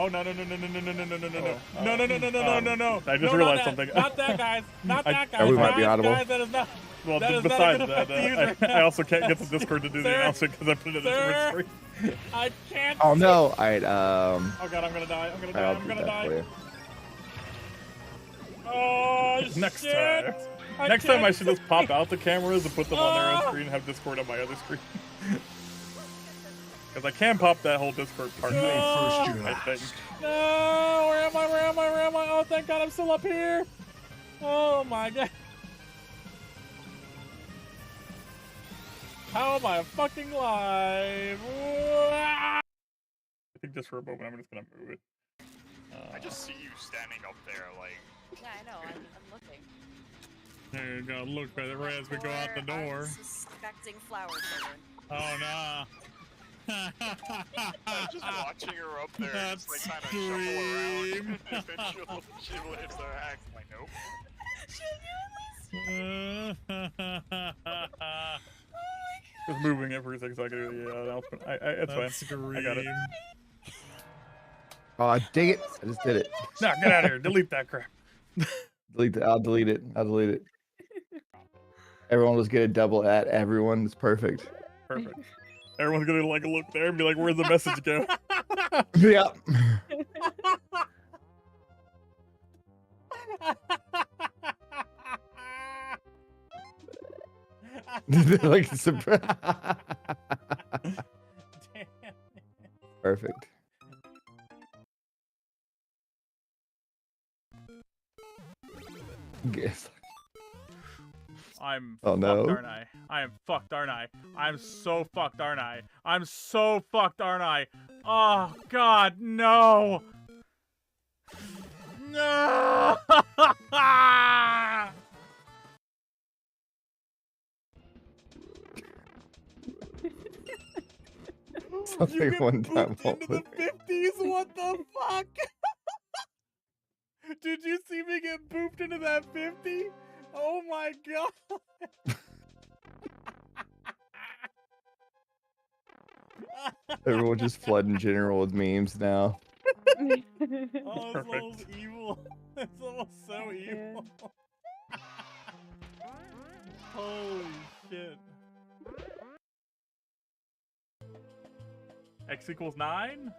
Oh no no no no no no no no no no no Oh, no no no no no no no! I just realized something. Not that, guys. Not that, guys. we might be audible. Guys, that is not. Well, That is not besides a good that, effect to use I also can't get the Discord to do the Sir? announcement because I put it in a different screen. I can't. Oh no! All right. Oh god, I'm gonna die. I'm gonna die. I'll I'm do gonna that die. for you. Oh Next shit! time. Next time I should just pop out the cameras and put them on their own screen and have Discord on my other screen. Because I can pop that whole Discord part. I think. No! Where am I? Where am I? Where am I? Oh, thank God I'm still up here! Oh my God! How am I fucking live? I think just for a moment I'm just gonna move it. I just see you standing up there, like. Yeah, I know. I'm looking. There you go. Look right as we go out the door. Unsuspecting flower children. Oh no! I'm just watching her up there, That's just like kind of shuffle around. scream. Eventually, she will hit the axe. I'm like, nope. Just moving it for a second so I can do the announcement. It's fine. I got it. Oh, dig it! I just did it. No, get out of here. Delete that crap. Delete it. I'll delete it. I'll delete it. Everyone was gonna double at everyone. It's perfect. Perfect. Everyone's gonna like look there and be like, "Where'd the message go?" Yeah. Like surprise. Perfect. Guess. I'm Oh, no. fucked, aren't I? I am fucked, aren't I? I'm so fucked, aren't I? I'm so fucked, aren't I? Oh, God, no! No! Something one time. Into the 50s? What the fuck? Did you see me get booped into that 50? Oh my god! Everyone just flooding general with memes now. Oh, it's almost evil. It's almost so evil. Holy shit. X equals 9?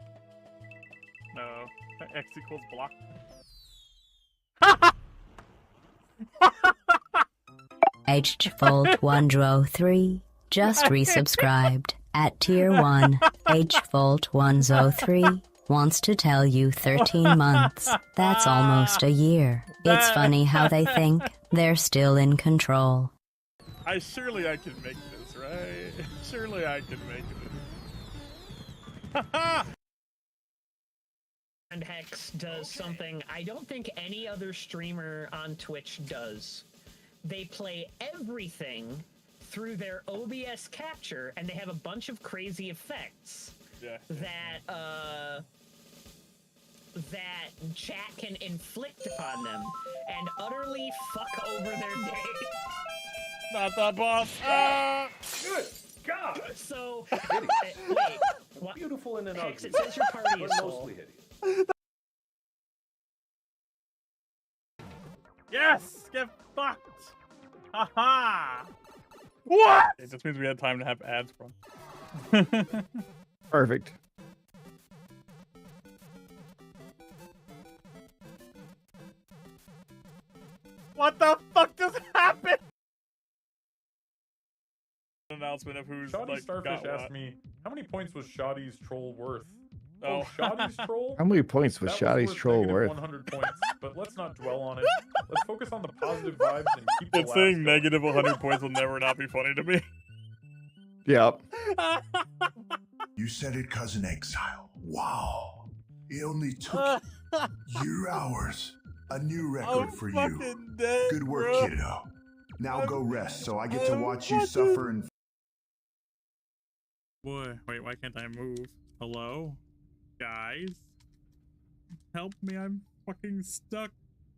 No. X equals block. HVolt103 just resubscribed at tier 1. HVolt103 wants to tell you 13 months. That's almost a year. It's funny how they think they're still in control. Surely I can make this, right? Surely I can make this. And Hex does something I don't think any other streamer on Twitch does. They play everything through their OBS capture, and they have a bunch of crazy effects that chat can inflict upon them and utterly fuck over their day. Not the boss. Good God! So, wait. What? Beautiful and an Hex, ugly. it says your party is But full. mostly hideous. Yes! Get fucked! Haha! What? It just means we had time to have ads from. Perfect. What the fuck just happened? Announcement of who's Shoddy like Starfish got asked what. me, how many points was Shoddy's troll worth? Oh. Shoddy's troll? How many points was That Shoddy's troll negative worth? 100 points, but let's not dwell on it. Let's focus on the positive vibes and keep the It's laughs saying going. negative 100 points will never not be funny to me. Yep. You said it, Cousin Exile. Wow. It only took your hours. A new record for you. Dead, Good work, bro. kiddo. Now go rest so I get to I'm watch you fucking- suffer and Boy, wait, why can't I move? Hello? Guys? Help me, I'm fucking stuck.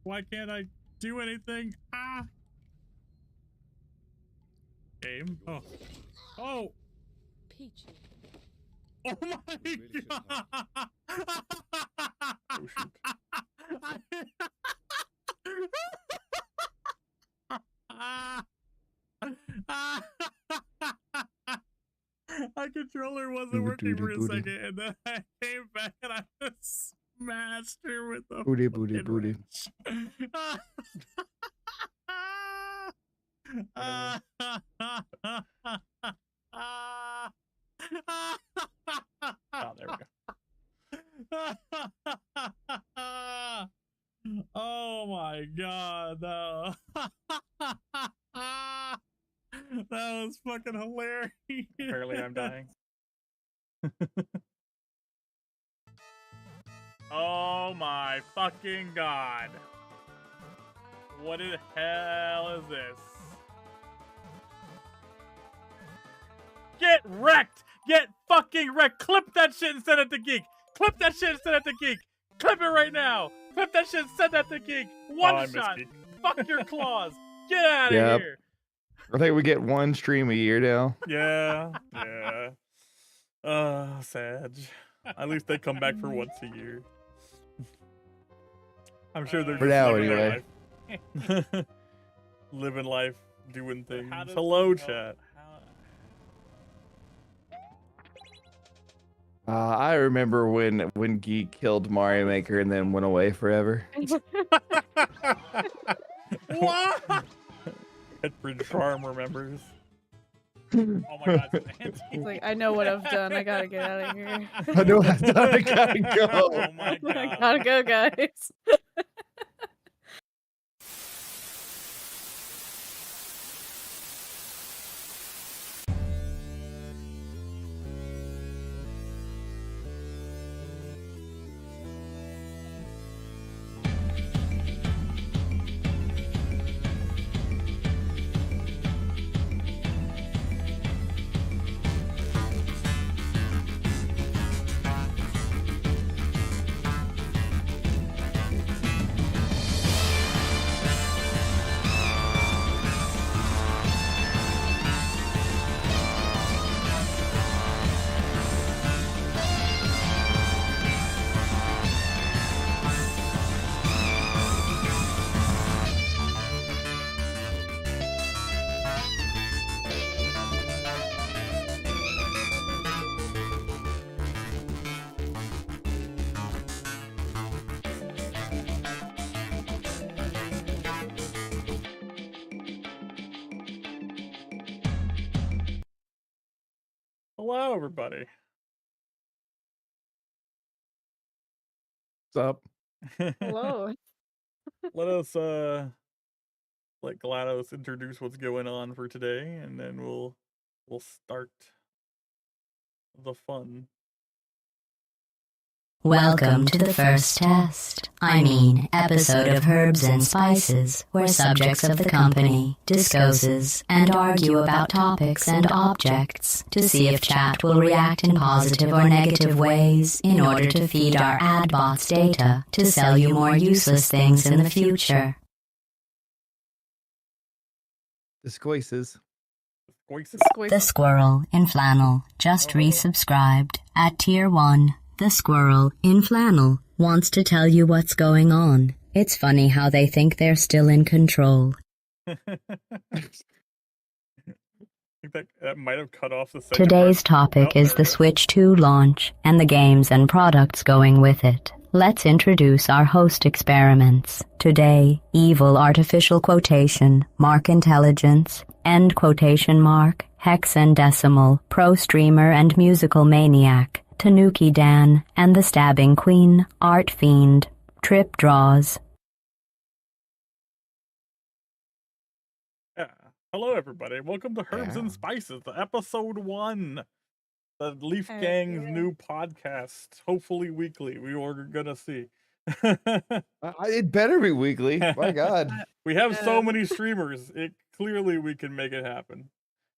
Why can't I do anything? Ah! Game? Oh. Oh! Peachy. Oh my god! controller wasn't working for a second, and then I came back and I just smashed her with the Booty, booty, booty. Oh, there we go. Oh my god, no. That was fucking hilarious. Apparently I'm dying. Oh my fucking god. What the hell is this? Get wrecked! Get fucking wrecked! Clip that shit and send it to Geek! Clip that shit and send it to Geek! Clip it right now! Clip that shit and send that to Geek! One shot! Fuck your claws! Get out of Yep. here! I think we get one stream a year now. Yeah, yeah. Sad. At least they come back for once a year. I'm sure they're For just now, living anyway. their life. Living life, doing things. How does Hello, it go? chat. I remember when Geek killed Mario Maker and then went away forever. What? Edbridge Farm remembers. Oh my god, It's like, I know what I've done. I gotta get out of here. I know I gotta go. Oh my god. I gotta go, guys. Hello, everybody. What's up? Hello. Let us let GLaDOS introduce what's going on for today, and then we'll start the fun. Welcome to the first test. I mean, episode of Herbs and Spices, where subjects of the company discusses and argue about topics and objects to see if chat will react in positive or negative ways in order to feed our ad bots data to sell you more useless things in the future. The Squaces. The Squirrel in Flannel just resubscribed at Tier 1. The Squirrel in Flannel wants to tell you what's going on. It's funny how they think they're still in control. I think that might have cut off the second Today's part. topic Oh, is there the it is. Switch 2 launch and the games and products going with it. Let's introduce our host experiments. Today, evil artificial quotation, mark intelligence, end quotation mark, hexadecimal, pro streamer and musical maniac, Tanuki Dan, and the Stabbing Queen, Art Fiend, Trip Draws. Yeah. Hello, everybody. Welcome to Herbs Yeah. and Spices, the episode 1. The Leaf Heck Gang's yeah. new podcast, hopefully weekly. We are gonna see. It better be weekly. My God. We have so many streamers. Clearly we can make it happen.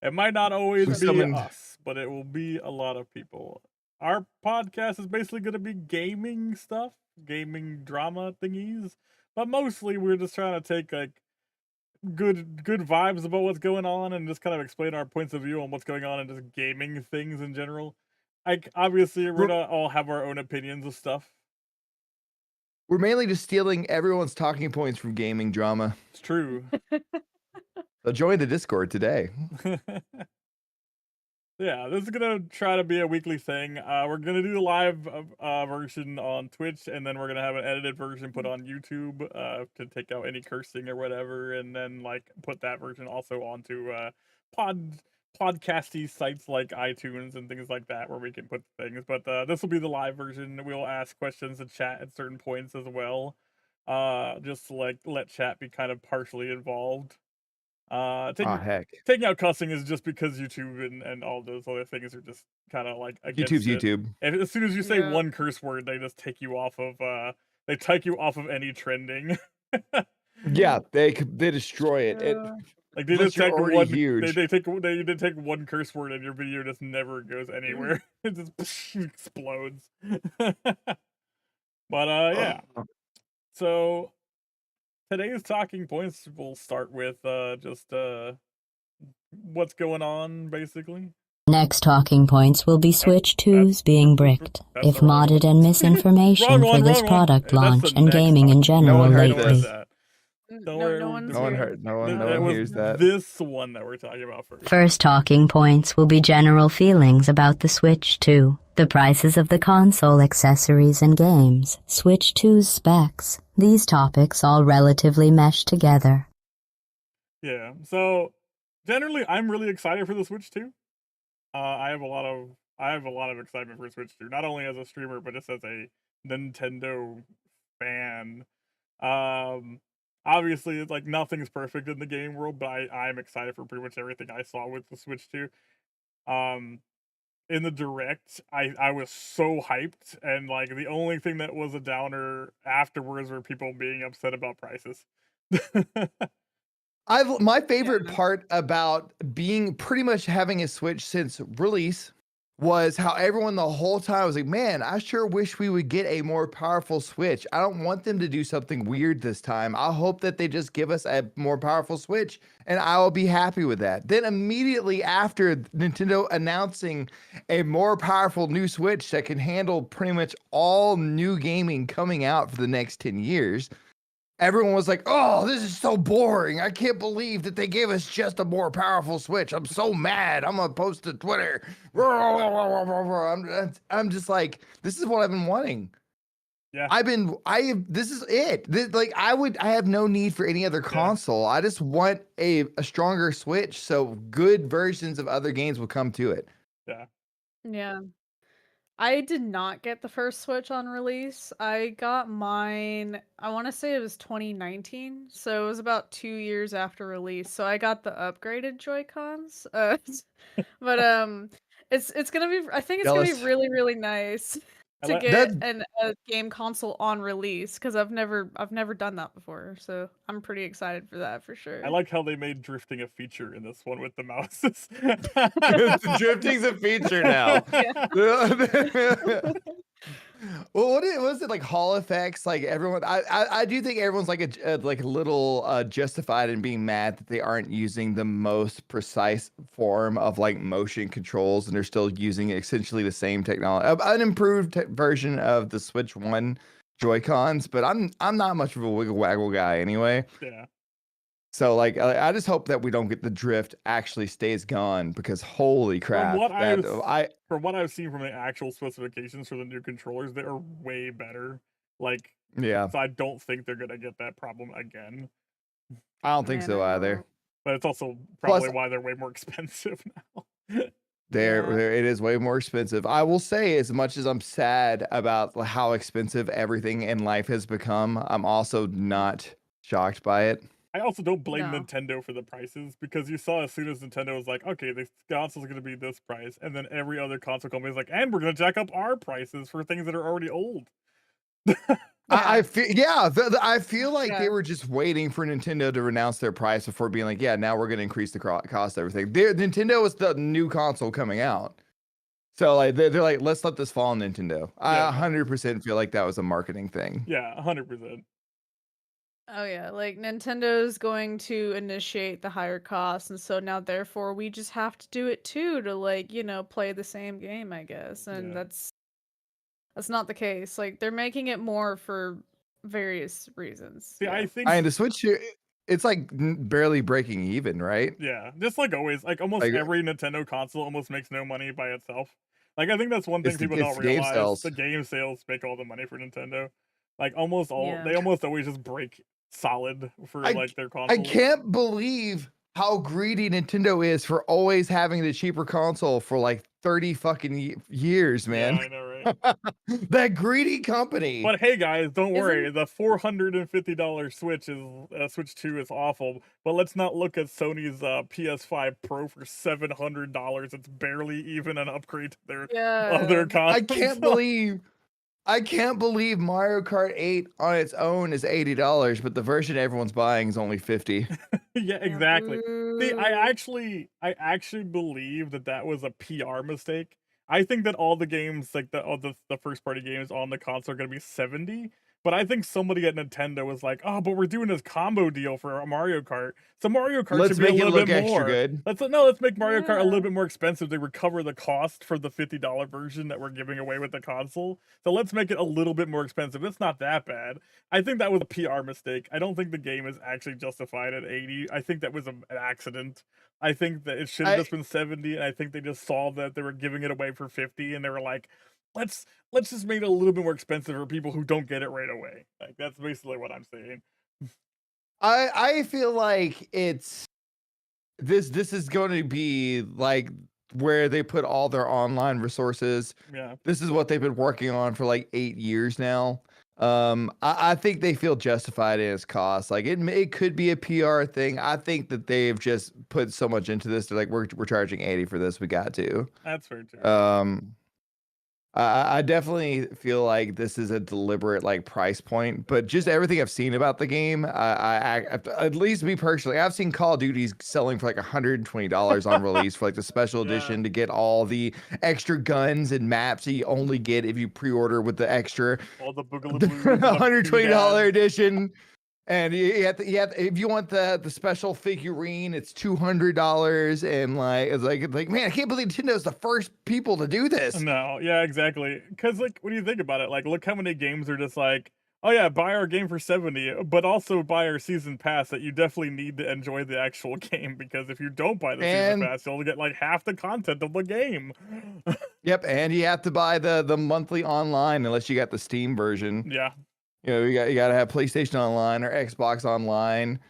It might not always We be summoned- us, but it will be a lot of people. Our podcast is basically going to be gaming stuff, gaming drama thingies, but mostly we're just trying to take like good vibes about what's going on and just kind of explain our points of view on what's going on and just gaming things in general. Like obviously we're gonna all have our own opinions of stuff. We're mainly just stealing everyone's talking points from gaming drama. It's true. So join the Discord today. Yeah, this is gonna try to be a weekly thing. We're gonna do the live version on Twitch, and then we're gonna have an edited version put on YouTube to take out any cursing or whatever, and then like put that version also onto podcasty sites like iTunes and things like that, where we can put things. But this will be the live version. We'll ask questions and chat at certain points as well. Just to, like, let chat be kind of partially involved. Heck. Taking out cussing is just because YouTube and all those other things are just kind of like against YouTube's it. YouTube. And as soon as you say Yeah. one curse word, they just take you off of they take you off of any trending. Yeah, they destroy it. Like they Unless just you're take already one huge. they take one curse word and your video just never goes anywhere. It just explodes. But yeah. So today's talking points will start with just what's going on basically. Next talking points will be Switch 2's being bricked, if the wrong modded one. and misinformation Wrong for one, this wrong one. product That's the launch and next gaming in talking point. general one heard Ignore lately. this. that. Don't No, worry, no one's No one here. heard. No one That was hears that. this one that we're talking about first. First talking points will be general feelings about the Switch 2, the prices of the console accessories and games, Switch 2's specs. These topics all relatively mesh together. Yeah. So generally, I'm really excited for the Switch 2. I have a lot of excitement for Switch 2, not only as a streamer but just as a Nintendo fan. Obviously, it's like nothing's perfect in the game world, but I'm excited for pretty much everything I saw with the Switch 2. In the direct, I was so hyped, and like the only thing that was a downer afterwards were people being upset about prices. My favorite part about being pretty much having a Switch since release was how everyone the whole time was like, man, I sure wish we would get a more powerful Switch. I don't want them to do something weird this time. I hope that they just give us a more powerful Switch and I will be happy with that. Then immediately after Nintendo announcing a more powerful new Switch that can handle pretty much all new gaming coming out for the next 10 years, everyone was like, oh, this is so boring. I can't believe that they gave us just a more powerful Switch. I'm so mad. I'm going to post to Twitter. I'm just like, this is what I've been wanting. Yeah. This is it. I have no need for any other console. I just want a stronger Switch so good versions of other games will come to it. Yeah. Yeah. I did not get the first Switch on release. I got mine, I want to say it was 2019, so it was about 2 years after release. So I got the upgraded Joy-Cons. But it's gonna be. I think it's gonna Jealous. be really, really nice to like- get a game console on release because I've never done that before. So I'm pretty excited for that for sure. I like how they made drifting a feature in this one with the mouses. Drifting's a feature now. Well, what was it like Hall effects? Like everyone, I do think everyone's like a little justified in being mad that they aren't using the most precise form of like motion controls, and they're still using essentially the same technology, an improved version of the Switch 1 Joy-Cons. But I'm not much of a wiggle waggle guy anyway. Yeah. So like I just hope that we don't get the drift actually stays gone, because holy crap. From what I've seen from the actual specifications for the new controllers, they are way better. Like, yeah. So I don't think they're gonna get that problem again. I don't think so either. But it's also probably why they're way more expensive now. It is way more expensive. I will say, as much as I'm sad about how expensive everything in life has become, I'm also not shocked by it. I also don't blame Nintendo for the prices, because you saw as soon as Nintendo was like, okay, the console's going to be this price, and then every other console company is like, and we're going to jack up our prices for things that are already old. I feel like they were just waiting for Nintendo to announce their price before being like, yeah, now we're going to increase the cost of everything. Nintendo is the new console coming out. So like they're like, let's let this fall on Nintendo. I 100% feel like that was a marketing thing. Yeah, 100%. Oh yeah, like Nintendo's going to initiate the higher costs, and so now therefore we just have to do it too to like, play the same game, I guess. And that's not the case. Like they're making it more for various reasons. See, I think the Switch it's like barely breaking even, right? Yeah, just like always, like almost Like, every Nintendo console almost makes no money by itself. Like I think that's one thing people it's don't the game realize. sales. The game sales make all the money for Nintendo. Like almost all, Yeah. they almost always just break solid for like their I consoles. can't believe how greedy Nintendo is for always having the cheaper console for like 30 fucking years, man. Yeah, I know, right? That greedy company. But hey, guys, don't worry. Isn't- The $450 Switch is Switch 2 is awful. But let's not look at Sony's PS5 Pro for $700. It's barely even an upgrade to their other console. I can't believe Mario Kart 8 on its own is $80, but the version everyone's buying is only 50. Yeah, exactly. See, I Boo. actually believe that was a PR mistake. I think that all the games, like the first party games on the console, are gonna be 70. But I think somebody at Nintendo was like, "Oh, but we're doing this combo deal for Mario Kart, so Mario Kart Let's should be a make it little look bit extra more. good." Let's make Mario Kart a little Yeah. bit more expensive to recover the cost for the $50 version that we're giving away with the console. So let's make it a little bit more expensive. It's not that bad. I think that was a PR mistake. I don't think the game is actually justified at 80. I think that was an accident. I think that it should have just been 70, and I think they just saw that they were giving it away for 50, and they were like, let's just make it a little bit more expensive for people who don't get it right away. Like that's basically what I'm saying. I feel like this is going to be like where they put all their online resources. Yeah. This is what they've been working on for like 8 years now. I think they feel justified in its cost. Like it could be a PR thing. I think that they've just put so much into this. They're like, we're charging 80 for this. We got to. That's fair too. I definitely feel like this is a deliberate like price point, but just everything I've seen about the game, I at least me personally, I've seen Call of Duty's selling for like $120 on release for like the special edition to get all the extra guns and maps that you only get if you pre-order with the extra all the Boogaloo $120 edition. And you have to, if you want the special figurine, it's $200. And it's like, man, I can't believe Nintendo's the first people to do this. No, yeah, exactly. Because like, when you think about it, like, look how many games are just like, oh yeah, buy our game for 70, but also buy our season pass that you definitely need to enjoy the actual game. Because if you don't buy the season pass, you'll get like half the content of the game. Yep, and you have to buy the monthly online unless you got the Steam version. Yeah. You know, you got to have PlayStation Online or Xbox Online.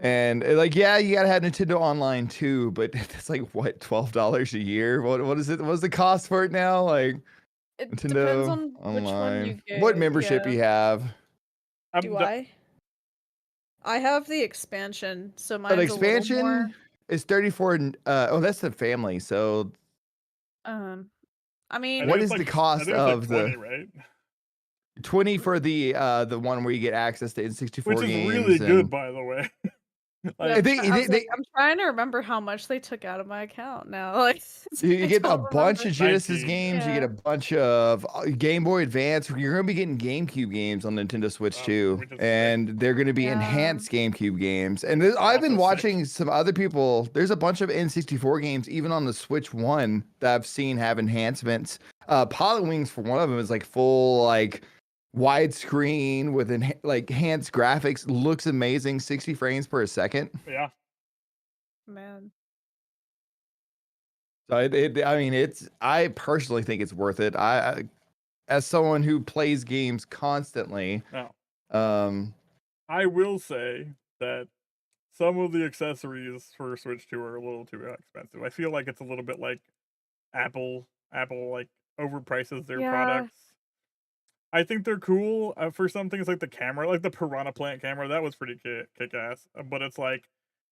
And like, yeah, you gotta have Nintendo Online too, but it's like what, $12 a year? What is it? What's the cost for it now? Like It Nintendo depends on Online. which one you get. What membership yeah. you have? Do I? I have the expansion, so mine's But a little more. expansion is 34. Oh, that's the family. So I mean, what is the cost of 20, the right? 20 for the one where you get access to N64 Which is games? really good, by the way. I think I'm trying to remember how much they took out of my account now. Like you I get a don't bunch remember. of Genesis games. You get a bunch of Game Boy Advance. You're going to be getting GameCube games on Nintendo Switch too, and they're going to be enhanced GameCube games. And I've been watching some other people. There's a bunch of N64 games, even on the Switch 1, that I've seen have enhancements. Pilot Wings, for one of them, is like full widescreen with enhanced graphics. Looks amazing, 60 frames per second. Yeah. Man. So I personally think it's worth it. I as someone who plays games constantly, I will say that some of the accessories for Switch 2 are a little too expensive. I feel like it's a little bit like Apple like overprices their products. I think they're cool for some things, like the camera, like the Piranha Plant camera. That was pretty kick-ass. But it's like,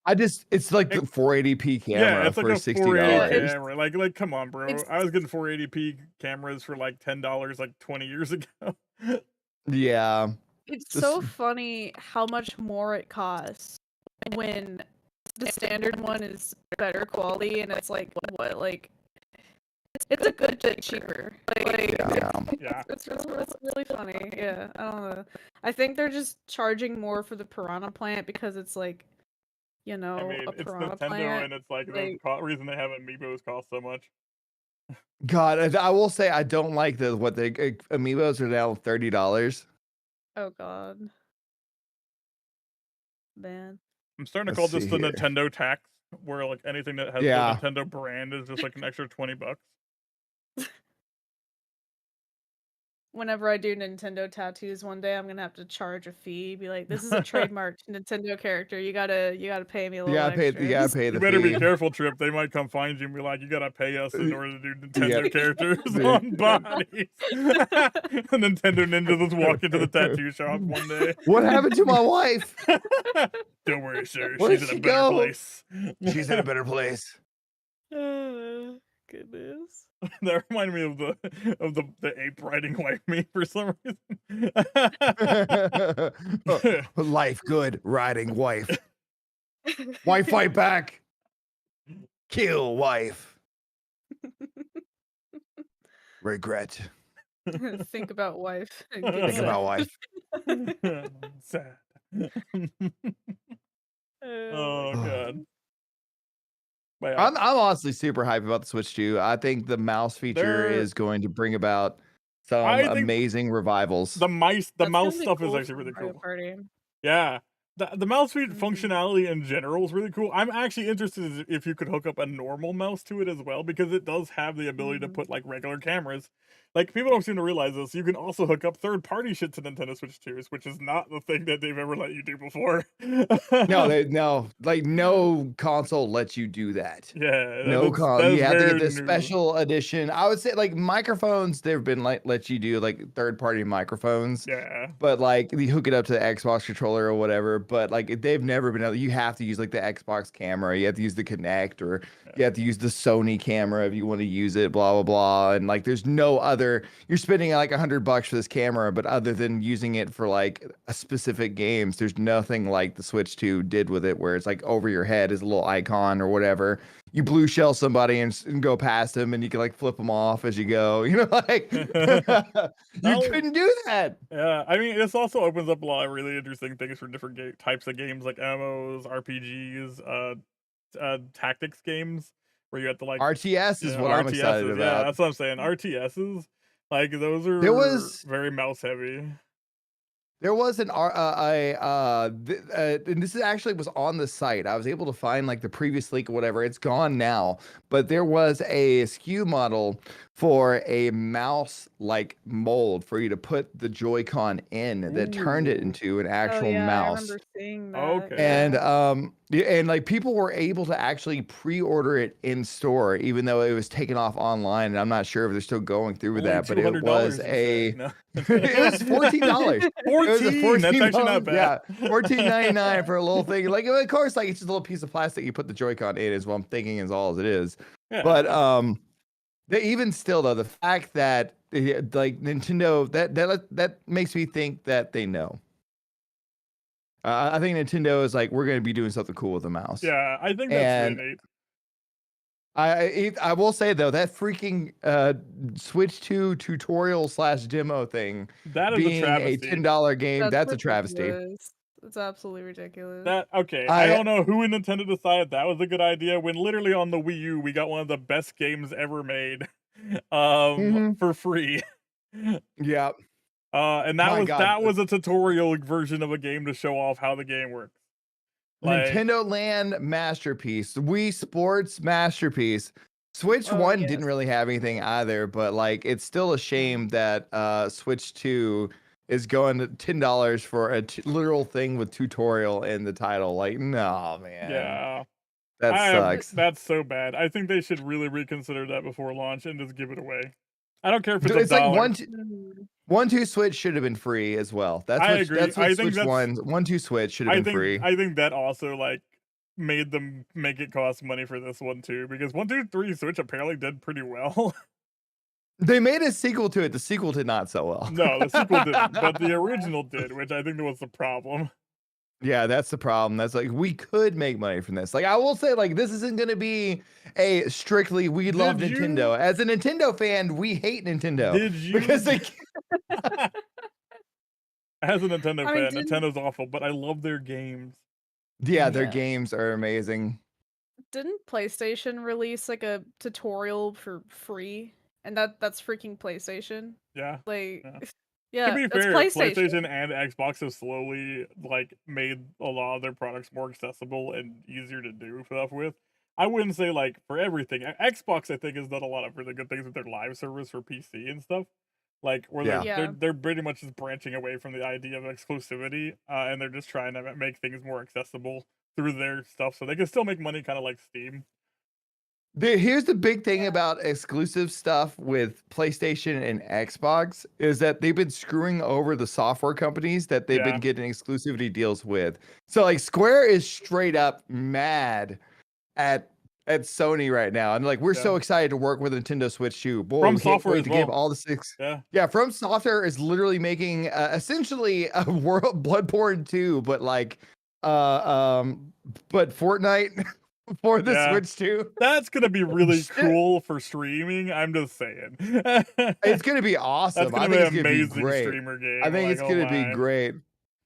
it's like the 480p camera it's like for a $60. camera. Like, come on, bro. I was getting 480p cameras for like $10 like 20 years ago. Yeah. It's so funny how much more it costs when the standard one is better quality, and it's like what it's a good bit cheaper. It's really funny. Yeah, I don't know. I think they're just charging more for the Piranha Plant because it's like, I mean, a it's Piranha Nintendo, Plant. and it's like the reason they have Amiibos cost so much. God, I will say I don't like what the Amiibos are now $30. Oh God, man. I'm starting to Let's call this see the here. Nintendo tax, where like anything that has Yeah. the Nintendo brand is just like an extra $20. Whenever I do Nintendo tattoos one day, I'm gonna have to charge a fee. Be like, this is a trademarked Nintendo character. You gotta pay me a You little gotta pay. extra. You gotta pay the You better fee. be careful, Trip. They might come find you and be like, "You gotta pay us in order to do Yeah. Nintendo characters Yeah. on bodies." A Nintendo ninja just walk into the tattoo shop one day. What happened to my wife? Don't worry, sir. Where'd She's in she a better go? place. She's in a better place. Goodness. That reminded me of the ape riding wife me for some reason. Life good, riding wife. Wife fight back. Kill wife. Regret. Think about wife. And Think get about wife. Sad. sad. Oh god. But I'm honestly super hyped about the Switch 2. I think the mouse feature There- is going to bring about some I think amazing revivals. The mouse That's gonna mouse be stuff is cool actually for really Mario cool. Party. Yeah. The mouse feed Mhm. functionality in general is really cool. I'm actually interested if you could hook up a normal mouse to it as well, because it does have the ability to put like regular cameras. Like, people don't seem to realize this. You can also hook up third-party shit to Nintendo Switch 2s, which is not the thing that they've ever let you do before. No, like no console lets you do that. Yeah, No that console. is You have to very get the new. special edition. I would say like microphones, they've been like let you do like third-party microphones. Yeah. But like you hook it up to the Xbox controller or whatever, but like they've never been able, you have to use like the Xbox camera, you have to use the Kinect, or you have to use the Sony camera if you want to use it, blah blah blah. And like there's no other, you're spending like $100 for this camera, but other than using it for like a specific games, there's nothing like the Switch 2 did with it, where it's like over your head is a little icon or whatever. You blue shell somebody and go past them, and you can like flip them off as you go. You know, like you couldn't do that. Yeah, I mean, this also opens up a lot of really interesting things for different types of games, like MMOs, RPGs, tactics games, where you have to like RTS is yeah, what I'm excited RTSs, Yeah, about. that's what I'm saying. RTSs, like those are was- very mouse heavy. There was an and this is actually was on the site. I was able to find like the previous leak or whatever. It's gone now, but there was a SKU model for a mouse like mold for you to put the Joy-Con in that turned it Ooh. into an Oh actual yeah, I mouse. remember seeing that. Okay. And yeah. yeah, and like people were able to actually pre-order it in store, even though it was taken off online. And I'm not sure if they're still going through with Only that, but it $200, was you say. No. it was $14. It was a 14. That's actually not bad. Yeah, $14.99 for a little thing. Like, of course, like it's just a little piece of plastic you put the Joy-Con in is what I'm thinking is all as it is. Yeah. But even still though, the fact that like Nintendo that makes me think that they know. I think Nintendo is like, we're going to be doing something cool with the mouse. Yeah, I think that's And really neat. I will say though, that freaking Switch 2 tutorial / demo thing That is being a a travesty. $10 game, that's a travesty. ridiculous. It's absolutely ridiculous. That okay. I don't know who in Nintendo decided that was a good idea when literally on the Wii U we got one of the best games ever made, for free. Yeah. And that My was God. that was a tutorial version of a game to show off how the game works. Like, Nintendo Land masterpiece, Wii Sports masterpiece. Switch Oh, 1 yes. didn't really have anything either, but like it's still a shame that Switch 2 is going to $10 for a literal thing with tutorial in the title. Like, no, man. yeah, That sucks. That's so bad. I think they should really reconsider that before launch and just give it away. I don't care if it's Dude, it's $1. like 1-2 Switch should have been free as well. That's I what, agree. That's what I think Switch 1-2 Switch should have been free. I think that also like made them make it cost money for this one too, because 1, 2, 3 Switch apparently did pretty well. They made a sequel to it. The sequel did not so well. No, the sequel didn't, but the original did, which I think was the problem. Yeah, that's the problem. That's like, we could make money from this. Like, I will say, like, this isn't going to be a strictly we love Did Nintendo. you- As a Nintendo fan, we hate Nintendo. Did you? Because they As a Nintendo I mean, fan, Nintendo's awful, but I love their games. yeah, their Yeah. games are amazing. Didn't PlayStation release like a tutorial for free? And that's freaking PlayStation. Yeah. Like Yeah. Yeah, To be it's fair, PlayStation. PlayStation and Xbox have slowly like made a lot of their products more accessible and easier to do stuff with. I wouldn't say like for everything. Xbox, I think, has done a lot of really good things with their live service for PC and stuff. Like where Yeah. they're pretty much just branching away from the idea of exclusivity, and they're just trying to make things more accessible through their stuff, so they can still make money, kind of like Steam. Here's the big thing about exclusive stuff with PlayStation and Xbox is that they've been screwing over the software companies that they've Yeah. been getting exclusivity deals with. So like Square is straight up mad at Sony right now. And like we're so Yeah. excited to work with Nintendo Switch 2. Boy, From we can't Software wait as to give well. all the six. Yeah. Yeah, From Software is literally making essentially a World Bloodborne 2, but like but Fortnite for the Yeah. Switch 2. That's gonna be really cool for streaming. I'm just saying. It's gonna be awesome. That's gonna I be think an it's gonna be amazing great. streamer game. I think like, it's oh gonna be my. great.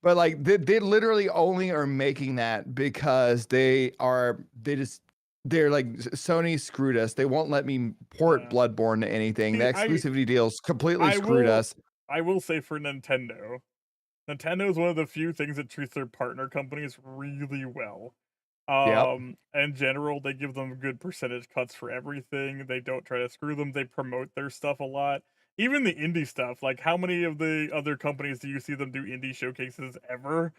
But like they literally only are making that because they're like Sony screwed us. They won't let me port Yeah. Bloodborne to anything. See, The exclusivity deals completely screwed us. I will say for Nintendo is one of the few things that treats their partner companies really well. Yep. In general, they give them good percentage cuts for everything. They don't try to screw them. They promote their stuff a lot. Even the indie stuff. Like, how many of the other companies do you see them do indie showcases ever?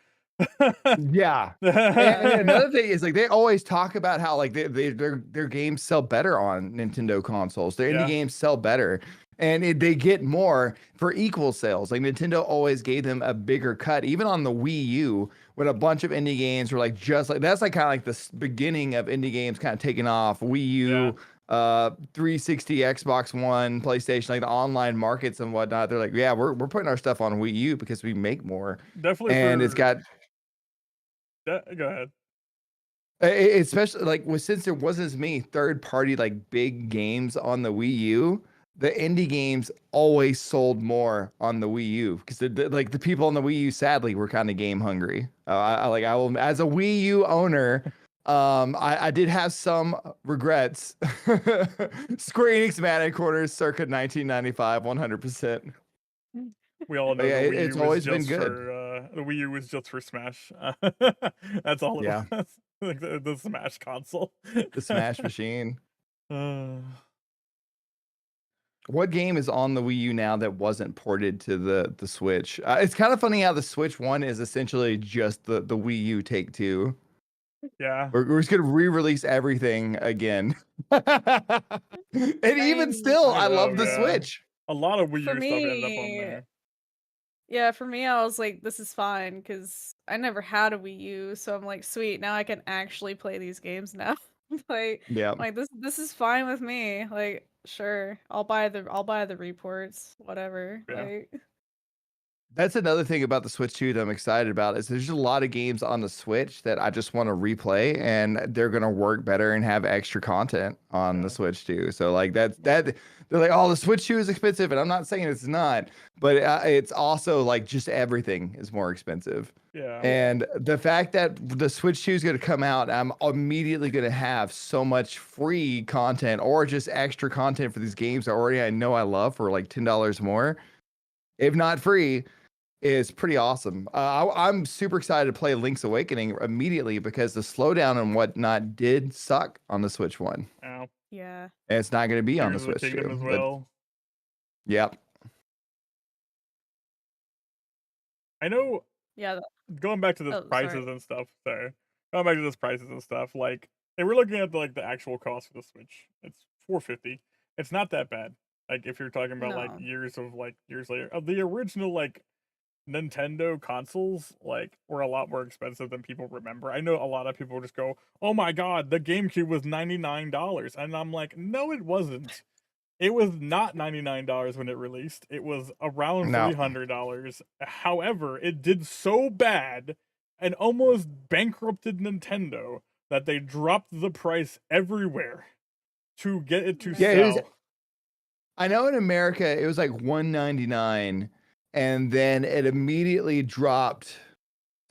Yeah. And another thing is like they always talk about how like their games sell better on Nintendo consoles. Their indie Yeah. games sell better. And they get more for equal sales. Like Nintendo always gave them a bigger cut, even on the Wii U, when a bunch of indie games were like just like that's like kind of like the beginning of indie games kind of taking off. Wii U, 360, Xbox One, PlayStation, like the online markets and whatnot. They're like, yeah, we're putting our stuff on Wii U because we make more. Definitely. And it's got. Go ahead. Especially like since there wasn't as many third party like big games on the Wii U, the indie games always sold more on the Wii U because like the people on the Wii U sadly were kind of game hungry. I will, as a Wii U owner, I did have some regrets. Square Enix Manic Corners circa 1995, 100%. We all know Yeah, the Wii it's U always was been just good. for the Wii U was just for Smash. That's all it Yeah. was. Like the Smash console. The Smash machine. What game is on the Wii U now that wasn't ported to the Switch? It's kind of funny how the Switch 1 is essentially just the Wii U take two. Yeah. We're just gonna re-release everything again. And even still, I love the Switch. A lot of Wii U For stuff ended up on me, there. yeah, for me, I was like, this is fine because I never had a Wii U, so I'm like, sweet, now I can actually play these games now. Yeah. Like this is fine with me. Like, sure, I'll buy the reports, whatever. Yeah. Like, That's another thing about the Switch 2 that I'm excited about is there's just a lot of games on the Switch that I just want to replay and they're gonna work better and have extra content on the Switch 2. So like that they're like, oh, the Switch 2 is expensive, and I'm not saying it's not, but it's also like just everything is more expensive. Yeah. And the fact that the Switch 2 is going to come out, I'm immediately going to have so much free content or just extra content for these games I know I love for like $10 more, if not free, is pretty awesome. I'm super excited to play Link's Awakening immediately because the slowdown and whatnot did suck on the Switch 1. Ow. yeah. And it's not going to be on the Tears of Switch 2. Kingdom as but- well. Yep. I know. Yeah. Going back to the prices and stuff. Sorry. Going back to those prices and stuff. Like, if we're looking at the actual cost for the Switch, it's $450. It's not that bad. Like, if you're talking about like No. years later, the original like Nintendo consoles were a lot more expensive than people remember. I know a lot of people just go, "Oh my god, the GameCube was $99," and I'm like, "No, it wasn't. It was not $99 when it released. It was around $300. However, it did so bad and almost bankrupted Nintendo that they dropped the price everywhere to get it to sell." I know in America it was like $199, and then it immediately dropped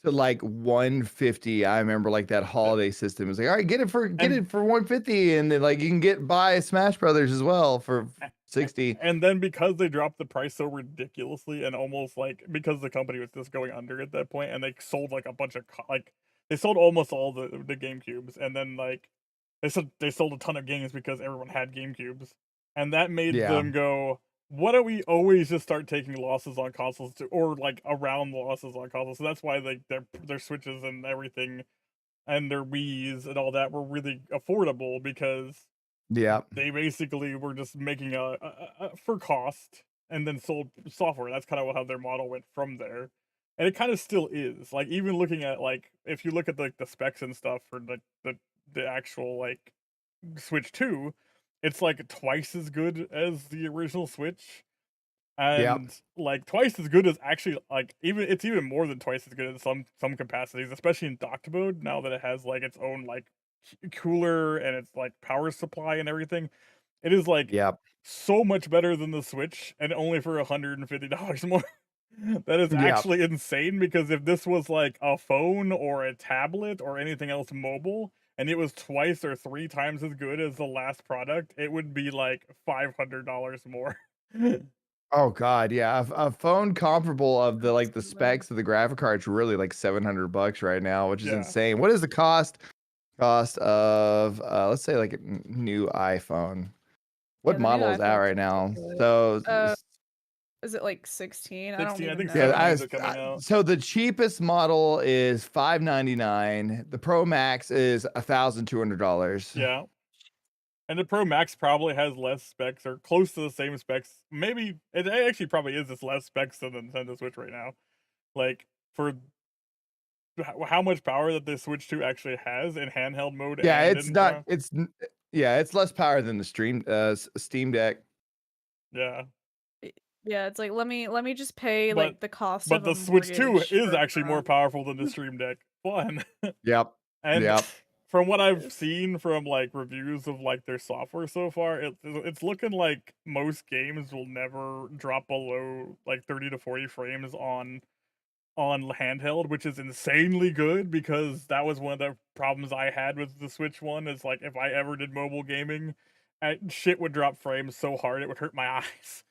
to like 150. I remember like that holiday system. It was like, all right, get it for 150, and then like you can buy Smash Brothers as well for 60. And then because they dropped the price so ridiculously, and almost like because the company was just going under at that point, and they sold like a bunch of they sold almost all the GameCubes, and then like they sold a ton of games because everyone had GameCubes, and that made them go, why don't we always just start taking losses on consoles or like around losses on consoles? So that's why like their Switches and everything and their Wii's and all that were really affordable, because they basically were just making a for cost and then sold software. That's kind of how their model went from there. And it kind of still is. Like, even looking at like, if you look at like the specs and stuff for the actual like Switch 2, it's like twice as good as the original Switch. And like twice as good as actually like it's even more than twice as good in some capacities, especially in docked mode, now that it has like its own like cooler and its like power supply and everything. It is like so much better than the Switch, and only for $150 more. That is actually insane, because if this was like a phone or a tablet or anything else mobile, and it was twice or 3 times as good as the last product, it would be like $500 more. Oh god, yeah. A phone comparable of the like the specs of the graphic card's really like $700 right now, which is insane. What is the cost of let's say like a new iPhone? What model is that right now? So is it like 16? I don't 16, I even think know. 17 coming out. So the cheapest model is $599. The Pro Max is $1,200. Yeah. And the Pro Max probably has less specs, or close to the same specs. Maybe it actually probably is just less specs than the Nintendo Switch right now. Like, for how much power that the Switch 2 actually has in handheld mode. Yeah, and it's in not. It's less power than the Steam Deck. Yeah. Yeah, it's like let me just pay But like the cost but of the a Switch 2 mortgage is for actually more powerful than the Stream Deck. Fun. And from what I've seen from like reviews of like their software so far, it's looking like most games will never drop below like 30 to 40 frames on handheld, which is insanely good, because that was one of the problems I had with the Switch one. Is like, if I ever did mobile gaming, shit would drop frames so hard it would hurt my eyes.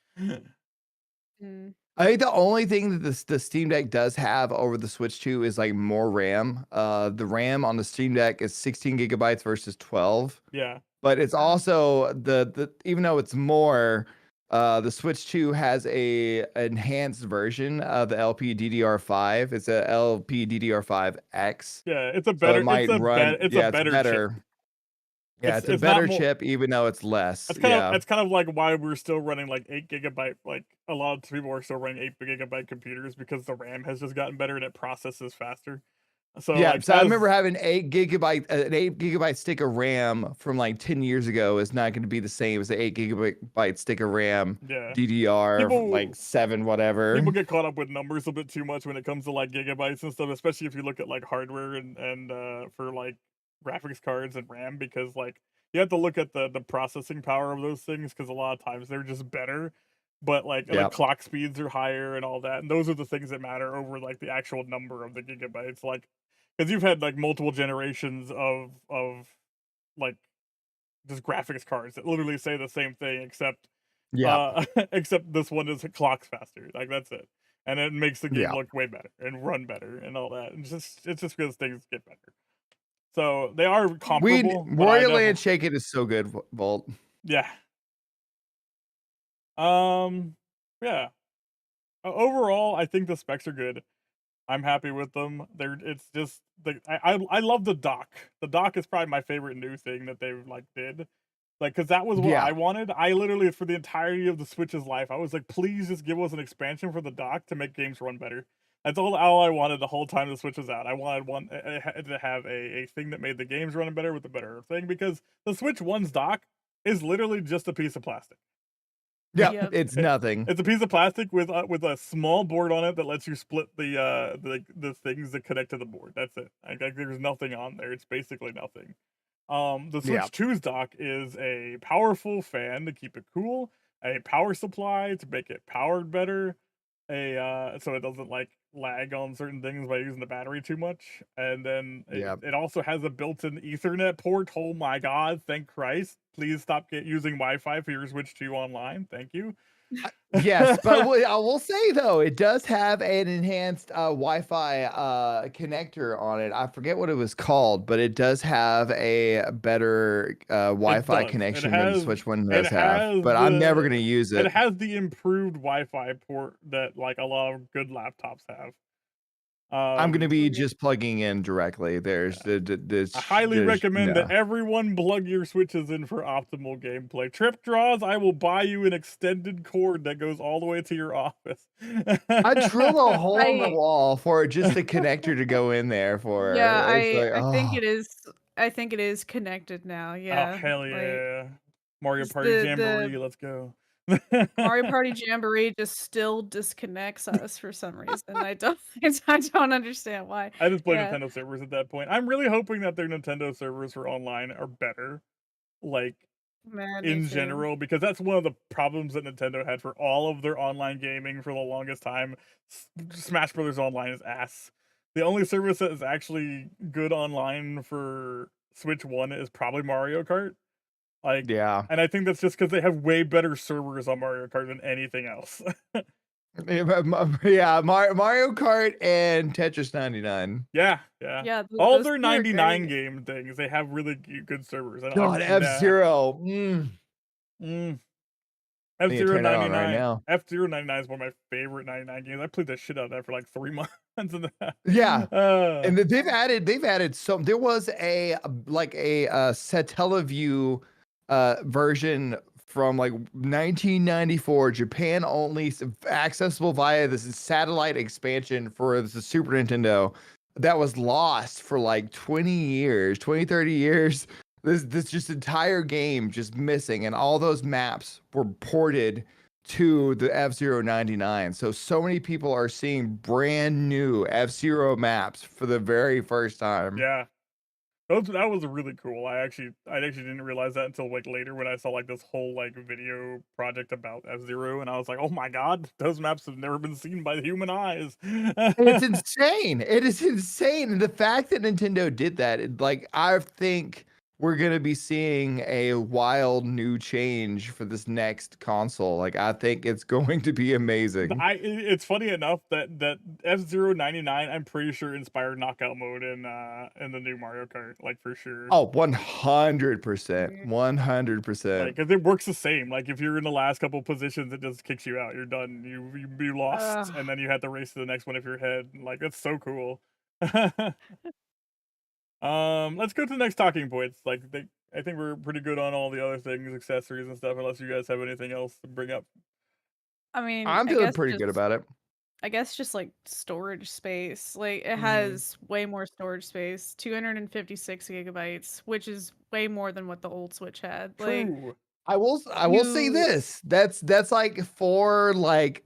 I think the only thing that the Steam Deck does have over the Switch 2 is like more RAM. The RAM on the Steam Deck is 16 gigabytes versus 12. Yeah. But it's also the even though it's more, the Switch 2 has a enhanced version of the LPDDR5. It's a LPDDR5X. Yeah, it's a better. So it might it's a better chip. Yeah, it's a better chip, even though it's less. That's kind of like why we're still running like 8 gigabyte. Like, a lot of people are still running 8 gigabyte computers, because the RAM has just gotten better and it processes faster. So yeah, like, so I remember having an 8 gigabyte stick of RAM from like 10 years ago is not going to be the same as the 8 gigabyte stick of RAM. Yeah. DDR like 7 whatever. People get caught up with numbers a bit too much when it comes to like gigabytes and stuff, especially if you look at like hardware and for like graphics cards and RAM, because like you have to look at the processing power of those things, because a lot of times they're just better, but like the clock speeds are higher and all that, and those are the things that matter over like the actual number of the gigabytes. Like, because you've had like multiple generations of like just graphics cards that literally say the same thing, except except this one is clocks faster. Like, that's it, and it makes the game look way better and run better and all that. And it's just because things get better. So they are comparable. Royal Land Shaken is so good, Volt. Yeah. Yeah. Overall, I think the specs are good. I'm happy with them. It's just I love the dock. The dock is probably my favorite new thing that they like did. Like, because that was what I wanted. I literally, for the entirety of the Switch's life, I was like, please just give us an expansion for the dock to make games run better. That's all I wanted the whole time the Switch was out. I wanted one to have a thing that made the games run better with a better thing, because the Switch 1's dock is literally just a piece of plastic. Yeah, it's nothing. It's a piece of plastic with a small board on it that lets you split the things that connect to the board. That's it. Like, there's nothing on there. It's basically nothing. The Switch 2's dock is a powerful fan to keep it cool, a power supply to make it powered better, so it doesn't like lag on certain things by using the battery too much, and then Yep. it also has a built-in Ethernet port. Oh my God! Thank Christ! Please stop using Wi-Fi for your Switch 2 online. Thank you. Yes, but I will say though, it does have an enhanced Wi-Fi connector on it. I forget what it was called, but it does have a better Wi-Fi does. connection It than the has- Switch one it does have. has But I'm never the- going to use It it. has the improved Wi-Fi port that like a lot of good laptops have. I'm going to be just plugging in directly. There's I highly recommend that no. everyone plug your Switches in for optimal gameplay. Trip draws, I will buy you an extended cord that goes all the way to your office. I drilled a hole in the I- wall for just a connector to go in there for. Yeah, It's like, I think oh. it is. I think it is connected now. Yeah. Oh hell like, yeah! Mario it's Party the- Jamboree, let's go. Mario Party Jamboree just still disconnects us for some reason. I don't understand why. I just play Yeah. Nintendo servers at that point. I'm really hoping that their Nintendo servers for online are better, like Man, me in too. general, because that's one of the problems that Nintendo had for all of their online gaming for the longest time. Smash Brothers Online is ass. The only service that is actually good online for Switch 1 is probably Mario Kart. Like, Yeah. and I think that's just because they have way better servers on Mario Kart than anything else. Yeah, Mario Kart and Tetris 99. Yeah. Yeah. All those their two are 99 great. game things, they have really good servers. God, F-Zero. F-Zero turn it on right 99. now. F-Zero 99 is one of my favorite 99 games. I played the shit out of that for like 3 months. Yeah. Uh, And they've added some. There was a Satellaview version from like 1994, Japan only, accessible via this satellite expansion for the Super Nintendo that was lost for like 20 years, 20, 30 years. This just entire game just missing, and all those maps were ported to the F-Zero 99. So many people are seeing brand new F-Zero maps for the very first time. yeah. That was really cool. I actually didn't realize that until like later when I saw like this whole like video project about F-Zero, and I was like, oh my God, those maps have never been seen by human eyes. It's insane. It is insane. And the fact that Nintendo did that, I think we're going to be seeing a wild new change for this next console. Like, I think it's going to be amazing. It's funny enough that F-Zero 99, I'm pretty sure inspired knockout mode in the new Mario Kart, like for sure. Oh, 100%. 100%. Like, 'cause it works the same. Like, if you're in the last couple positions, it just kicks you out. You're done. You lost, and then you have to race to the next one if you're ahead. Like, that's so cool. Let's go to the next talking points. Like, I think we're pretty good on all the other things, accessories and stuff. Unless you guys have anything else to bring up. I mean, I'm I feeling guess pretty good just- about it. I guess just like storage space. Like it Mhm. has way more storage space, 256 gigabytes, which is way more than what the old Switch had. Like True. I will say you- this. That's like for like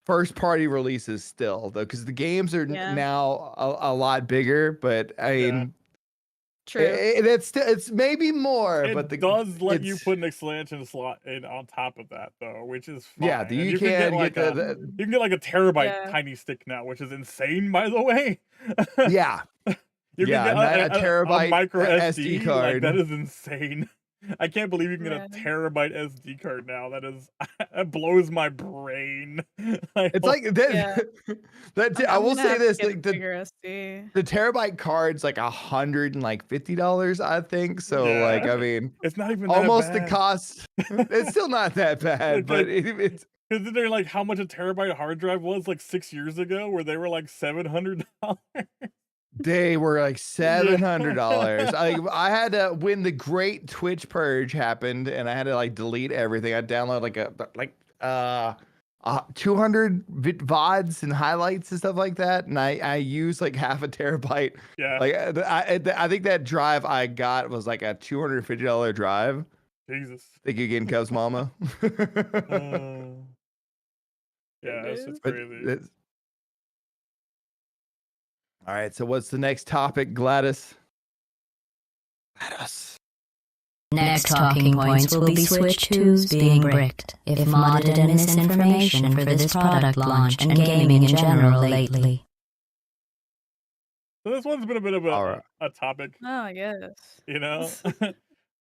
first party releases still though, because the games are Yeah. now a lot bigger. But I mean, true. it's maybe more. It but does let you it's- put an expansion slot in on top of that though, which is fine. Yeah, And you can can like get a, you can get like a terabyte Yeah. tiny stick now, which is insane, by the way. yeah. You Yeah, can get a terabyte micro SD SD card. Like, that is insane. I can't believe you can get a Yeah. terabyte SD card now. That is that blows my brain. Like, It's like that. Yeah. I will gonna say have to this: get a like, the bigger SD. terabyte card's like $150, I think. So Yeah. like, I mean, it's not even that almost the bad. cost. It's still not that bad, but it's Isn't there like how much a terabyte hard drive was like 6 years ago, where they were like $700? they were like $700. I had to, when the great Twitch purge happened, and I had to like delete everything. I downloaded like 200 VODs and highlights and stuff like that, and I used like half a terabyte. Yeah. Like I think that drive I got was like a $250 drive. Jesus. Thank you again, Cubs Mama. Yeah, it's just But crazy. it's- All right, so what's the next topic, Gladys? Gladys. Next talking points will be Switch 2's being bricked, if modded and misinformation for this product launch and gaming in general lately. So this one's been a bit of All right. a topic, Oh, yes. you know?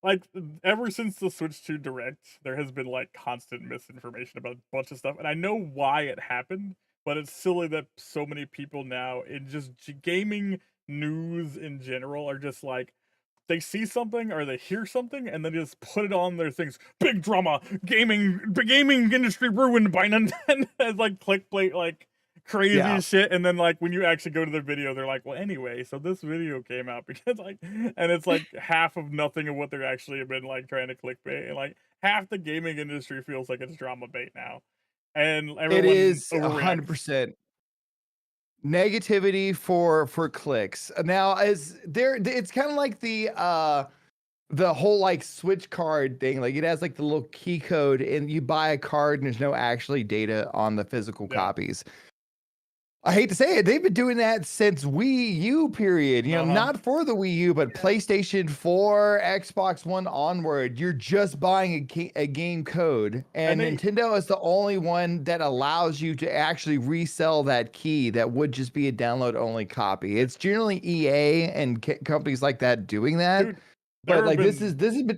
Like, ever since the Switch 2 Direct, there has been, like, constant misinformation about a bunch of stuff, and I know why it happened, but it's silly that so many people now in just gaming news in general are just like, they see something or they hear something and then just put it on their things. Big drama, the gaming industry ruined by Nintendo. It's like clickbait, like crazy Yeah. shit. And then like when you actually go to the video, they're like, well, anyway, so this video came out because like, and it's like half of nothing of what they're actually have been like trying to clickbait. And like half the gaming industry feels like it's drama bait now. And everyone It is overreacts. 100% negativity for clicks. Now, as there, it's kind of like the whole like Switch card thing. Like it has like the little key code, and you buy a card, and there's no actually data on the physical Yeah. copies. I hate to say it, they've been doing that since Wii U period. You know, not for the Wii U, but PlayStation 4, Xbox One onward. You're just buying a game code, and Nintendo is the only one that allows you to actually resell that key that would just be a download only copy. It's generally EA and companies like that doing that. Dude, but like this has been.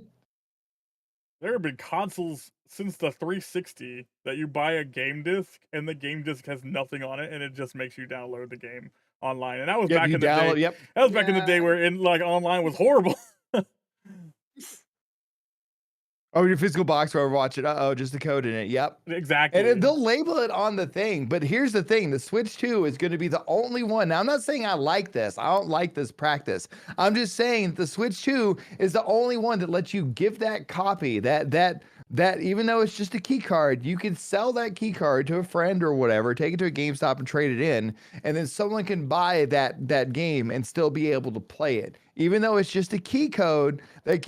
There have been consoles since the 360 that you buy a game disc and the game disc has nothing on it and it just makes you download the game online. And that was back in the day. Yep. That was back in the day where like online was horrible. Oh, your physical box where I watch it. Uh-oh, just the code in it. Yep. Exactly. And they'll label it on the thing. But here's the thing. The Switch 2 is going to be the only one. Now, I'm not saying I like this. I don't like this practice. I'm just saying the Switch 2 is the only one that lets you give that copy, that even though it's just a key card, you can sell that key card to a friend or whatever, take it to a GameStop and trade it in, and then someone can buy that game and still be able to play it. Even though it's just a key code, like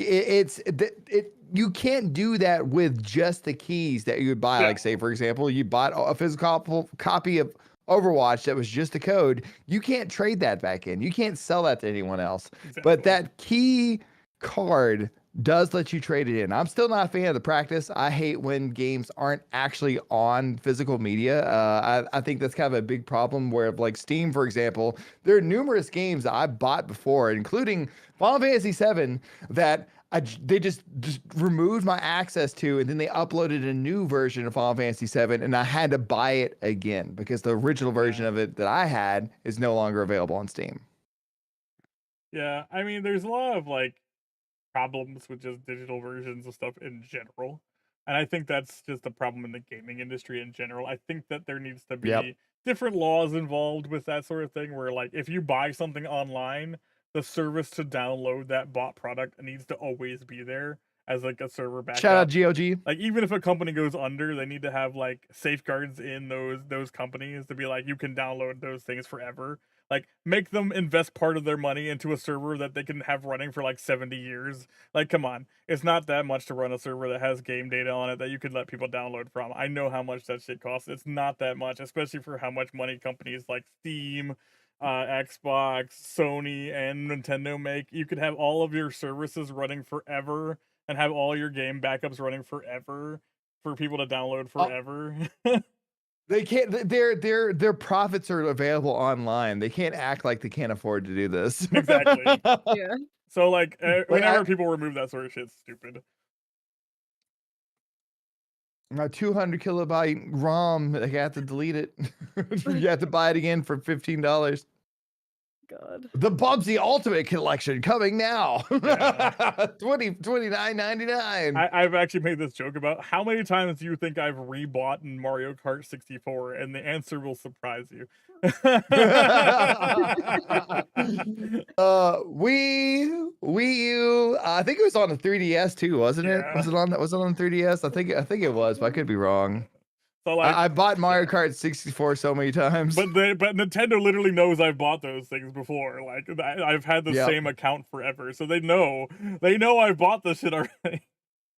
you can't do that with just the keys that you would buy. Yeah. Like, say, for example, you bought a physical copy of Overwatch that was just a code. You can't trade that back in. You can't sell that to anyone else. Exactly. But that key card does let you trade it in. I'm still not a fan of the practice. I hate when games aren't actually on physical media. I think that's kind of a big problem where, like Steam, for example, there are numerous games that I bought before, including Final Fantasy VII, that they just removed my access to, and then they uploaded a new version of Final Fantasy VII, and I had to buy it again because the original version of it that I had is no longer available on Steam. Yeah, I mean, there's a lot of like problems with just digital versions of stuff in general. And I think that's just a problem in the gaming industry in general. I think that there needs to be different laws involved with that sort of thing where like if you buy something online, the service to download that bought product needs to always be there as like a server backup. Shout out GOG. Like even if a company goes under, they need to have like safeguards in those companies to be like you can download those things forever. Like make them invest part of their money into a server that they can have running for like 70 years. Like come on, it's not that much to run a server that has game data on it that you could let people download from. I know how much that shit costs. It's not that much, especially for how much money companies like Steam, Xbox, Sony, and Nintendo make. You could have all of your services running forever and have all your game backups running forever for people to download forever. They can't. Their profits are available online. They can't act like they can't afford to do this. Exactly. Yeah. So like, whenever people remove that sort of shit, it's stupid. My 200 kilobyte ROM, they have to delete it. You have to buy it again for $15. God. The Bubsy Ultimate Collection coming now. Yeah. $29.99. I've actually made this joke about how many times do you think I've rebought in Mario Kart 64, and the answer will surprise you. Wii U. I think it was on the 3DS too, wasn't it? Yeah. Was it on the 3DS? I think it was, but I could be wrong. So like, I bought Mario Kart 64 so many times. but Nintendo literally knows I've bought those things before. Like I've had the same account forever, so they know I've bought this shit already.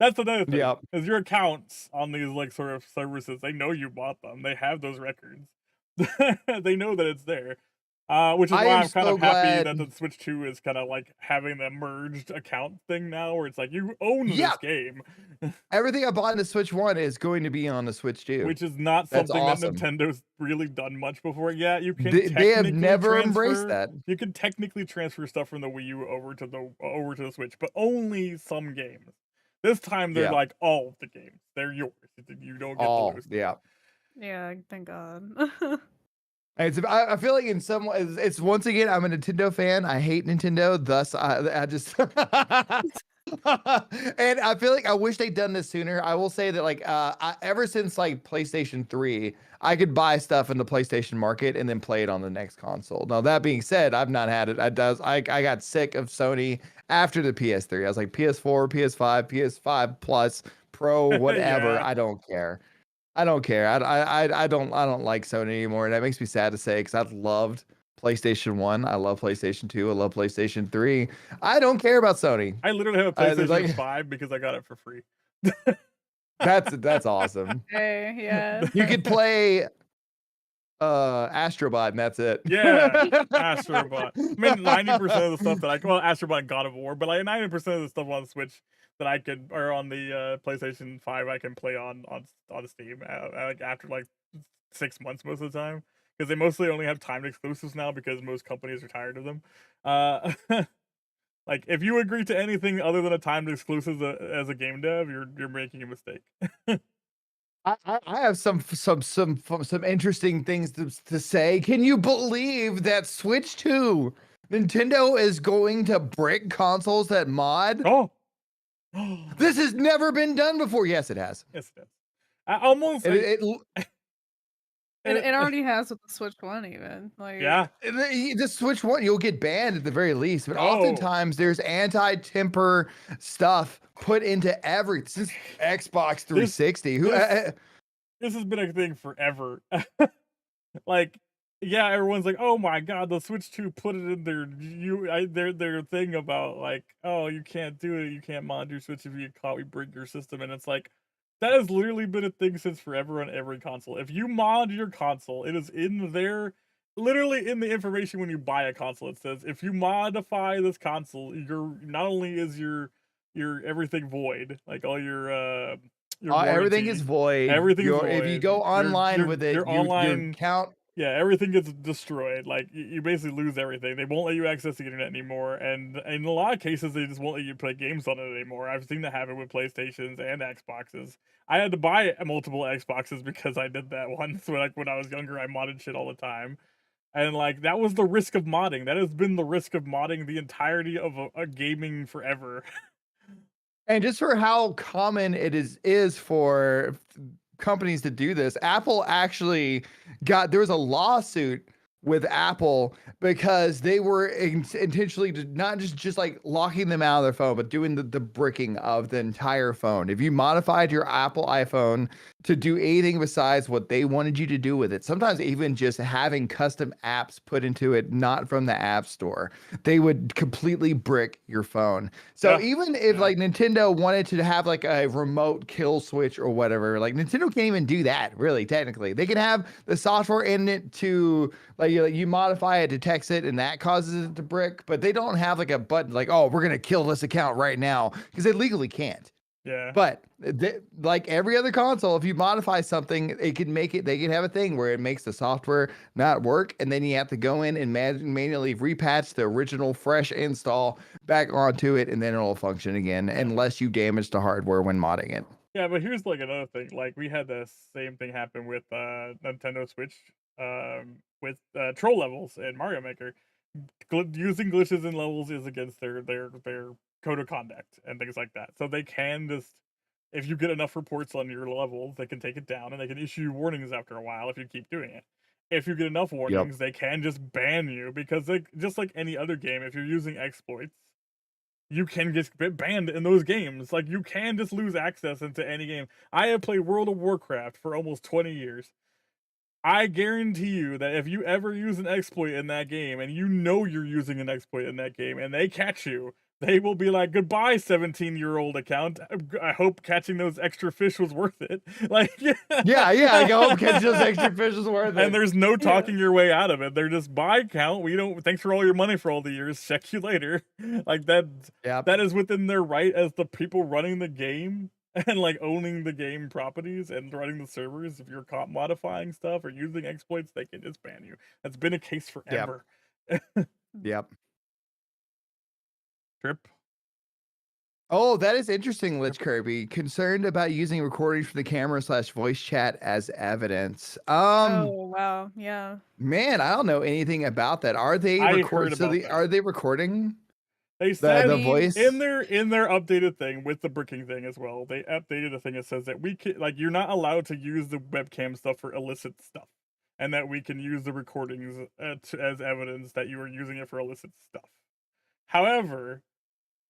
That's another thing. Yep. Is your accounts on these like sort of services, they know you bought them. They have those records. They know that it's there. Which is I why am I'm kind so of happy glad. that the Switch 2 is kind of like having the merged account thing now, where it's like you own Yeah. this game, Everything I bought in the Switch 1 is going to be on the Switch 2. which is not That's something that awesome. Nintendo's really done much before. Yeah, you can They have technically never embraced transfer. that. You can technically transfer stuff from the Wii U over to the Switch, but only some games. This time they're Yeah. like all of the games. They're yours. You don't get to All, lose. yeah. Yeah, thank God. I feel like in some ways, it's once again, I'm a Nintendo fan. I hate Nintendo. Thus, I just. And I feel like I wish they'd done this sooner. I will say that, like, ever since like PlayStation 3, I could buy stuff in the PlayStation market and then play it on the next console. Now, that being said, I've not had it. I got sick of Sony after the PS3. I was like, PS4, PS5, PS5 Plus, Pro, whatever. Yeah. I don't care. I don't care. I don't like Sony anymore, and that makes me sad to say because I've loved PlayStation 1. I love PlayStation 2. I love PlayStation 3. I don't care about Sony. I literally have a there's PlayStation like 5 because I got it for free. that's awesome. Hey, yeah. You could play Astrobot and that's it. Yeah, Astrobot. I mean, 90% of the stuff that Astrobot and God of War, but like 90% of the stuff on the Switch that I could, or on the PlayStation 5, I can play on Steam. Like after like 6 months most of the time, because they mostly only have timed exclusives now because most companies are tired of them. Like if you agree to anything other than a timed exclusive as a game dev, you're making a mistake. I have some interesting things to say. Can you believe that Switch 2, Nintendo is going to brick consoles that mod? Oh, this has never been done before. Yes, it has. Yes, it has. I almost. It already has with the Switch 1 even. Like Yeah. The Switch 1, you'll get banned at the very least, but oftentimes there's anti-temper stuff put into everything. Xbox 360. This has been a thing forever. Like, yeah, everyone's like, "Oh my god, the Switch 2 put it in their thing about like, oh, you can't do it, you can't mod your Switch if you get caught, we break your system." And it's like, that has literally been a thing since forever on every console. If you mod your console, it is in there, literally in the information when you buy a console. It says, if you modify this console, not only is your everything void, like all your everything warranty, is void. Everything is void. If you go online with it, your your online count. Yeah, everything gets destroyed. Like you basically lose everything. They won't let you access the internet anymore, and in a lot of cases, they just won't let you play games on it anymore. I've seen that happen with PlayStations and Xboxes. I had to buy multiple Xboxes because I did that once. When I was younger, I modded shit all the time, and like that was the risk of modding. That has been the risk of modding the entirety of a gaming forever. And just for how common it is for companies to do this, Apple actually there was a lawsuit with Apple because they were intentionally not just like locking them out of their phone, but doing the bricking of the entire phone. If you modified your Apple iPhone to do anything besides what they wanted you to do with it, sometimes even just having custom apps put into it, not from the App Store, they would completely brick your phone. So even if like Nintendo wanted to have like a remote kill switch or whatever, like Nintendo can't even do that really, technically. They can have the software in it to like you modify it, detects it, and that causes it to brick, but they don't have like a button like, oh, we're gonna kill this account right now, because they legally can't. Yeah. But like every other console, if you modify something, they can have a thing where it makes the software not work, and then you have to go in and manually repatch the original fresh install back onto it, and then it'll function again, unless you damage the hardware when modding it. Yeah, but here's like another thing. Like we had the same thing happen with Nintendo Switch, with troll levels in Mario Maker. Using glitches in levels is against their code of conduct and things like that. So they can just, if you get enough reports on your levels, they can take it down, and they can issue warnings after a while if you keep doing it. If you get enough warnings, they can just ban you, because just like any other game, if you're using exploits, you can get banned in those games. Like, you can just lose access into any game. I have played World of Warcraft for almost 20 years. I guarantee you that if you ever use an exploit in that game, and you know you're using an exploit in that game, and they catch you, they will be like, goodbye, 17-year-old account. I hope catching those extra fish was worth it. Like, Yeah, I hope catch those extra fish is worth it. and there's no talking your way out of it. They're just bye account. Thanks for all your money for all the years. Check you later. Like that. Yep. That is within their right as the people running the game and like owning the game properties and running the servers. If you're caught modifying stuff or using exploits, they can just ban you. That's been a case forever. Yep. Trip. Oh, that is interesting, Lich Kirby. Concerned about using recordings from the camera / voice chat as evidence. Oh wow, yeah. Man, I don't know anything about that. Are they I heard about that. Are they recording They said the voice in their updated thing with the bricking thing as well. They updated a thing that says that we can, like, you're not allowed to use the webcam stuff for illicit stuff, and that we can use the recordings as evidence that you are using it for illicit stuff. However,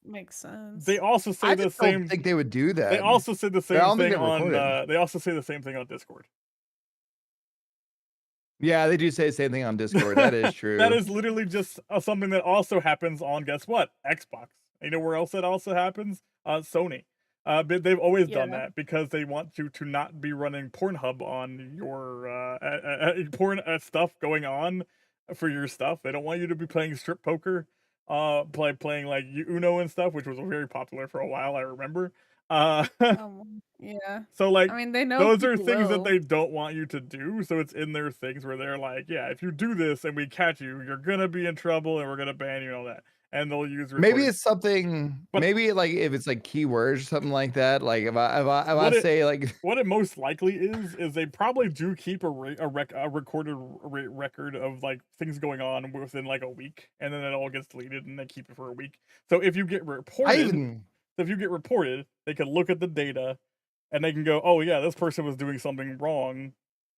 makes sense. they also say I the just same. don't think they would do that. They also said the I same don't think thing they on. recorded. They also say the same thing on Discord. Yeah, they do say the same thing on Discord. That is true. That is literally just something that also happens on, guess what? Xbox. You know where else that also happens? Sony. But they've always done that because they want you to not be running Pornhub on your porn stuff going on for your stuff. They don't want you to be playing strip poker, playing like Uno and stuff, which was very popular for a while. I remember. Yeah. So like, I mean, they know those are people things that will. they don't want you to do. So it's in their things where they're like, yeah, if you do this and we catch you, you're gonna be in trouble and we're gonna ban you and all that. And they'll use maybe recordings. it's something. But- maybe like if it's like keywords or something like that. Like if I say like what it most likely is they probably do keep a recorded record of like things going on within like a week, and then it all gets deleted and they keep it for a week. So if you get reported. So if you get reported, they can look at the data and they can go, oh yeah, this person was doing something wrong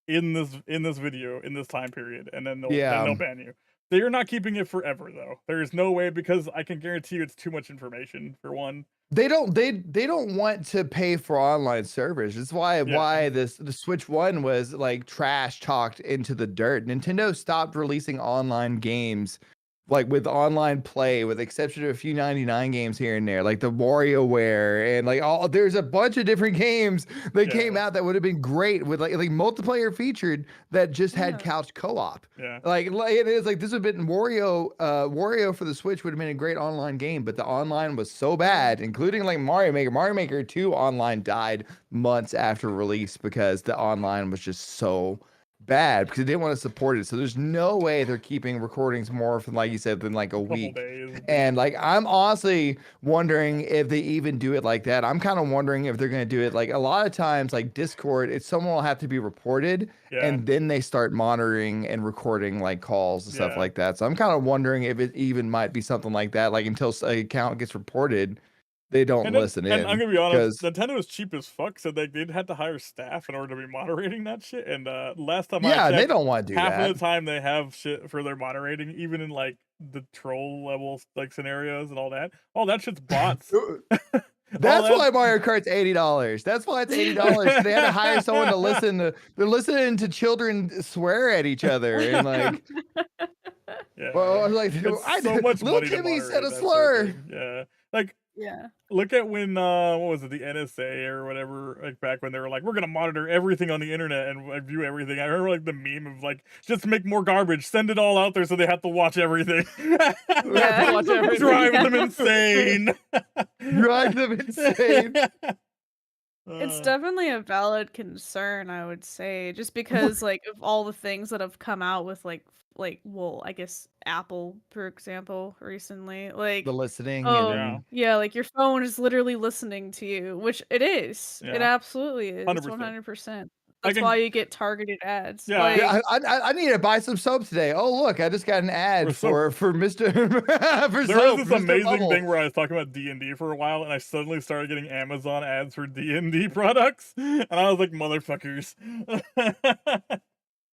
in this video in this time period, and then they'll ban you. They're not keeping it forever though. There's no way, because I can guarantee you it's too much information for one. They don't want to pay for online servers. That's why the Switch 1 was like trash talked into the dirt. Nintendo stopped releasing online games like with online play, with the exception of a few 99 games here and there, like the WarioWare and like there's a bunch of different games that came out that would have been great with like multiplayer featured that just had couch co-op. Yeah. Like it is like this would have been Wario for the Switch would have been a great online game, but the online was so bad, including like Mario Maker. Mario Maker 2 online died months after release because the online was just so bad because they didn't want to support it. So there's no way they're keeping recordings more from, like you said, than like a week. Days. And like I'm honestly wondering if they even do it like that. I'm kind of wondering if they're going to do it like a lot of times like Discord, it's someone will have to be reported and then they start monitoring and recording like calls and stuff like that. So I'm kind of wondering if it even might be something like that, like until an account gets reported, they don't listen in. And I'm gonna be honest, Nintendo is cheap as fuck, so they'd have to hire staff in order to be moderating that shit. And last time I checked, they don't want to do half that. of the time they have shit for their moderating, even in like the troll level like scenarios and all that. All that shit's bots. That's why Mario Kart's $80. That's why it's $80. They had to hire someone to listen to. They're listening to children swear at each other and like. Well, like so much little money Timmy to said a moderate that slur. shit, yeah, like. Yeah. Look at when what was it, the NSA or whatever, like back when they were like, we're gonna monitor everything on the internet and view everything. I remember like the meme of like, just make more garbage, send it all out there so they have to watch everything. Watch everything. Drive them insane. Drive them insane. It's definitely a valid concern, I would say, just because like of all the things that have come out with like well, I guess Apple, for example, recently, like the listening. Yeah, like your phone is literally listening to you, which it is. It absolutely is. 100%. That's why you get targeted ads. Yeah, like, I need to buy some soap today. Oh look, I just got an ad for Mr. for there soap. was this Mr. amazing Bubble. thing where I was talking about D&D for a while, and I suddenly started getting Amazon ads for D&D products, and I was like, motherfuckers.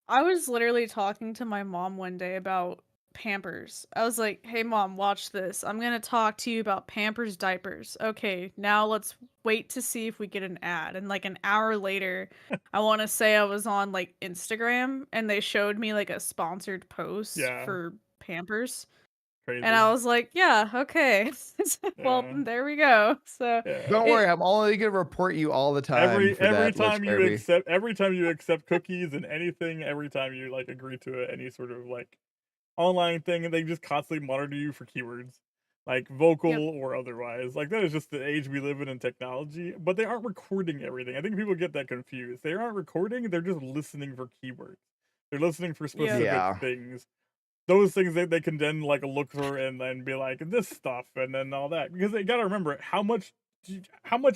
I was literally talking to my mom one day about Pampers. I was like, hey mom, watch this. I'm gonna talk to you about Pampers diapers. Okay, now let's wait to see if we get an ad. And like an hour later, I want to say I was on like Instagram and they showed me like a sponsored post for Pampers. Crazy. And I was like, yeah, okay. Well, Yeah. there we go. So Yeah. Don't worry, I'm only gonna report you all the time Every for that, time Lich you Kirby. accept cookies and anything, every time you like agree to it, any sort of like online thing, and they just constantly monitor you for keywords, like vocal or otherwise. Like that is just the age we live in technology. But they aren't recording everything. I think people get that confused. They aren't recording; they're just listening for keywords. They're listening for specific Yeah. things. Those things they can then like look for and then be like this stuff and then all that, because they got to remember how much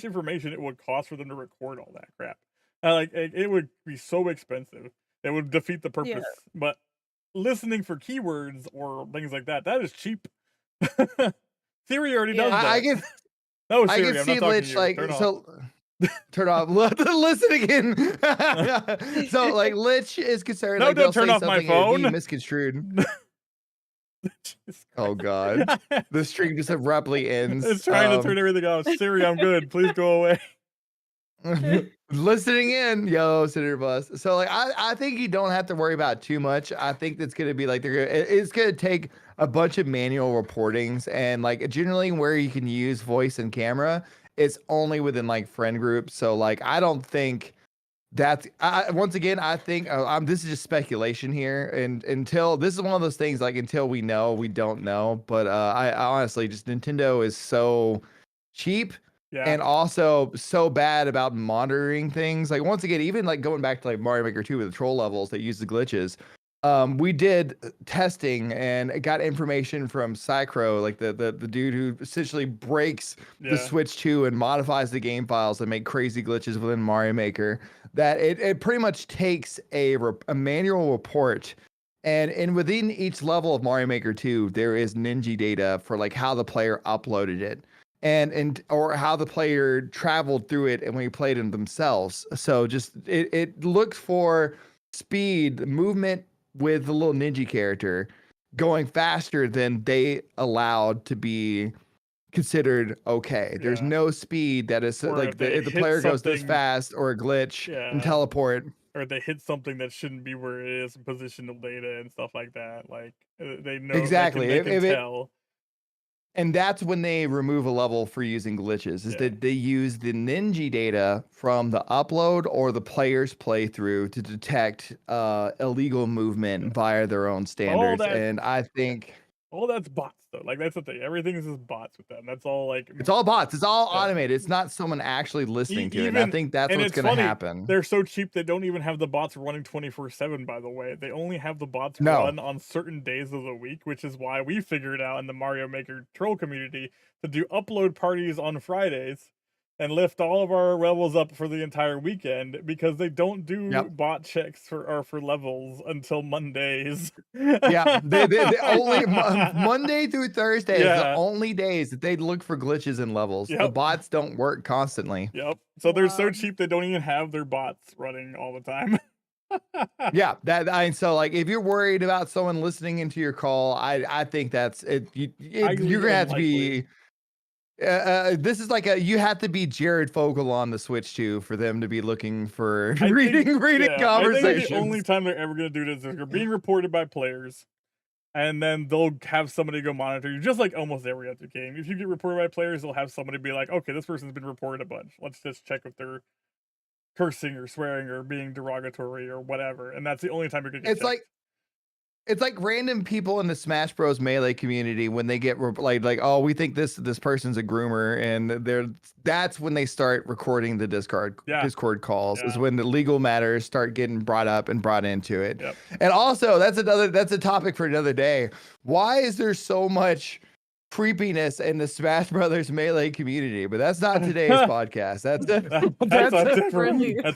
information it would cost for them to record all that crap. Like it would be so expensive. It would defeat the purpose. But listening for keywords or things like that is cheap. Siri already does that. I can No, I Siri, can I'm see not talking Lich to you. like Turn off. so. Turn off. Listen again. So like Lich is concerned. No, like don't they'll turn say off my something and it'd be phone. misconstrued. Oh God, the stream just abruptly ends. It's trying to turn everything off. Siri, I'm good. Please go away. Listening in, yo, Senator Bus. So like I think you don't have to worry about too much. I think that's gonna be like it's gonna take a bunch of manual reportings, and like generally where you can use voice and camera, it's only within like friend groups. So like I don't think that's once again I think this is just speculation here, and until this is one of those things like until we know, we don't know. But I honestly just Nintendo is so cheap. Yeah. And also so bad about monitoring things. Like once again, even like going back to like Mario Maker 2 with the troll levels that use the glitches. We did testing and got information from Cycro, like the dude who essentially breaks the Switch 2 and modifies the game files to make crazy glitches within Mario Maker. That it pretty much takes a manual report. And within each level of Mario Maker 2, there is Ninja data for like how the player uploaded it. And or how the player traveled through it and when he played it themselves. So just it looks for speed, movement with the little ninja character going faster than they allowed to be considered okay. There's no speed that is Or like if the player goes this fast or a glitch and teleport. Or they hit something that shouldn't be where it is, positional data and stuff like that. Like they know Exactly. They can tell. And that's when they remove a level for using glitches, is that they use the Ninja data from the upload or the player's playthrough to detect illegal movement via their own standards. And I think all that's bots though. Like that's the thing. Everything is just bots with them. That's all like it's all bots. It's all automated. It's not someone actually listening to it. And I think that's what's going to happen. They're so cheap they don't even have the bots running 24/7. By the way, they only have the bots run on certain days of the week, which is why we figured out in the Mario Maker troll community to do upload parties on Fridays and lift all of our levels up for the entire weekend, because they don't do bot checks for levels until Mondays. They only Monday through Thursday is the only days that they look for glitches in levels. The bots don't work constantly. So they're so cheap they don't even have their bots running all the time. So like if you're worried about someone listening into your call, I think that's it. You're gonna have to be. This is like you have to be Jared Fogle on the Switch 2 for them to be looking for reading conversations. I think the only time they're ever going to do this is you're being reported by players, and then they'll have somebody go monitor you, just like almost every other game. If you get reported by players, they'll have somebody be like, okay, this person's been reported a bunch. Let's just check if they're cursing or swearing or being derogatory or whatever. And that's the only time you're going to get checked. It's like random people in the Smash Bros Melee community when they get like oh, we think this person's a groomer, and that's when they start recording the Discord calls. Is when the legal matters start getting brought up and brought into it. And also that's a topic for another day. Why is there so much creepiness in the Smash Brothers Melee community? But that's not today's podcast. That's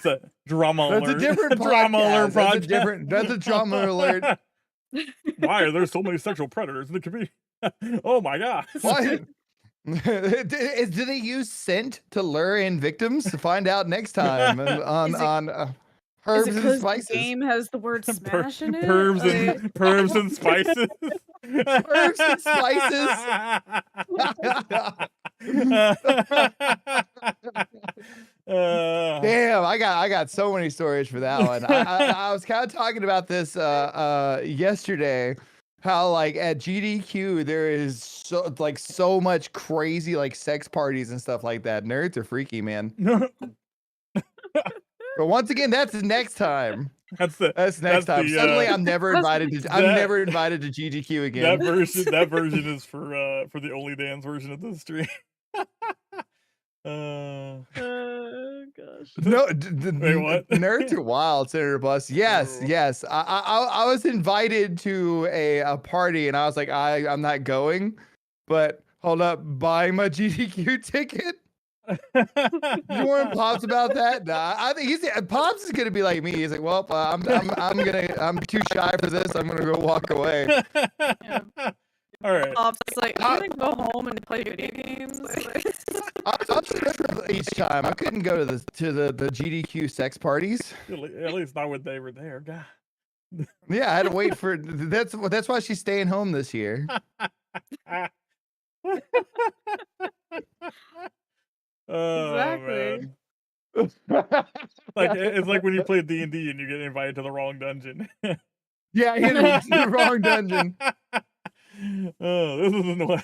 a drama alert. That's a different drama alert podcast. That's a drama alert. Why are there so many sexual predators in the community? Oh my god! Why? Do they use scent to lure in victims? To find out next time on herbs and spices. The game has the word smash in it. Herbs and spices. Herbs and spices. Damn, I got so many stories for that one. I was kind of talking about this yesterday, how like at GDQ there is so much crazy like sex parties and stuff like that. Nerds are freaky, man. But once again, that's next time. That's next time. Suddenly, I'm never invited to. I'm that- never invited to GDQ again. That version is for the Only Dance version of the stream. Gosh. No, Wait, what? Nerds are wild, Senator Bus. Yes, Oh. yes. I was invited to a party, and I was like, I'm not going. But hold up, buying my GDQ ticket. You weren't Pops about that? Nah, I think Pops is gonna be like me. He's like, well, I'm too shy for this. I'm gonna go walk away. All right. Pops is like, I'm gonna go home and play video games. I'm sure each time I couldn't go to the GDQ sex parties. At least not when they were there. God. Yeah, I had to wait for. That's why she's staying home this year. Oh, Exactly. man. Like it's like when you play D&D and you get invited to the wrong dungeon. Yeah, I hit it to the wrong dungeon. Oh, this isn't what.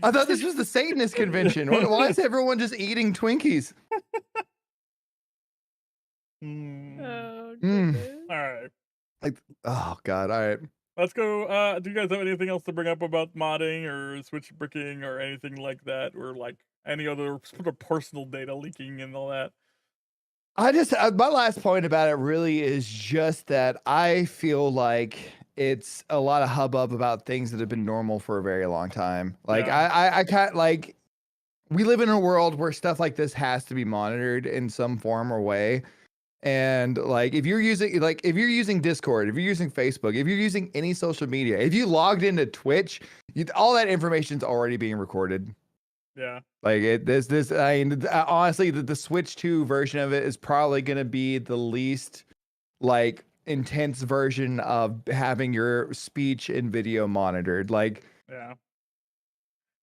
I thought this was the Satanist convention. Why is everyone just eating Twinkies? Oh, Mm. All right. Like, oh God! All right. Let's go. Do you guys have anything else to bring up about modding or switch bricking or anything like that, or like any other sort of personal data leaking and all that? I just my last point about it really is just that I feel like it's a lot of hubbub about things that have been normal for a very long time. Like Yeah. I can't like we live in a world where stuff like this has to be monitored in some form or way. And like if you're using Discord, if you're using Facebook, if you're using any social media, if you logged into Twitch, all that information's already being recorded. Yeah. Like I mean, honestly, the Switch 2 version of it is probably going to be the least like intense version of having your speech and video monitored. Like, Yeah.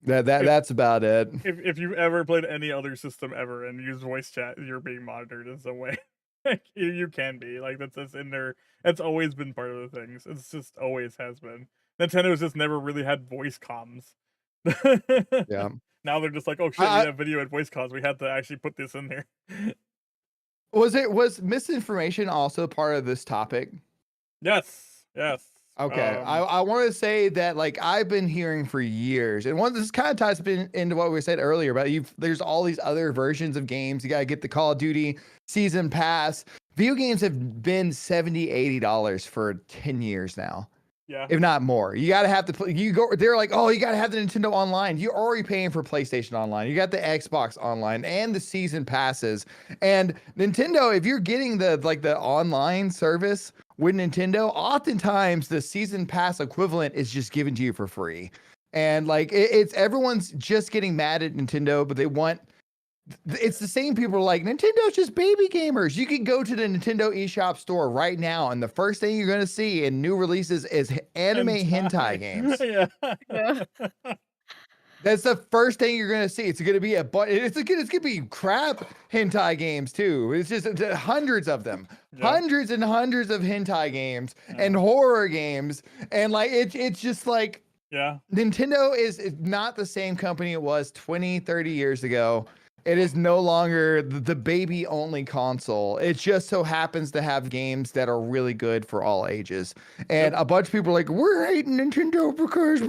that's about it. If you've ever played any other system ever and used voice chat, you're being monitored in some way. you can be like that's in there. That's always been part of the things. It's just always has been. Nintendo's just never really had voice comms. Yeah. Now they're just like, oh shit, we have video and voice comms. We had to actually put this in there. Was misinformation also part of this topic? Yes. Yes. Okay, I want to say that like I've been hearing for years, and this kind of ties into what we said earlier about there's all these other versions of games. You gotta get the Call of Duty season pass. Video games have been $70-$80 for 10 years now. Yeah. If not more. You gotta have to they're like, oh, you gotta have the Nintendo Online. You're already paying for PlayStation Online. You got the Xbox Online and the season passes. And Nintendo, if you're getting the online service with Nintendo, oftentimes the season pass equivalent is just given to you for free. And like it's everyone's just getting mad at Nintendo, but it's the same people like Nintendo's just baby gamers. You can go to the Nintendo eShop store right now, and the first thing you're gonna see in new releases is anime hentai games. Yeah. That's the first thing you're gonna see. It's gonna be it's gonna be crap hentai games too. It's just hundreds of them, hundreds and hundreds of hentai games and horror games, and like it's just like Nintendo is not the same company it was 20, 30 years ago. It is no longer the baby only console. It just so happens to have games that are really good for all ages. And a bunch of people are like, we're hating Nintendo because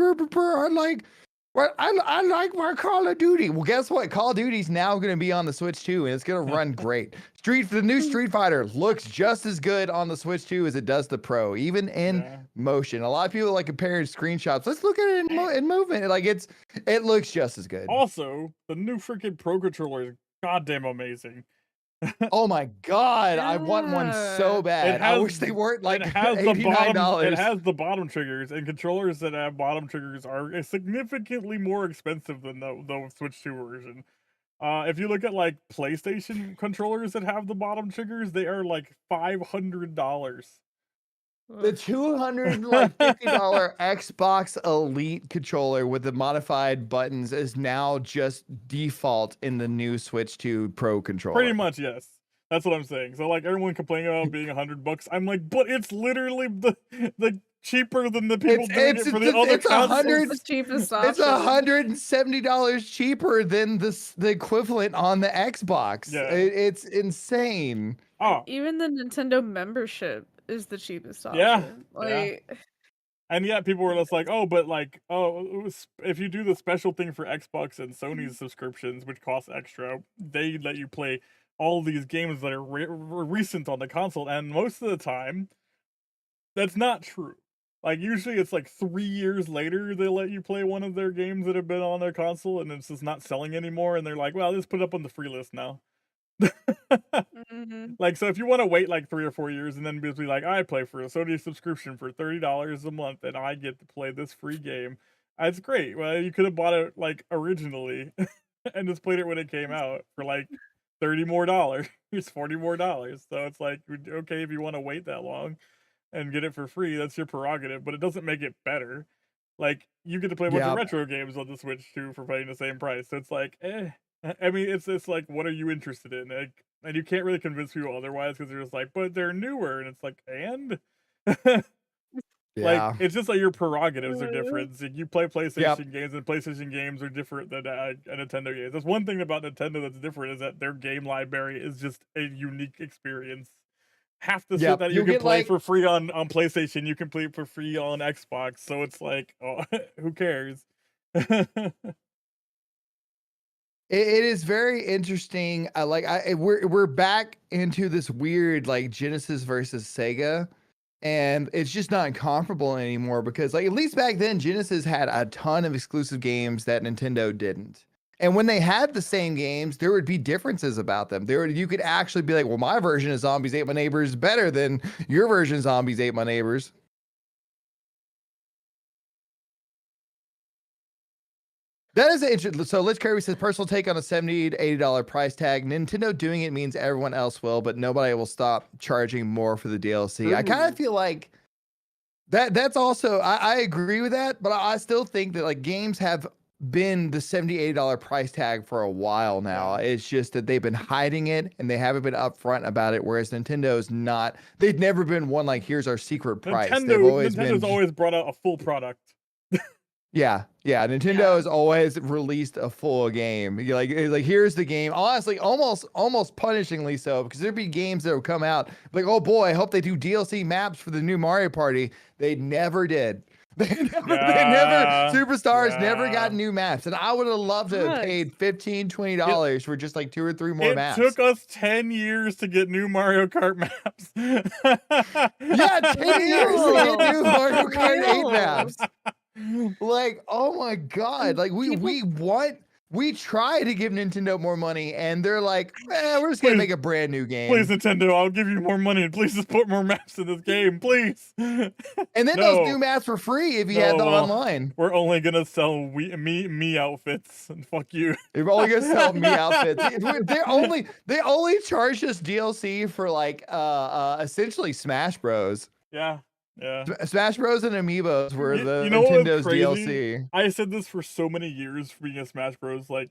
I like my Call of Duty. Well, guess what? Call of Duty's now going to be on the Switch 2, and it's going to run great. The new Street Fighter looks just as good on the Switch 2 as it does the Pro, even in motion. A lot of people like comparing screenshots. Let's look at it in movement. Like it looks just as good. Also, the new freaking Pro controller is goddamn amazing. Oh my god, I want one so bad. I wish they weren't like $89. It has the bottom triggers, and controllers that have bottom triggers are significantly more expensive than the Switch 2 version. If you look at like PlayStation controllers that have the bottom triggers, they are like $500. The $250 Xbox Elite controller with the modified buttons is now just default in the new Switch 2 Pro controller. Pretty much, yes. That's what I'm saying. So like everyone complaining about being $100, I'm like, but it's literally the cheaper than the people doing it for the other it's consoles. The cheapest It's option. $170 cheaper than the equivalent on the Xbox. Yeah. It's insane. Oh, Even the Nintendo membership is the cheapest option. Yeah, yeah. Like, and yet people were just like, oh, but like, if you do the special thing for Xbox and Sony's subscriptions, which costs extra, they let you play all these games that are recent on the console, and most of the time, that's not true. Like, usually it's like 3 years later they let you play one of their games that have been on their console, and it's just not selling anymore, and they're like, well, just put it up on the free list now. mhm. Like, so if you want to wait like 3 or 4 years and then be like, I play for a Sony subscription for $30 a month and I get to play this free game, that's great. Well, you could have bought it like originally and just played it when it came out for like $30 more, $40 more. So it's like, okay, if you want to wait that long and get it for free, that's your prerogative, but it doesn't make it better. Like, you get to play a bunch of retro games on the Switch too for paying the same price. So it's like, I mean, it's like, what are you interested in? Like, and you can't really convince people otherwise because they're just like, but they're newer, and it's like, and like, it's just like your prerogatives are different. So you play PlayStation games, and PlayStation games are different than Nintendo games. That's one thing about Nintendo that's different, is that their game library is just a unique experience. Half the shit that you can play for free on PlayStation, you can play for free on Xbox. So it's like, oh, who cares? It is very interesting. We're back into this weird like Genesis versus Sega, and it's just not comparable anymore because like at least back then Genesis had a ton of exclusive games that Nintendo didn't. And when they had the same games, there would be differences about them. You could actually be like, well, my version of Zombies Ate My Neighbors is better than your version of Zombies Ate My Neighbors. That is interesting. So Lich Kirby says, personal take on a $70 to $80 price tag. Nintendo doing it means everyone else will, but nobody will stop charging more for the DLC. I kind of feel like that's also, I agree with that, but I still think that like games have been the $70, $80 price tag for a while now. It's just that they've been hiding it and they haven't been upfront about it, whereas Nintendo's not. They've never been one like, here's our secret price. Nintendo's always brought out a full product. Yeah. Nintendo has always released a full game. Like here's the game. Honestly, almost punishingly so, because there'd be games that would come out like, oh boy, I hope they do DLC maps for the new Mario Party. They never did. They never Superstars never got new maps, and I would have loved to have paid $15, $20 for just like 2 or 3 more maps. It took us 10 years to get new Mario Kart maps. 10 years to get new Mario Kart 8 maps. Like, oh my god, like we try to give Nintendo more money and they're like, we're just gonna make a brand new game. Please, Nintendo, I'll give you more money. Please just put more maps in this game, please. And then those new maps for free if you had them online. We're only gonna sell me outfits, and fuck you. They're only gonna sell me outfits. They only charge us DLC for like essentially Smash Bros. Yeah. Smash Bros and Amiibos were the Nintendo's DLC. I said this for so many years for being a Smash Bros like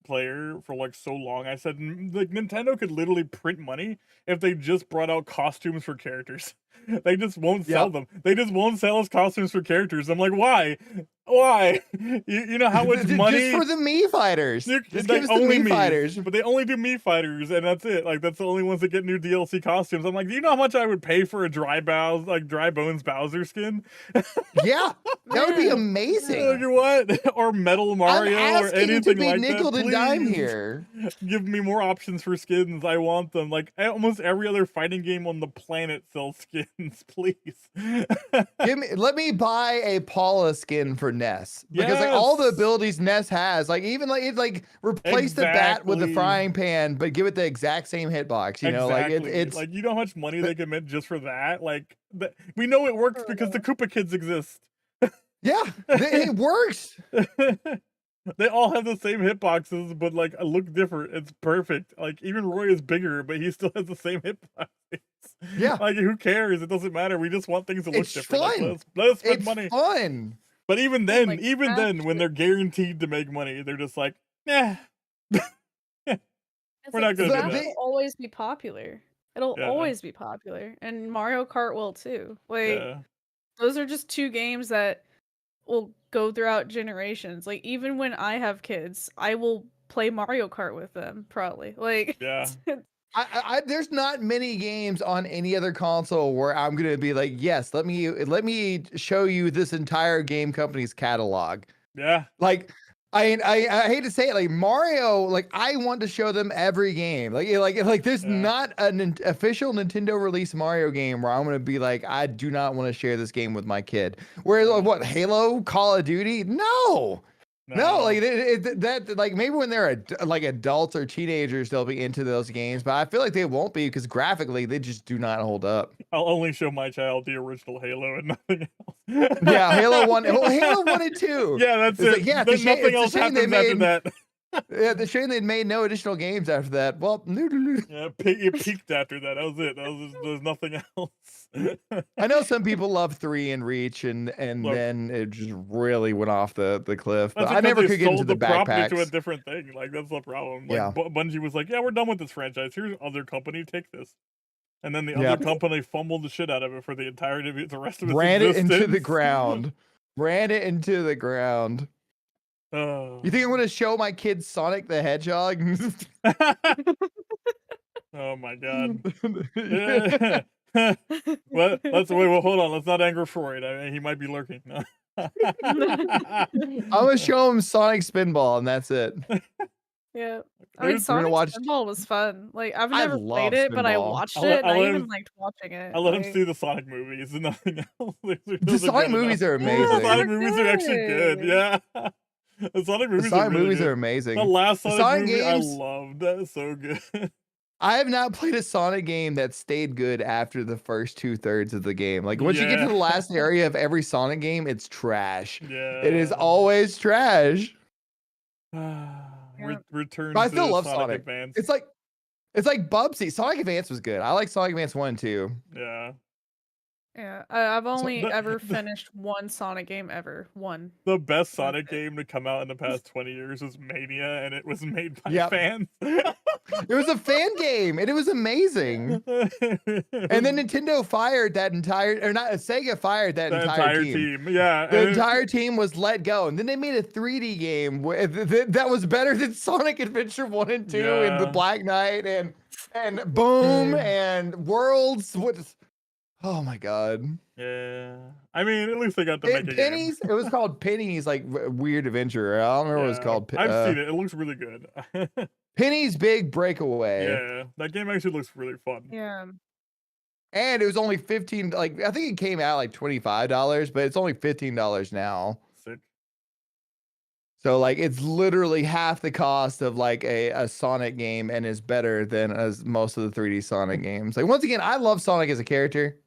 player for like so long. I said like Nintendo could literally print money if they just brought out costumes for characters. They just won't sell them. They just won't sell us costumes for characters. I'm like, why? You know how much money just for the Mii fighters? Just give us the Mii fighters, but they only do Mii fighters, and that's it. Like that's the only ones that get new DLC costumes. I'm like, do you know how much I would pay for a Dry Bones Bowser skin? Yeah, that would be amazing. Like, what? Or Metal Mario or anything to be like nickel that. and dime here. Give me more options for skins. I want them. Like almost every other fighting game on the planet sells skins. Please. Let me buy a Paula skin for Ness, because like all the abilities Ness has, like even like replace the bat with the frying pan, but give it the exact same hitbox. You know, like it's like, you know how much money they can make just for that. Like we know it works because the Koopa Kids exist. Yeah, it works. They all have the same hitboxes, but like look different. It's perfect. Like even Roy is bigger, but he still has the same hitboxes. Yeah, like who cares? It doesn't matter. We just want things to look different. Fun. Like, let us spend it's money. Fun. But even then, when they're guaranteed to make money, they're just like, we're not gonna do that. It'll always be popular. It'll always be popular, and Mario Kart will too. Like, those are just two games that will go throughout generations. Like even when I have kids, I will play Mario Kart with them probably. Like Yeah. There's not many games on any other console where I'm gonna be like, yes, let me show you this entire game company's catalog. Yeah. Like, I hate to say it, like Mario, like I want to show them every game. Like there's not an official Nintendo release Mario game where I'm gonna be like, I do not want to share this game with my kid. Whereas like what, Halo, Call of Duty, no, like that like maybe when they're like adults or teenagers they'll be into those games, but I feel like they won't be because graphically they just do not hold up. I'll only show my child the original Halo and nothing else. Yeah, Halo 1 and 2. Yeah, that's It's it. like, yeah, There's nothing else happens after that. Yeah, the shame they made no additional games after that. Well, yeah, it peaked after that. That was it. There's nothing else. I know some people love 3 and Reach, and Look, then it just really went off the cliff. But That's I never because could they get into sold the property to a backpacks. different thing. Like that's the problem. Like Yeah. Bungie was like, yeah, we're done with this franchise. Here's other company, take this. And then the Yeah. other company fumbled the shit out of it for the entirety of the rest of its Ran it into the existence. ground. Ran it into the ground. Oh. You think I'm gonna show my kids Sonic the Hedgehog? Oh my god. Well, hold on. Let's not anger Freud. I mean, he might be lurking. I'm gonna show him Sonic Spinball, and that's it. Yeah. I We're mean, gonna Sonic watch- Spinball was fun. Like, I've I never love played it, but I Spinball. watched I'll it, and let I him- even liked watching it. I let him like- see the Sonic movies and nothing else. The Sonic movies are amazing. The Sonic movies are actually good. Yeah. The Sonic movies, Sonic are, really movies good. are amazing. The last The Sonic, Sonic movie games- I loved. That's so good. I have not played a Sonic game that stayed good after the first 2/3 of the game. Like once you get to the last area of every Sonic game, it's trash. Yeah. It is always trash. Return But I to still love Sonic Sonic. Advance. It's like Bubsy. Sonic Advance was good. I like Sonic Advance 1 and 2. Yeah. Yeah, I've only the- ever finished one Sonic game ever. One. The best Sonic game to come out in the past 20 years was Mania, and it was made by Yep. fans. It was a fan game, and it was amazing. And then Nintendo fired that entire, or not, Sega fired that The entire team. Yeah. The and- entire team was let go, and then they made a 3D game that was better than Sonic Adventure 1 and 2, and the Yeah. Black Knight, and Boom, and Worlds. Oh my god! Yeah. I mean, at least they got to make a game. Pennies. It was called Pennies, like Weird Adventure. I don't remember what it was called. I've seen it. It looks really good. Penny's Big Breakaway. Yeah. That game actually looks really fun. Yeah. And it was only 15. Like I think it came out like $25, but it's only $15 now. Sick. So like it's literally half the cost of like a Sonic game, and is better than as most of the 3D Sonic games. Like once again, I love Sonic as a character.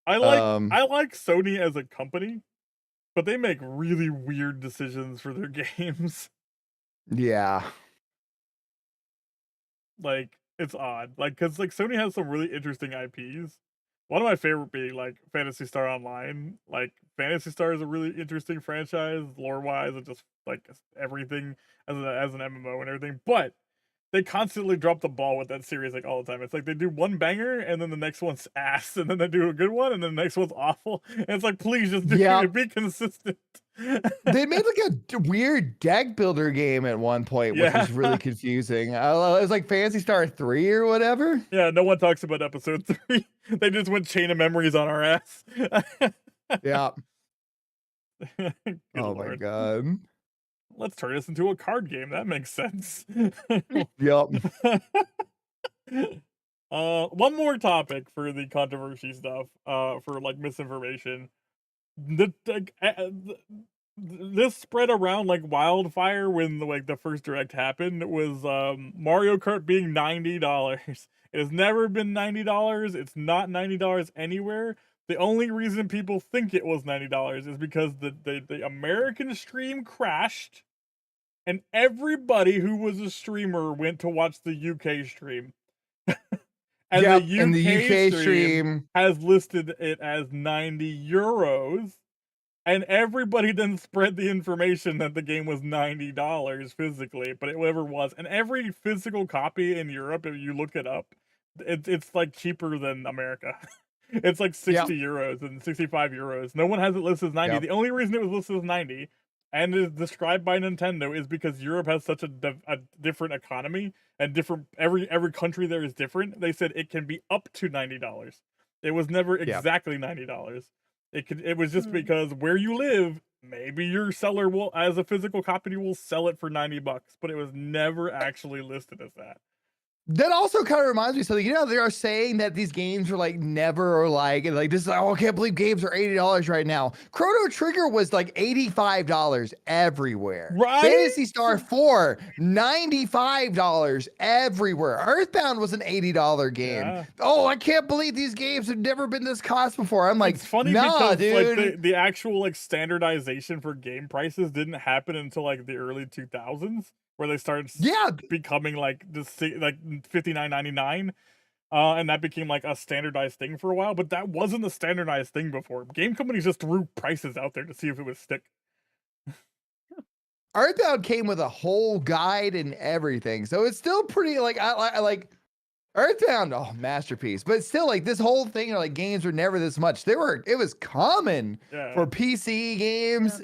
I like Sony as a company, but they make really weird decisions for their games. Yeah. Like it's odd. Like cuz like Sony has some really interesting IPs. One of my favorite being like Phantasy Star Online. Like Phantasy Star is a really interesting franchise, lore-wise, and just like everything as an MMO and everything. But they constantly drop the ball with that series like all the time. It's like they do one banger and then the next one's ass, and then they do a good one and then the next one's awful. And it's like, please just be consistent. They made like a weird deck builder game at one point, which was really confusing. It was like Fantasy Star 3 or whatever. Yeah, no one talks about episode 3. They just went Chain of Memories on our ass. Yeah. Good Oh my Lord. god. Let's turn this into a card game. That makes sense. Yep. One more topic for the controversy stuff. For like misinformation. This spread around like wildfire when the first direct happened. Was Mario Kart being $90. It has never been $90. It's not $90 anywhere. The only reason people think it was $90 is because the American stream crashed, and everybody who was a streamer went to watch the UK stream. And the UK stream has listed it as €90. And everybody then spread the information that the game was $90 physically, but it never was. And every physical copy in Europe, if you look it up, it's like cheaper than America. It's like 60 euros and 65 euros. No one has it listed as 90. Yep. The only reason it was listed as 90 and is described by Nintendo is because Europe has such a different economy and different every country there is different. They said it can be up to $90. It was never exactly $90. It was just because where you live, maybe your seller will, as a physical copy, will sell it for $90, but it was never actually listed as that. That also kind of reminds me of something. You know, they are saying that these games are like never or like this is like, oh, I can't believe games are $80 right now. Chrono Trigger was like $85 everywhere. Right? Phantasy Star 4, $95 everywhere. Earthbound was an $80 game. Yeah. Oh, I can't believe these games have never been this cost before. I'm like, it's funny nah, because dude. like the actual like standardization for game prices didn't happen until like the early 2000s. Where they started becoming like this like $59.99, and that became like a standardized thing for a while. But that wasn't a standardized thing before. Game companies just threw prices out there to see if it would stick. Earthbound came with a whole guide and everything, so it's still pretty like I like Earthbound. Oh, masterpiece! But still, like this whole thing, like games were never this much. It was common for PC games,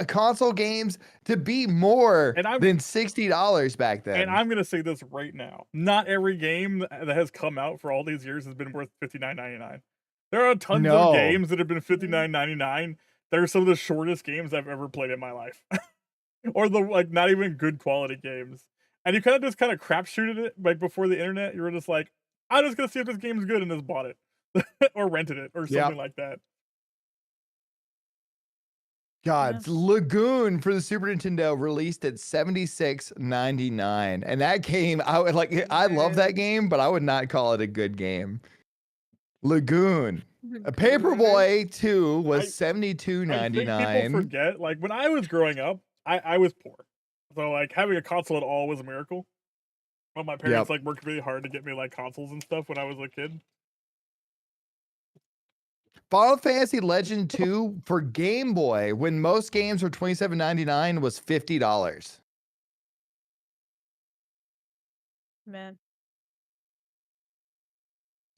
console games to be more than $60 back then. And I'm gonna say this right now: not every game that has come out for all these years has been worth $59.99. There are tons of games that have been $59.99. They're some of the shortest games I've ever played in my life, or the like not even good quality games. And you kind of crapshooted it like before the internet. You were just like, I'm just gonna see if this game's good, and just bought it or rented it or something like that. God, Lagoon for the Super Nintendo released at $76.99, and that game I love that game, but I would not call it a good game. Lagoon, a Paperboy 2 was $72.99. I think people forget, like when I was growing up, I was poor. So like having a console at all was a miracle. Well, my parents like worked really hard to get me like consoles and stuff when I was a kid. Final Fantasy Legend 2 for Game Boy, when most games were $27.99, was $50. Man.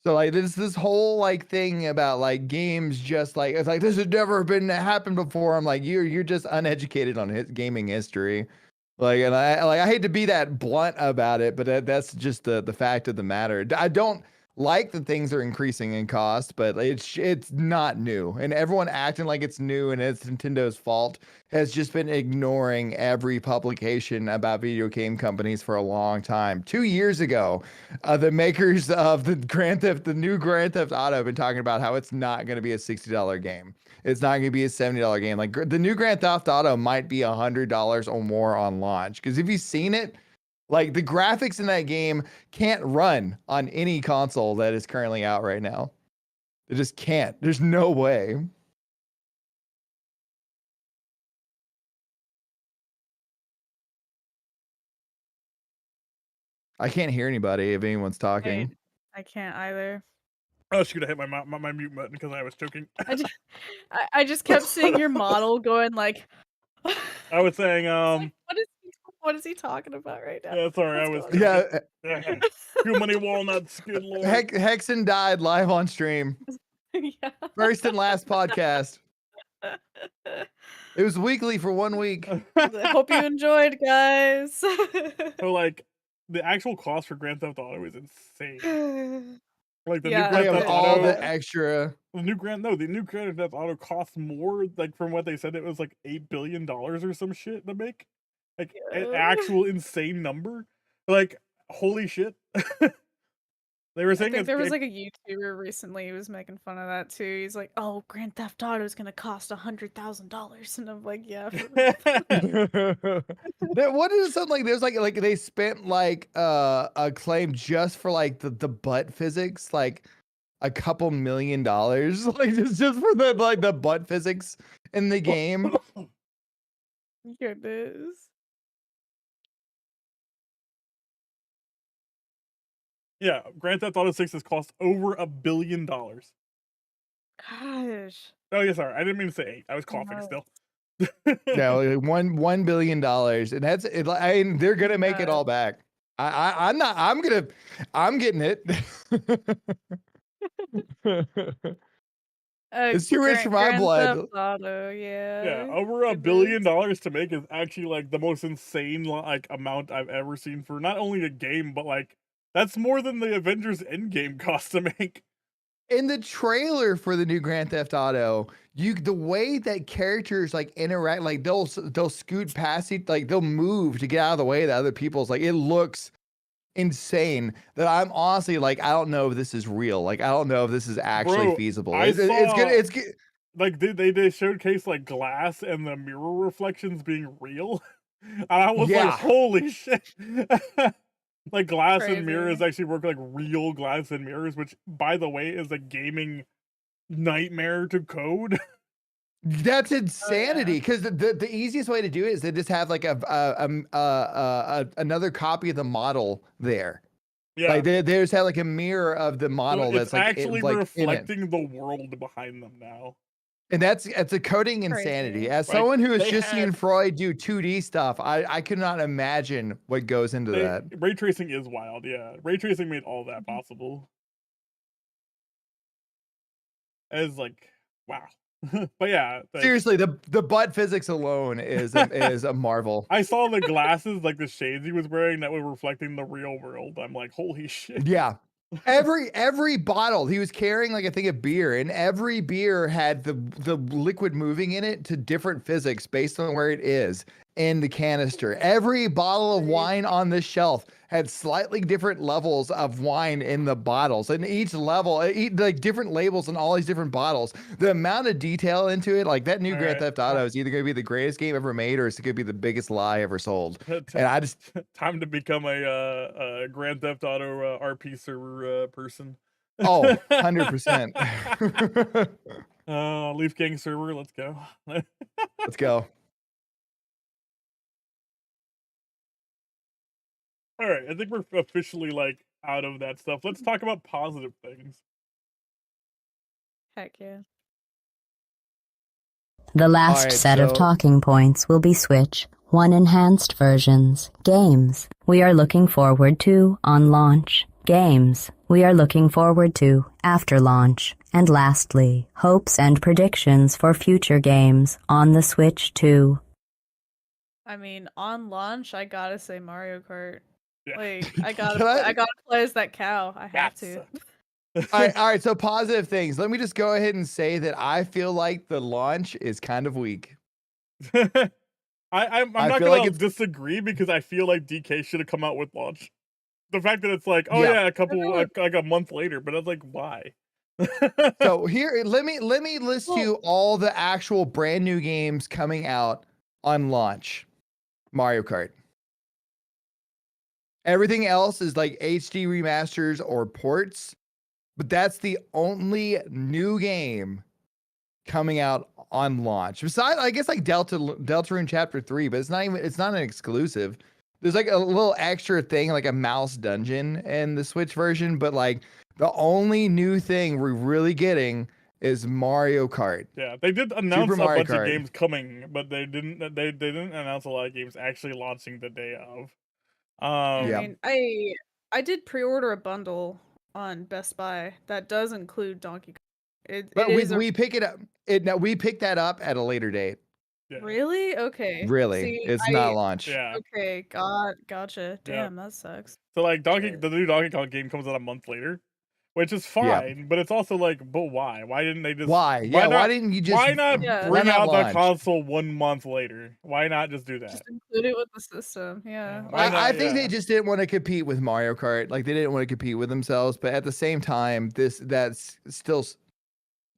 So like this whole like thing about like games just like it's like this has never been happened before. I'm like you're just uneducated on gaming history. Like, and I hate to be that blunt about it, but that's just the fact of the matter. I don't like that things are increasing in cost, but it's not new. And everyone acting like it's new and it's Nintendo's fault has just been ignoring every publication about video game companies for a long time. 2 years ago, the makers of the new Grand Theft Auto have been talking about how it's not going to be a $60 game. It's not going to be a $70 game. Like the new Grand Theft Auto might be $100 or more on launch. Because if you've seen it, like the graphics in that game can't run on any console that is currently out right now. It just can't. There's no way. I can't hear anybody if anyone's talking. I can't either. Oh, shoot, I hit my mute button because I was choking. I just kept seeing your model going like. I was saying, like, what is he talking about right now? Yeah, sorry, I was. Too many walnuts, good lord. Hexen died live on stream. Yeah. First and last podcast. It was weekly for 1 week. I hope you enjoyed, guys. So, like, the actual cost for Grand Theft Auto is insane. Like the new Grand Theft all Auto, the extra. The new Grand Theft Auto costs more. Like from what they said, it was like $8 billion or some shit to make. Like an actual insane number. Like holy shit. They were saying I think there was like a YouTuber recently who was making fun of that too. He's like, "Oh, Grand Theft Auto is gonna cost $100,000," and I'm like, "Yeah." What is something like there's like they spent like a claim just for like the butt physics, like a couple $1 million, like just for the butt physics in the game. Goodness. Yeah, Grand Theft Auto 6 has cost over $1 billion. Gosh. Oh yeah, sorry, I didn't mean to say 8. I was coughing still. Yeah, like $1 billion, and that's it. They're gonna make it all back. I'm getting it. It's too rich for my Grand blood. Theft Auto, Yeah, yeah. over $1 it billion is. to make is actually like the most insane like amount I've ever seen for not only a game, but like that's more than the Avengers Endgame cost to make. In the trailer for the new Grand Theft Auto, the way that characters like interact, like they'll scoot past it, like they'll move to get out of the way of the other people's. Like it looks insane. That I'm honestly like, I don't know if this is real. Like I don't know if this is actually Bro, feasible. I It's good. saw It's good. like they showcase like glass and the mirror reflections being real. And I was like, Yeah. holy shit. Like glass and mirrors Crazy. actually work like real glass and mirrors, which by the way is a gaming nightmare to code. That's insanity. Because the easiest way to do it is to just have like another copy of the model there. Yeah. Like they just have like a mirror of the So model that's it's like actually like in it. reflecting the world behind them now. And it's a coding insanity. Crazy. As Like, someone who has they just seen had- Freud do 2D stuff, I could not imagine what goes into that. Ray tracing is wild, yeah. Ray tracing made all that possible. It's like, wow. But yeah, like, Seriously, the butt physics alone is a marvel. I saw the glasses, like the shades he was wearing that were reflecting the real world. I'm like, holy shit. Yeah. Every bottle he was carrying like a thing of beer, and every beer had the liquid moving in it to different physics based on where it is in the canister. Every bottle of wine on the shelf had slightly different levels of wine in the bottles, and each level, like different labels on all these different bottles. The amount of detail into it, like that new All Grand right. Theft Auto is either going to be the greatest game ever made, or it's going to be the biggest lie ever sold. And I just Time to become a Grand Theft Auto RP server person. Oh, 100%. Leaf Gang server, let's go. Let's go. All right, I think we're officially like out of that stuff. Let's talk about positive things. Heck yeah. The last Alright, set of so- talking points will be Switch 1 enhanced versions, games we are looking forward to on launch, games we are looking forward to after launch, and lastly, hopes and predictions for future games on the Switch 2. I mean, on launch, I gotta say Mario Kart. Yeah. Like, I Can I- gotta play as that cow. I have to. All right. So positive things. Let me just go ahead and say that I feel like the launch is kind of weak. I'm I not feel gonna like it's- disagree because I feel like DK should have come out with launch. The fact that it's like, oh Yeah. yeah, like a month later, but I was like, why? So here, let me list you all the actual brand new games coming out on launch. Mario Kart. Everything else is like HD remasters or ports, but that's the only new game coming out on launch. Besides, I guess like Deltarune Chapter 3, but it's not an exclusive. There's like a little extra thing, like a mouse dungeon in the Switch version, but like the only new thing we're really getting is Mario Kart. Yeah, they did announce Super a Mario bunch Kart. of games coming, but they didn't announce a lot of games actually launching the day of. Yeah. I mean, I did pre-order a bundle on Best Buy that does include Donkey Kong. But it is we pick it up. We pick that up at a later date. Yeah. really okay. Really, See, it's not launch. Yeah. Okay, gotcha. Yeah. Damn, that sucks. So like the Shit. new Donkey Kong game comes out a month later, which is Yeah. fine, but it's also like, but why? Why didn't they just Why? Yeah, why not, didn't you just why not Yeah. bring why not out the launch? console 1 month later? Why not just do that? Just include it with the system. Yeah. Why Like, not? I think Yeah. they just didn't want to compete with Mario Kart. Like they didn't want to compete with themselves, but at the same time, that's still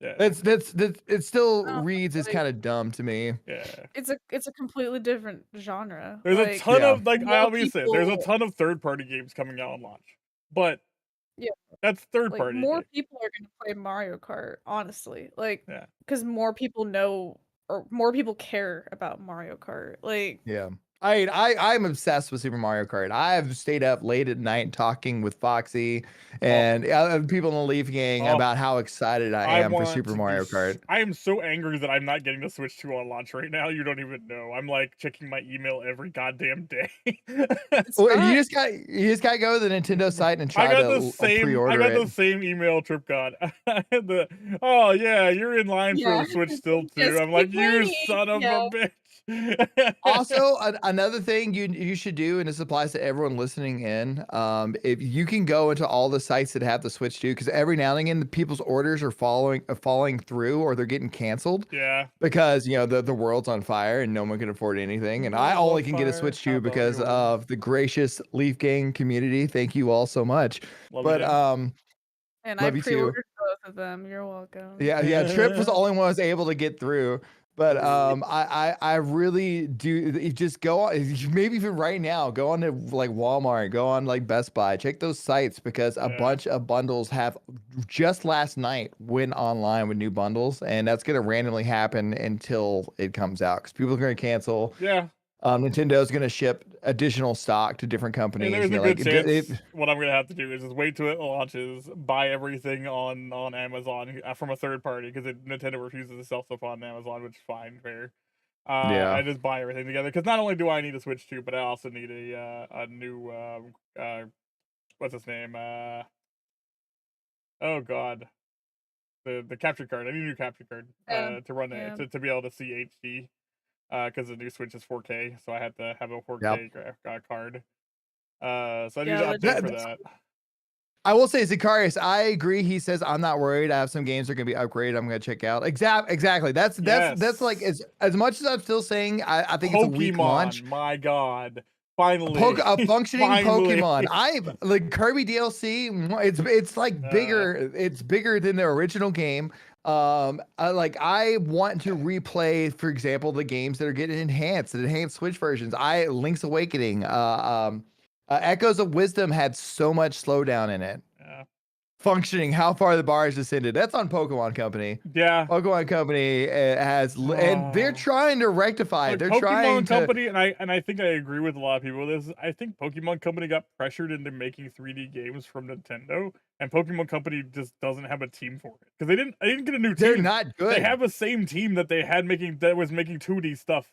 Yeah. it still Oh, reads as like- kind of dumb to me. Yeah. it's a completely different genre. There's a Like, ton Yeah. of like I more always say there's a people- ton of third-party games coming out on launch. But Yeah. that's third like party. more people are gonna play Mario Kart, honestly. Like, Yeah. because more people know or more people care about Mario Kart. Like, Yeah. I'm obsessed with Super Mario Kart. I have stayed up late at night talking with Foxy and people in the Leaf Gang about how excited I am for Super Mario Kart. I am so angry that I'm not getting the Switch 2 on launch right now. You don't even know. I'm like checking my email every goddamn day. Well, you just got to go to the Nintendo site and try to pre-order it. I got the same email, Trip God. Oh yeah, you're in line for the Switch still too. I'm like, you son of a bitch. Also, another thing you should do, and this applies to everyone listening in, if you can go into all the sites that have the Switch 2, because every now and again the people's orders are falling through, or they're getting canceled. Yeah. Because the world's on fire and no one can afford anything, and I only can get a Switch 2 because of the gracious Leaf Gang community. Thank you all so much. And love I you too. pre-ordered both of them. You're welcome. Yeah. Trip was the only one I was able to get through. But I really do. Just go on, maybe even right now, go on to like Walmart, go on like Best Buy, check those sites, because a bunch of bundles have just last night went online with new bundles, and that's gonna randomly happen until it comes out, because people are gonna cancel. Yeah. Nintendo's gonna ship additional stock to different companies. And there's a good chance what I'm gonna have to do is just wait till it launches, buy everything on Amazon from a third party, because Nintendo refuses to sell stuff on Amazon, which is fine, fair. I just buy everything together, because not only do I need a Switch 2, but I also need a new what's his name? Oh god, the capture card. I need a new capture card to run it to be able to see HD. Because the new Switch is 4K, so I had to have a 4K card. So I need to update for that. I will say, Zacharias, I agree. He says, I'm not worried. I have some games that are going to be upgraded. I'm going to check out. Exactly. That's like, as much as I'm still saying, I think it's a weak launch. My God. Finally. A functioning Pokemon. Like Kirby DLC, it's like bigger. It's bigger than the original game. I want to replay, for example, the games that are getting enhanced Switch versions. Link's Awakening, Echoes of Wisdom had so much slowdown in it. Yeah. Functioning, how far the bar has descended. That's on Pokemon Company. Yeah. Pokemon Company has, and they're trying to rectify it. They're Pokemon Company, and I think I agree with a lot of people with this. I think Pokemon Company got pressured into making 3D games from Nintendo, and Pokemon Company just doesn't have a team for it, because they didn't get a new team. They're not good. They have the same team that they had that was making 2D stuff.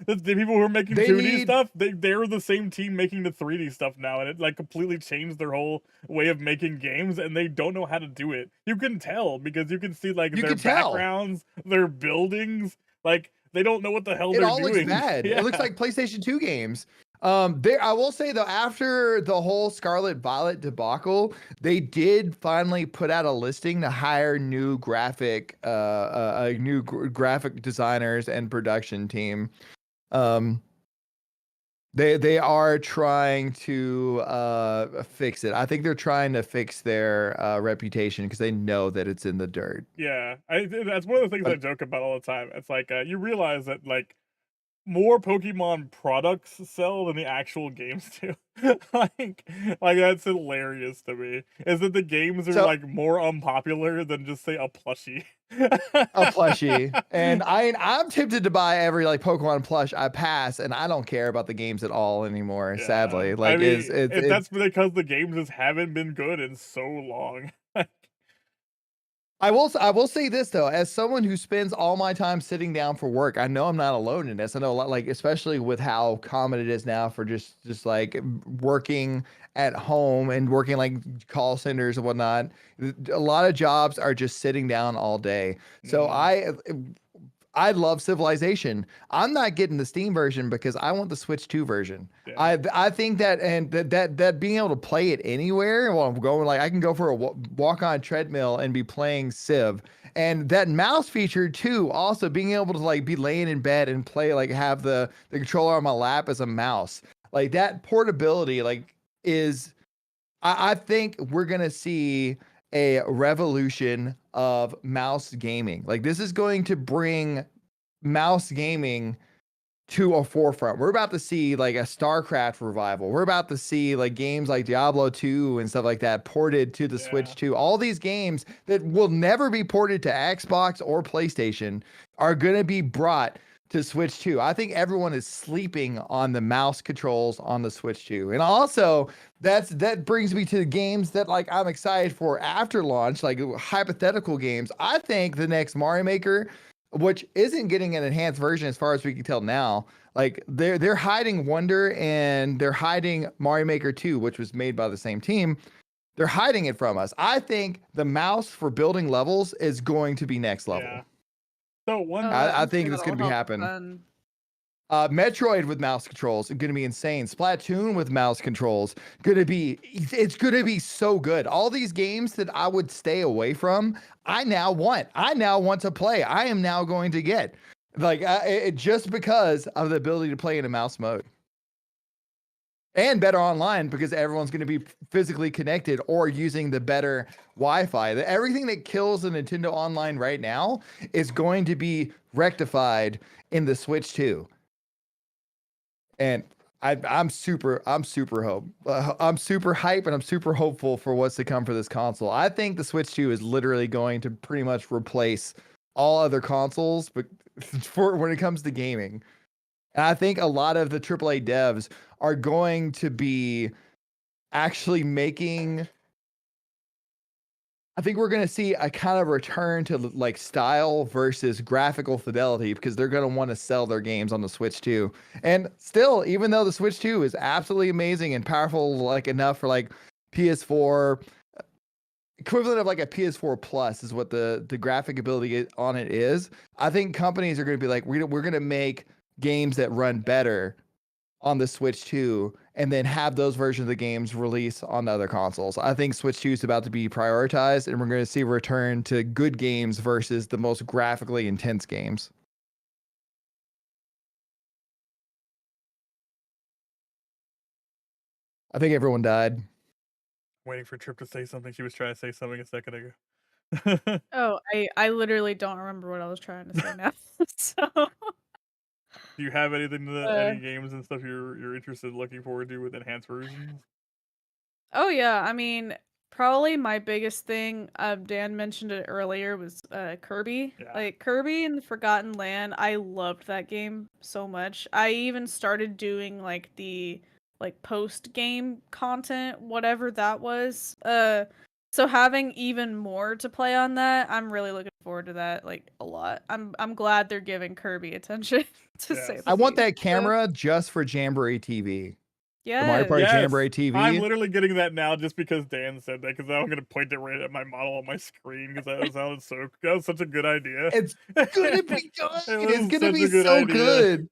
The people who are making 2D stuff, they're the same team making the 3D stuff now, and it like completely changed their whole way of making games, and they don't know how to do it. You can tell, because you can see like their backgrounds, their buildings, like they don't know what the hell they're doing. It all looks bad. It looks like PlayStation 2 games. I will say though, after the whole Scarlet Violet debacle, they did finally put out a listing to hire new graphic designers and production team. They are trying to fix it. I think they're trying to fix their reputation, because they know that it's in the dirt. Yeah, that's one of the things I joke about all the time. It's like you realize that like more Pokemon products sell than the actual games do. like that's hilarious to me. Is that the games are like more unpopular than just say a plushie. A plushie. And I'm tempted to buy every like Pokemon plush I pass, and I don't care about the games at all anymore. Yeah. Sadly, like that's because the games just haven't been good in so long. I will say this though, as someone who spends all my time sitting down for work, I know I'm not alone in this. I know a lot, like especially with how common it is now for just like working at home and working like call centers and whatnot. A lot of jobs are just sitting down all day. So I love Civilization. I'm not getting the Steam version because I want the Switch 2 version. Yeah. I think that, and that being able to play it anywhere while I'm going, like I can go for a walk on treadmill and be playing Civ. And that mouse feature too, also being able to like be laying in bed and play, like have the controller on my lap as a mouse. Like that portability, like I think we're going to see a revolution of mouse gaming. Like this is going to bring mouse gaming to a forefront. We're about to see like a StarCraft revival. We're about to see like games like Diablo 2 and stuff like that ported to the Switch 2. All these games that will never be ported to Xbox or PlayStation are going to be brought to Switch 2. I think everyone is sleeping on the mouse controls on the Switch 2. And also, that brings me to the games that like I'm excited for after launch, like hypothetical games. I think the next Mario Maker, which isn't getting an enhanced version as far as we can tell now, like they're hiding Wonder and they're hiding Mario Maker 2, which was made by the same team. They're hiding it from us. I think the mouse for building levels is going to be next level. Yeah. So one, I think it's going to be happening. Metroid with mouse controls is going to be insane. Splatoon with mouse controls it's going to be so good. All these games that I would stay away from, I now want to play. I am now going to get like just because of the ability to play in a mouse mode. And better online because everyone's going to be physically connected or using the better Wi-Fi. Everything that kills the Nintendo Online right now is going to be rectified in the Switch 2. And I'm super hype and I'm super hopeful for what's to come for this console. I think the Switch 2 is literally going to pretty much replace all other consoles, but for when it comes to gaming. And I think a lot of the AAA devs are going to be actually making. I think we're going to see a kind of return to like style versus graphical fidelity because they're going to want to sell their games on the Switch 2. And still, even though the Switch 2 is absolutely amazing and powerful, like enough for like PS4, equivalent of like a PS4 Plus is what the graphic ability on it is. I think companies are going to be like, we're going to make games that run better on the Switch 2 and then have those versions of the games release on the other consoles. I think Switch 2 is about to be prioritized and we're going to see a return to good games versus the most graphically intense games. I think everyone died. waiting for Trip to say something. She was trying to say something a second ago. Oh, I literally don't remember what I was trying to say now. So Do you have anything any games and stuff you're interested in looking forward to with enhanced versions? Oh yeah, I mean, probably my biggest thing, Dan mentioned it earlier, was Kirby. Yeah. Like Kirby and the Forgotten Land, I loved that game so much. I even started doing like the post game content, whatever that was. So having even more to play on that, I'm really looking forward to that like a lot. I'm glad they're giving Kirby attention to say the I want least. that camera just for Jamboree TV. Yeah. The Mario Party Jamboree TV. I'm literally getting that now just because Dan said that, because I'm going to point it right at my model on my screen because that was such a good idea. It's gonna be good. It's gonna such be a good so idea. good.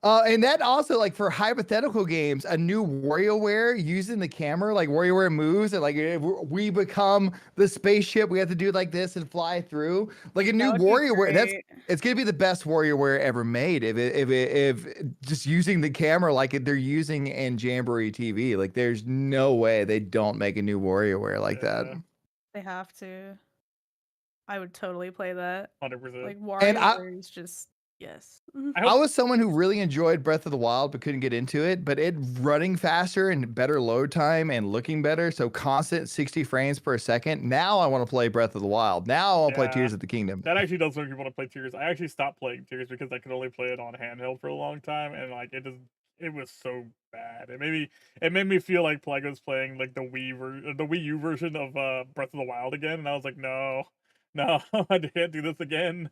And that also, like for hypothetical games, a new WarioWare using the camera, like WarioWare moves, and like if we become the spaceship, we have to do like this and fly through. Like a new WarioWare. It's gonna be the best WarioWare ever made. If just using the camera like they're using in Jamboree TV, like there's no way they don't make a new WarioWare like that. They have to. I would totally play that. 100%. Like And WarioWare is just yes. I was someone who really enjoyed Breath of the Wild but couldn't get into it, but it running faster and better load time and looking better, so constant 60 frames per second. Now I want to play Breath of the Wild. Now I want to play Tears of the Kingdom. That actually does make me want to play Tears. I actually stopped playing Tears because I could only play it on handheld for a long time, and like it was so bad. It made me feel like I was playing like the Wii U version of Breath of the Wild again, and I was like, no, I can't do this again.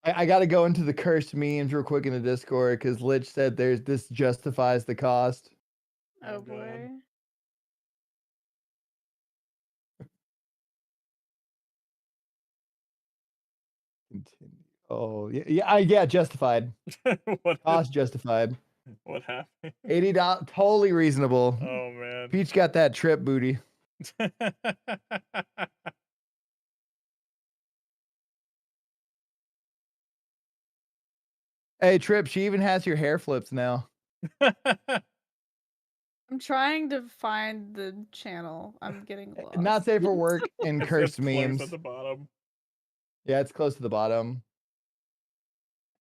I got to go into the cursed memes real quick in the Discord because Lich said this justifies the cost. Oh boy. Continue. Oh yeah, justified. Cost justified. What happened? $80, totally reasonable. Oh man. Peach got that trip booty. Hey, Trip, she even has your hair flips now. I'm trying to find the channel. I'm getting lost. Not safe for work and cursed It's close memes. at the bottom. Yeah, it's close to the bottom.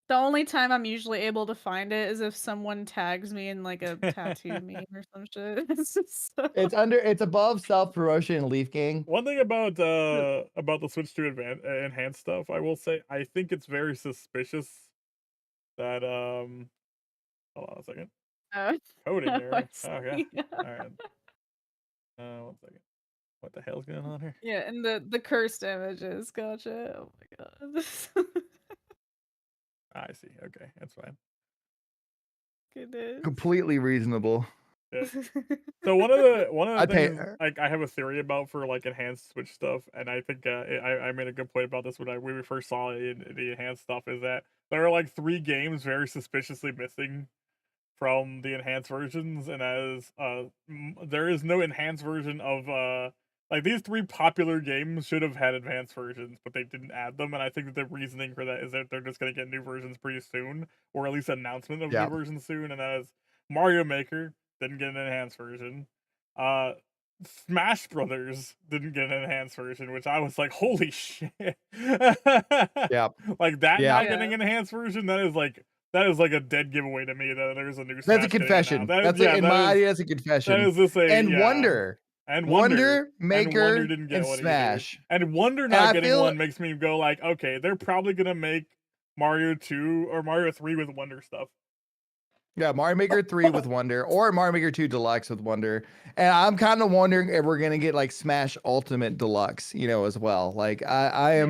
The only time I'm usually able to find it is if someone tags me in like a tattoo meme or some shit. It's just so... It's above self promotion and Leaf Gang. One thing about the Switch to enhanced stuff, I will say, I think it's very suspicious that hold on a second. Coding I error. see. Okay. All right. 1 second. What the hell's going on here? Yeah, and the cursed images. Gotcha. Oh my god. I see. Okay, that's fine. Goodness. Completely reasonable. Yeah. So one of the I'd pay- things like I have a theory about for like enhanced Switch stuff, and I think I made a good point about this when we first saw it in the enhanced stuff, is that there are like 3 games very suspiciously missing from the enhanced versions, and as there is no enhanced version of like these 3 popular games should have had advanced versions, but they didn't add them, and I think that the reasoning for that is that they're just going to get new versions pretty soon, or at least announcement of new versions soon, and that is Mario Maker didn't get an enhanced version. Smash Brothers didn't get an enhanced version, which I was like, holy shit. Yeah. Like that Yeah. not getting an enhanced version, that is like a dead giveaway to me that there's a new Smash. That's a confession. That's a confession. That is just a and Wonder. And Wonder, Maker, and Wonder didn't get and one Smash. Either. And Wonder not getting one makes me go like, okay, they're probably gonna make Mario 2 or Mario 3 with Wonder stuff. Yeah, Mario Maker 3 with Wonder, or Mario Maker 2 Deluxe with Wonder. And I'm kind of wondering if we're gonna get like Smash Ultimate Deluxe, as well. Like I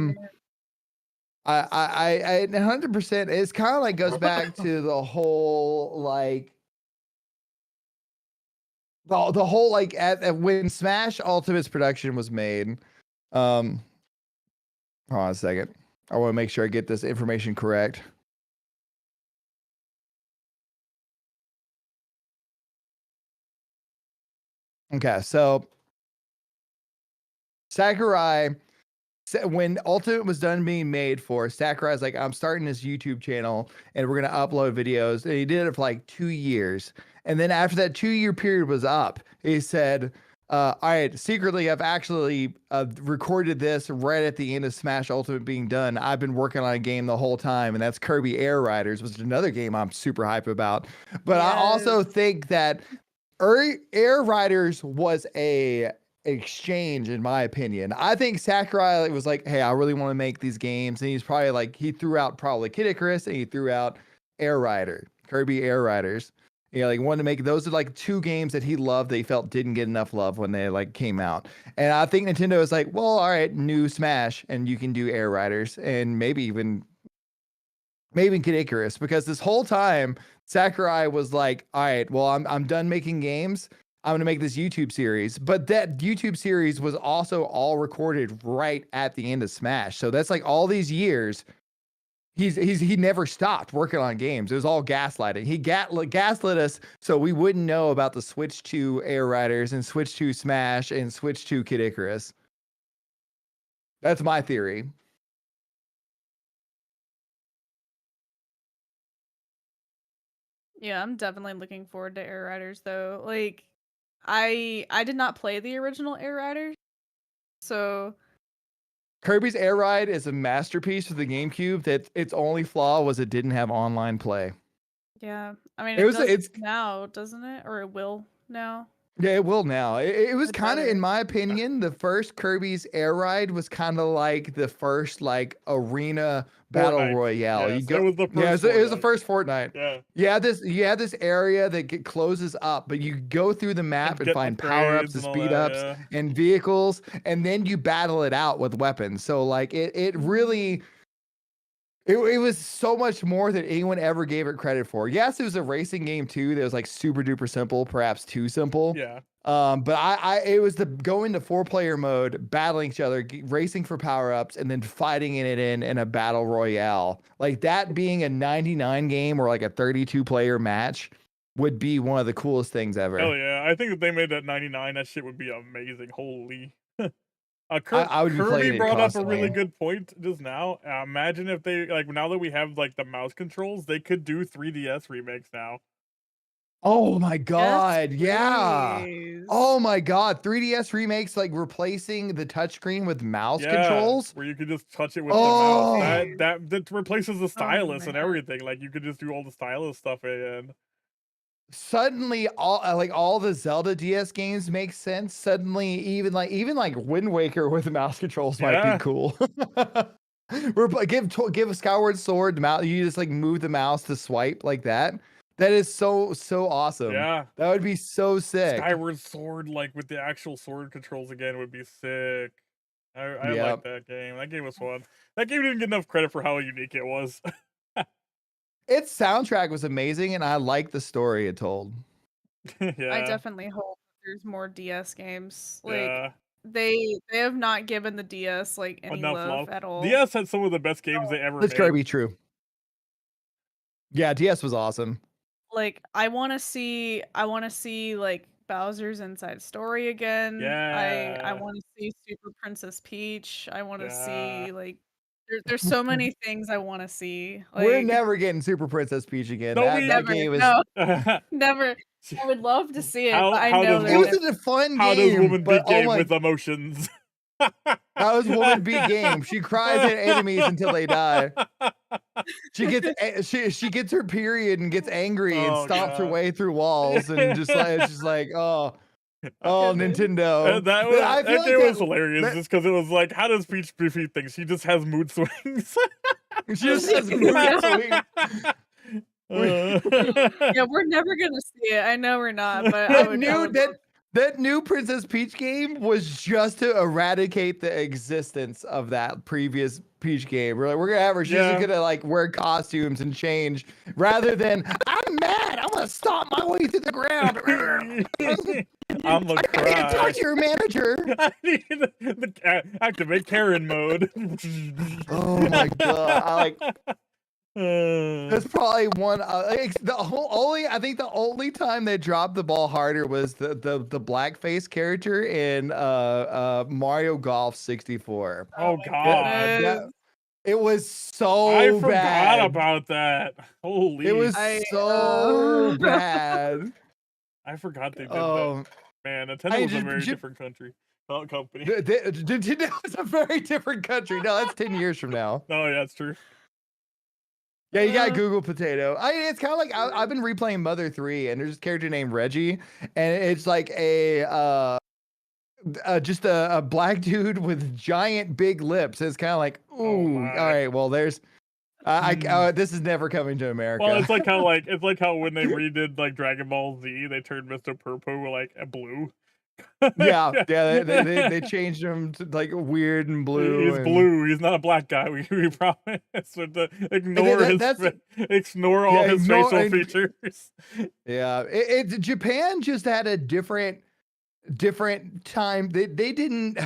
100%. It's kind of like goes back to the whole like the whole like at when Smash Ultimate's production was made. Hold on a second. I want to make sure I get this information correct. Okay, so Sakurai, when Ultimate was done being made for, Sakurai's like, I'm starting this YouTube channel and we're going to upload videos. And he did it for like 2 years. And then after that 2-year period was up, he said, all right, secretly, I've actually recorded this right at the end of Smash Ultimate being done. I've been working on a game the whole time, and that's Kirby Air Riders, which is another game I'm super hype about. But I also think that Air Riders was a exchange, in my opinion. I think Sakurai was like, hey, I really want to make these games. And he's probably like, he threw out probably Kid Icarus and he threw out Air Rider, Kirby Air Riders. Like wanted to make those are like 2 games that he loved that he felt didn't get enough love when they like came out. And I think Nintendo was like, well, all right, new Smash, and you can do Air Riders and maybe even Kid Icarus, because this whole time Sakurai was like, all right, well, I'm done making games. I'm gonna make this YouTube series. But that YouTube series was also all recorded right at the end of Smash. So that's like all these years. He never stopped working on games. It was all gaslighting. He gaslit us so we wouldn't know about the Switch 2 Air Riders and Switch 2 Smash and Switch 2 Kid Icarus. That's my theory. Yeah, I'm definitely looking forward to Air Riders though. Like I did not play the original Air Riders. So Kirby's Air Ride is a masterpiece for the GameCube. That its only flaw was it didn't have online play. yeah, I mean, It's now, doesn't it? Or it will now? Yeah, it will now. It was It's kind of, better. in my opinion, the first Kirby's Air Ride was kind of like the first like arena battle Fortnite. royale. Yes, You go, it was the first it was the Fortnite. first Fortnite. Yeah. You had this area that closes up, but you go through the map and get find upgrades power ups and and all speed that, ups and vehicles, and then you battle it out with weapons. So like it really. It was so much more than anyone ever gave it credit for. Yes, it was a racing game too that was like super duper simple, perhaps too simple. Yeah. But it was the go into 4-player mode, battling each other, racing for power ups, and then fighting in a battle royale. Like that being a 99 game or like a 32-player match would be one of the coolest things ever. Hell yeah. I think if they made that 99, that shit would be amazing. Holy. I would be playing Kirby it brought up a constantly. really good point just now. Imagine if they, like, now that we have, like, the mouse controls, they could do 3DS remakes now. Oh my god, yeah. please. Oh my god, 3DS remakes like replacing the touchscreen with mouse controls. where you could just touch it with the mouse. Oh, That replaces the stylus and man. everything. Like you could just do all the stylus stuff again. suddenly all the Zelda DS games make sense. Suddenly even like Wind Waker with mouse controls might Yeah. be cool. Give a Skyward Sword the mouse. You just like move the mouse to swipe like that. That is so awesome. Yeah. That would be so sick. Skyward Sword, like with the actual sword controls again, would be sick. I Yep. like that game. That game was fun. That game didn't get enough credit for how unique it was. Its soundtrack was amazing, and I like the story it told. Yeah. I definitely hope there's more DS games. Like Yeah. they have not given the DS like any Enough love love. at all. DS had some of the best games they ever That's made. gotta be true. Yeah, DS was awesome. Like I want to see like Bowser's Inside Story again. I Yeah. want to see Super Princess Peach. I want to Yeah. see like there's so many things I want to see. Like, We're never getting Super Princess Peach again. No, that, we- that never, game is no, never. I would love to see it, How- but I how know does they're it never- was a fun How game. does woman but, beat game oh my, with emotions? how does woman beat game? She cries at enemies until they die. She gets her period and gets angry and Oh, stomps her God. way through walls and just like it's just like oh Goodness. Nintendo. that I feel like game was that- hilarious that- just because it was like, how does Peach defeat things? She just has mood swings. She just has mood swings. Yeah, we're never gonna see it. I know we're not, but I would That new Princess Peach game was just to eradicate the existence of that previous Peach game. We're gonna have her. She's just gonna like wear costumes and change rather than I'm mad. I'm gonna stomp my way through the ground. I'm gonna I cry. need to talk to your manager. I need activate Karen mode. Oh my god! That's probably one. I think the only time they dropped the ball harder was the blackface character in Mario Golf 64. Oh god! It was so I forgot bad. about that. Holy! It was so bad. I forgot they did Oh, that. Man, Nintendo was a very different company. Nintendo is a very different country. No, that's 10 years from now. Oh yeah, that's true. Yeah, you got Google Potato. It's kind of like I've been replaying Mother 3, and there's this character named Reggie, and it's like just a black dude with giant big lips. It's kind of like, ooh, all right, well, there's, this is never coming to America. Well, it's like how when they redid like Dragon Ball Z, they turned Mr. Purpo like a blue. yeah, they changed him to like weird and blue. He's blue. He's not a black guy. We promise. So to ignore all his facial features. Yeah, Japan just had a different time. They didn't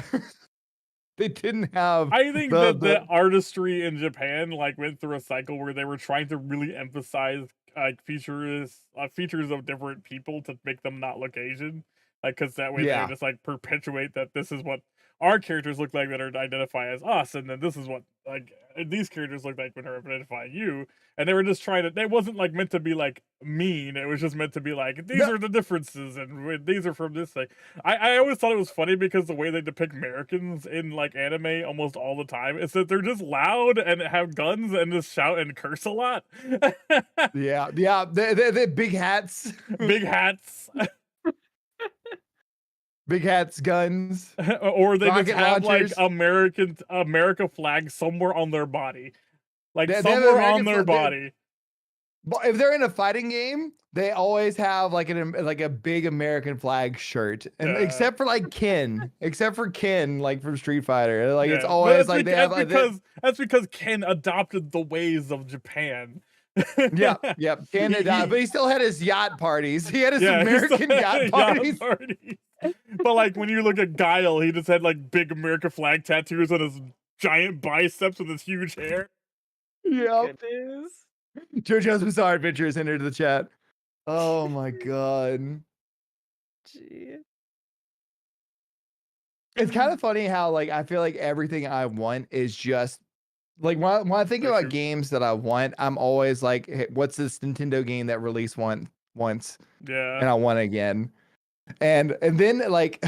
they didn't have. I think the artistry in Japan like went through a cycle where they were trying to really emphasize like features of different people to make them not look Asian. Like, because that way they just like perpetuate that this is what our characters look like that are identify as us, and then this is what like these characters look like when they're identifying you. And they were just trying to. They wasn't like meant to be like mean. It was just meant to be like these are the differences, and these are from this thing. I always thought it was funny because the way they depict Americans in like anime almost all the time is that they're just loud and have guns and just shout and curse a lot. yeah, the big hats, big hats. Big hats, guns, or they just have launchers. like America flag somewhere on their body, like they somewhere on their body. But if they're in a fighting game, they always have like a big American flag shirt, and except for Ken, like from Street Fighter, like it's always like they have that's because Ken adopted the ways of Japan. yeah, Ken adopted, but he still had his yacht parties. He had his American yacht parties. But like when you look at Guile, he just had like big American flag tattoos on his giant biceps with his huge hair. Yep. JoJo's Bizarre Adventures entered the chat. Oh my god. Gee. It's kind of funny how like I feel like everything I want is just like when I think about games that I want, I'm always like, hey, what's this Nintendo game that released once, Yeah. and I won again. And then like,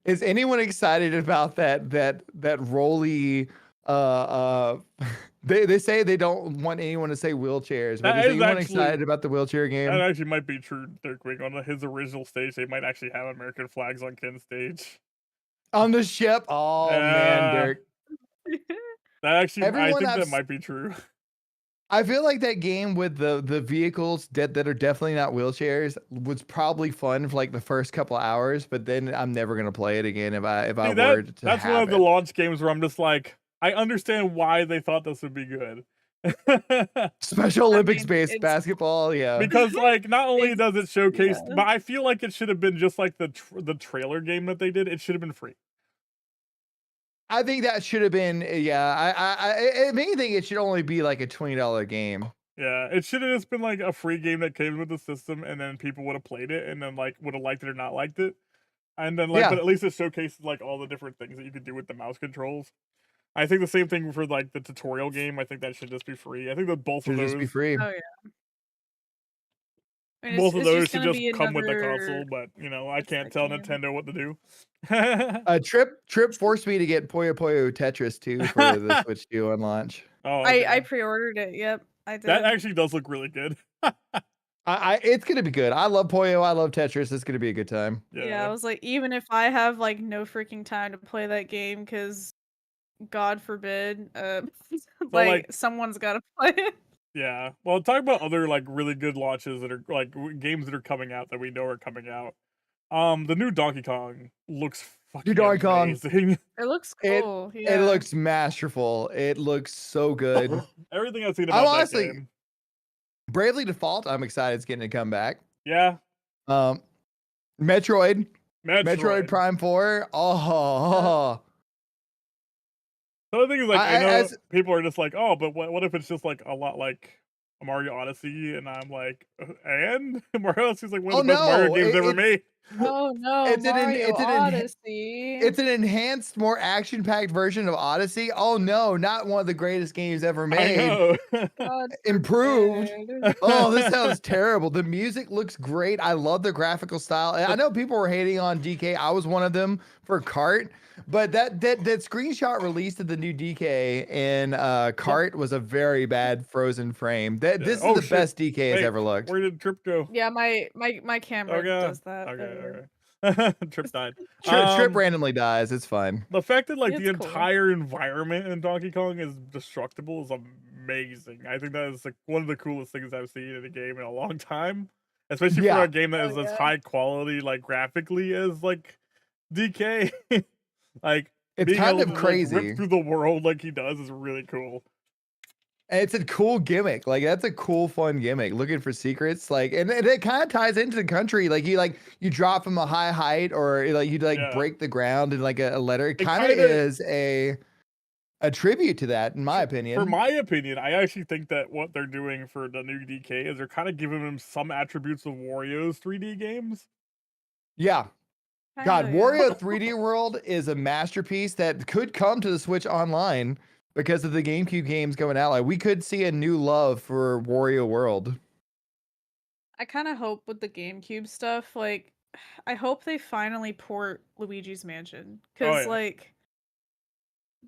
is anyone excited about that roly? They say they don't want anyone to say wheelchairs, but That is is anyone actually- excited about the wheelchair That game? actually might be true, Dirk Wing. On his original stage, they might actually have American flags on Ken's stage. On the ship? Oh man, Dirk. That actually, I Everyone think I've that s- might be true. I feel like that game with the vehicles that are definitely not wheelchairs was probably fun for like the first couple hours, but then I'm never gonna play it again if I See, were to that's one have of the it. launch games where I'm just like, I understand why they thought this would be good. Special Olympics mean, based it's- basketball, yeah. Because like not only does it showcase, yeah. but I feel like it should have been just like the trailer game that they did. It should have been free. I think that should have been, yeah. If anything, it should only be like a $20 game. Yeah, it should have just been like a free game that came with the system, and then people would have played it, and then like would have liked it or not liked it, and then like, Yeah. but at least it showcases like all the different things that you could do with the mouse controls. I think the same thing for like the tutorial game. I think that should just be free. I think that both Should of those just be free. Oh yeah. I mean, both of it's those just should gonna just be come with the another- console. But you know, I It's can't like tell game. Nintendo what to do. Trip forced me to get Puyo Tetris 2 for the Switch 2 on launch. Oh, I okay. pre-ordered it. Yep, I did. That actually does look really good. It's gonna be good. I love Puyo. I love Tetris. It's gonna be a good time. Yeah, I was like, even if I have like no freaking time to play that game, because God forbid, like- someone's got to play it. Yeah. Well, talk about other like really good launches that are like games that are coming out that we know are coming out. The new Donkey Kong looks fucking Donkey Kong. amazing. It looks It- cool. It looks masterful. It looks so good. Everything I've seen I'm about that honestly- game. Bravely Default, I'm excited it's getting a comeback. Yeah. Metroid Metroid. Prime 4. Oh, The other thing is like I know as- people are just like, oh, but what if it's just like a lot like a Mario Odyssey? And I'm like, and Mario Odyssey is like one of the best Mario games ever made. Oh no, It's an- Mario it's an- Odyssey. it's an enhanced, more action-packed version of Odyssey. Oh no, not one of the greatest games ever I made. know. God Improved. forbid. Oh, this sounds terrible. The music looks great. I love the graphical style. And I know people were hating on DK. I was one of them for Kart, but that screenshot released of the new DK in Kart was a very bad frozen frame. This is Oh, the shit. best DK has Hey, ever looked. Where did Trip go? Yeah, my camera Okay. does that. Okay. Trip died. Trip randomly dies. It's fine. The fact that like the It's cool. entire environment in Donkey Kong is destructible is amazing. I think that is like one of the coolest things I've seen in a game in a long time. Especially Yeah. for a game that Oh, is as yeah. high quality, like graphically as like DK. Like It's being kind able of to, like, crazy. rip through the world like he does is really cool. And it's a cool gimmick. Like that's a cool, fun gimmick. Looking for secrets, like, and it kind of ties into the country. Like you drop from a high height, or like you Yeah. break the ground in like a letter. It It kind of kinda- is a tribute to that, in my opinion. For my opinion, I actually think that what they're doing for the new DK is they're kind of giving him some attributes of Wario's 3D games. Yeah. God, Kinda, yeah. Wario 3D World is a masterpiece that could come to the Switch Online because of the GameCube games going out. Like we could see a new love for Wario World. I kind of hope with the GameCube stuff, like, I hope they finally port Luigi's Mansion, because yeah. like,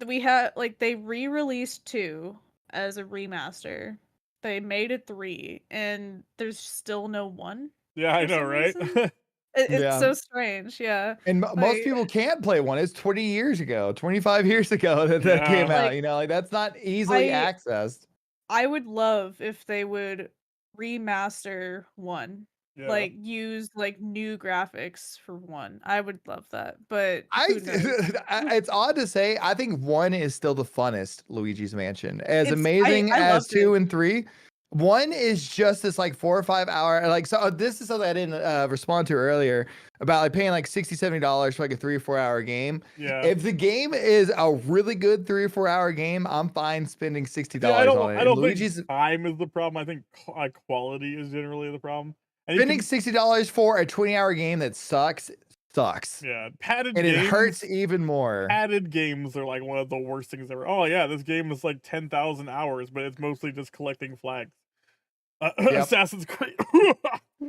we had like they re-released 2 as a remaster. They made it 3, and there's still no 1. Yeah, I For know, some right? reason. It's Yeah. so strange, yeah. And most Like- people can't play one. It's 20 years ago, 25 years ago that Yeah. came out. Like, Like that's not easily I- accessed. I would love if they would remaster 1. Yeah. Like use like new graphics for 1. I would love that. But I who knows? it's odd to say. I think 1 is still the funnest Luigi's Mansion. As It's- amazing I as loved 2 it. and 3. 1 is just this like 4 or 5 hour, like, so this is something I didn't respond to earlier about like paying like $60-$70 for like a 3 or 4 hour game. Yeah. If the game is a really good 3 or 4 hour game, I'm fine spending $60 Yeah, I on it. don't And Luigi's think time is the problem. I think quality is generally the problem. And you spending $60 for a 20-hour game that sucks. yeah, padded And games. it hurts even more. Padded games are like one of the worst things ever. Oh yeah, this game is like 10,000 hours, but it's mostly just collecting flags. Assassin's Creed.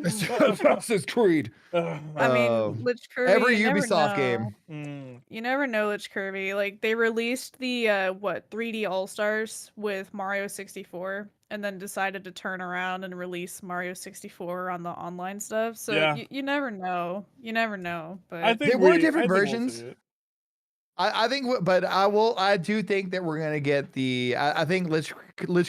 Assassin's Creed. I mean, Lich Kirby. Every you never Ubisoft know. game. You never know, Lich Kirby. Like they released the 3D All Stars with Mario 64, and then decided to turn around and release Mario 64 on the online stuff. So Yeah. you never know. You never know. I But think They were I different think we'll versions. see it. I think, but I do think that we're gonna get the. I think Lich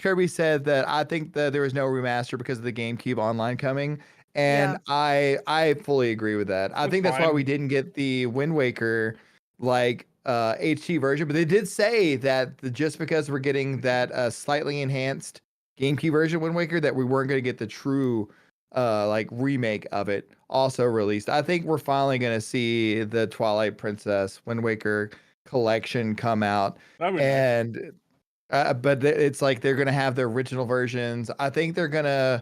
Kirby said that I think that there was no remaster because of the GameCube Online coming, and I fully agree with that. I That's think that's why fine. we didn't get the Wind Waker HD version, but they did say that just because we're getting that slightly enhanced GameCube version Wind Waker, that we weren't gonna get the true like remake of it also released. I think we're finally going to see the Twilight Princess Wind Waker collection come out, That'd be nice. and but it's like they're going to have the original versions. I think they're going to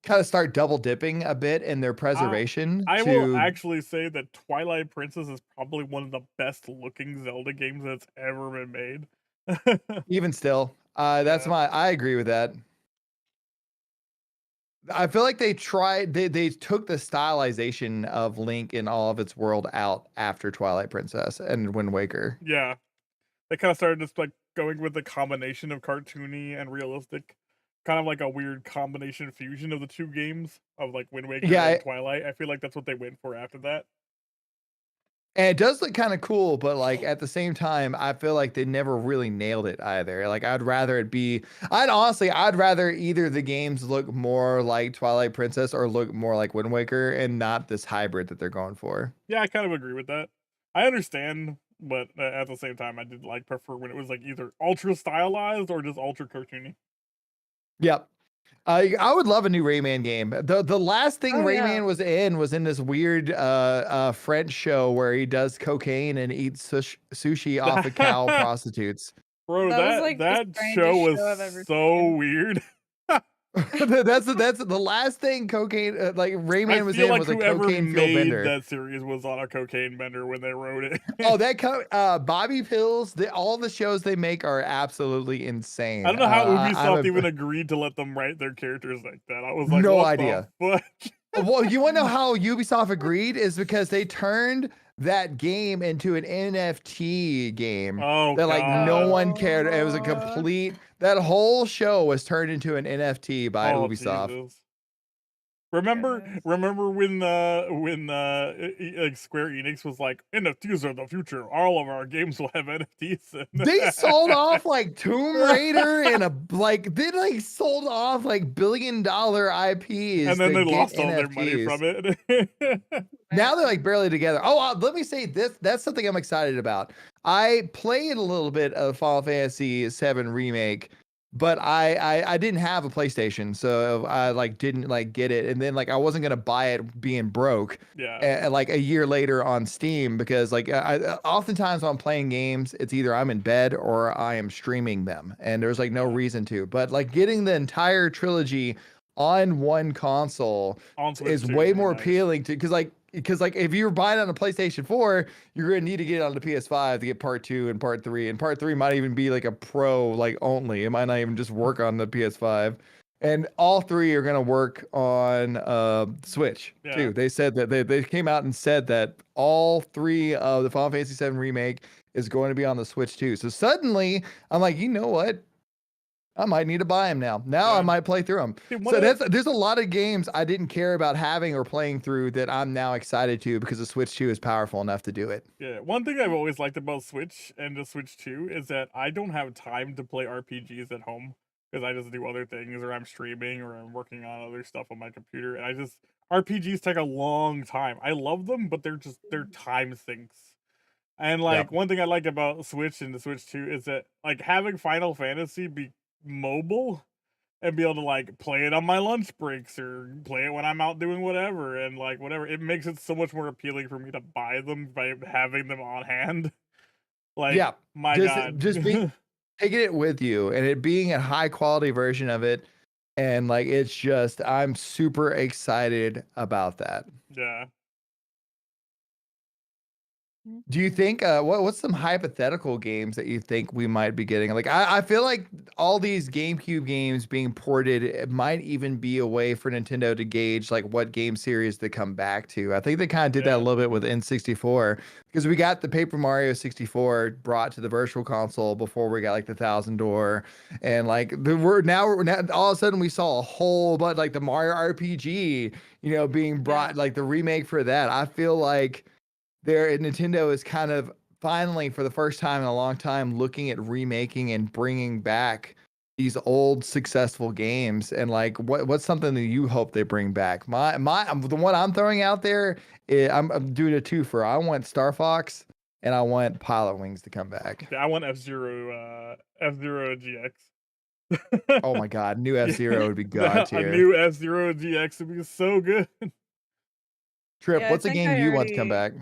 kind of start double dipping a bit in their preservation. I will actually say that Twilight Princess is probably one of the best looking Zelda games that's ever been made. Even still, that's I agree with that. I feel like they took the stylization of Link in all of its world out after Twilight Princess and Wind Waker. Yeah. They kind of started just like going with the combination of cartoony and realistic, kind of like a weird combination fusion of the two games of like Wind Waker and Twilight. I feel like that's what they went for after that. And it does look kind of cool, but like at the same time, I feel like they never really nailed it either. Like I'd rather either the games look more like Twilight Princess or look more like Wind Waker and not this hybrid that they're going for. Yeah, I kind of agree with that. I understand, but at the same time, I did like prefer when it was like either ultra stylized or just ultra cartoony. Yep. I would love a new Rayman game. The last thing Rayman was in this weird French show where he does cocaine and eats sushi off of cow prostitutes. Bro, that show was so weird. that's the last thing cocaine like Rayman was in was a cocaine fuel bender. That series was on a cocaine bender when they wrote it. Oh, that Bobby Pills, all the shows they make are absolutely insane. I don't know how Ubisoft even agreed to let them write their characters like that. I was like, no what idea. The fuck? Well, you want to know how Ubisoft agreed is because they turned that game into an NFT game that like no one cared. It was a complete. That whole show was turned into an NFT by Ubisoft. Jesus. Remember when like Square Enix was like, NFTs are the future. All of our games will have NFTs. They sold off like Tomb Raider and they sold off like $1 billion IPs, and then they lost all their money from it. Now they're like barely together. Oh, let me say this. That's something I'm excited about. I played a little bit of Final Fantasy VII Remake, but I didn't have a PlayStation, so I like didn't like get it, and then like I wasn't gonna buy it being broke. Yeah. Like a year later on Steam, because like oftentimes when I'm playing games, it's either I'm in bed or I am streaming them, and there's like no reason to. But like getting the entire trilogy on one console is way more appealing to because like if you're buying on a PlayStation 4, you're gonna need to get it on the PS5 to get part 2 and part 3, and part 3 might even be like a pro like only. It might not even just work on the PS5, and all 3 are gonna work on Switch too. They said that they came out and said that all 3 of the Final Fantasy VII Remake is going to be on the Switch too. So suddenly I'm like, you know what? I might need to buy them now. I might play through them. So there's a lot of games I didn't care about having or playing through that I'm now excited to because the Switch 2 is powerful enough to do it. Yeah, one thing I've always liked about Switch and the Switch 2 is that I don't have time to play RPGs at home because I just do other things, or I'm streaming, or I'm working on other stuff on my computer, and RPGs take a long time. I love them, but they're time sinks. And like one thing I like about Switch and the Switch 2 is that like having Final Fantasy be mobile and be able to like play it on my lunch breaks or play it when I'm out doing whatever, and like whatever, it makes it so much more appealing for me to buy them by having them on hand. Like, my God, just taking it with you and it being a high quality version of it, and like it's just I'm super excited about that. Yeah. Do you think what's some hypothetical games that you think we might be getting? Like I feel like all these GameCube games being ported, it might even be a way for Nintendo to gauge like what game series to come back to. I think they kind of did that a little bit with N64 because we got the Paper Mario 64 brought to the Virtual Console before we got like the Thousand Door, and like we're now all of a sudden we saw a whole but like the Mario RPG, being brought like the remake for that. I feel like Nintendo is kind of finally for the first time in a long time looking at remaking and bringing back these old successful games. And like what's something that you hope they bring back? The one I'm throwing out there I'm doing a twofer. I want Star Fox and I want Pilot Wings to come back. Yeah, I want F-Zero GX. Oh my god, new F-Zero would be god tier. A new F-Zero GX would be so good. Trip, what's a game you want to come back?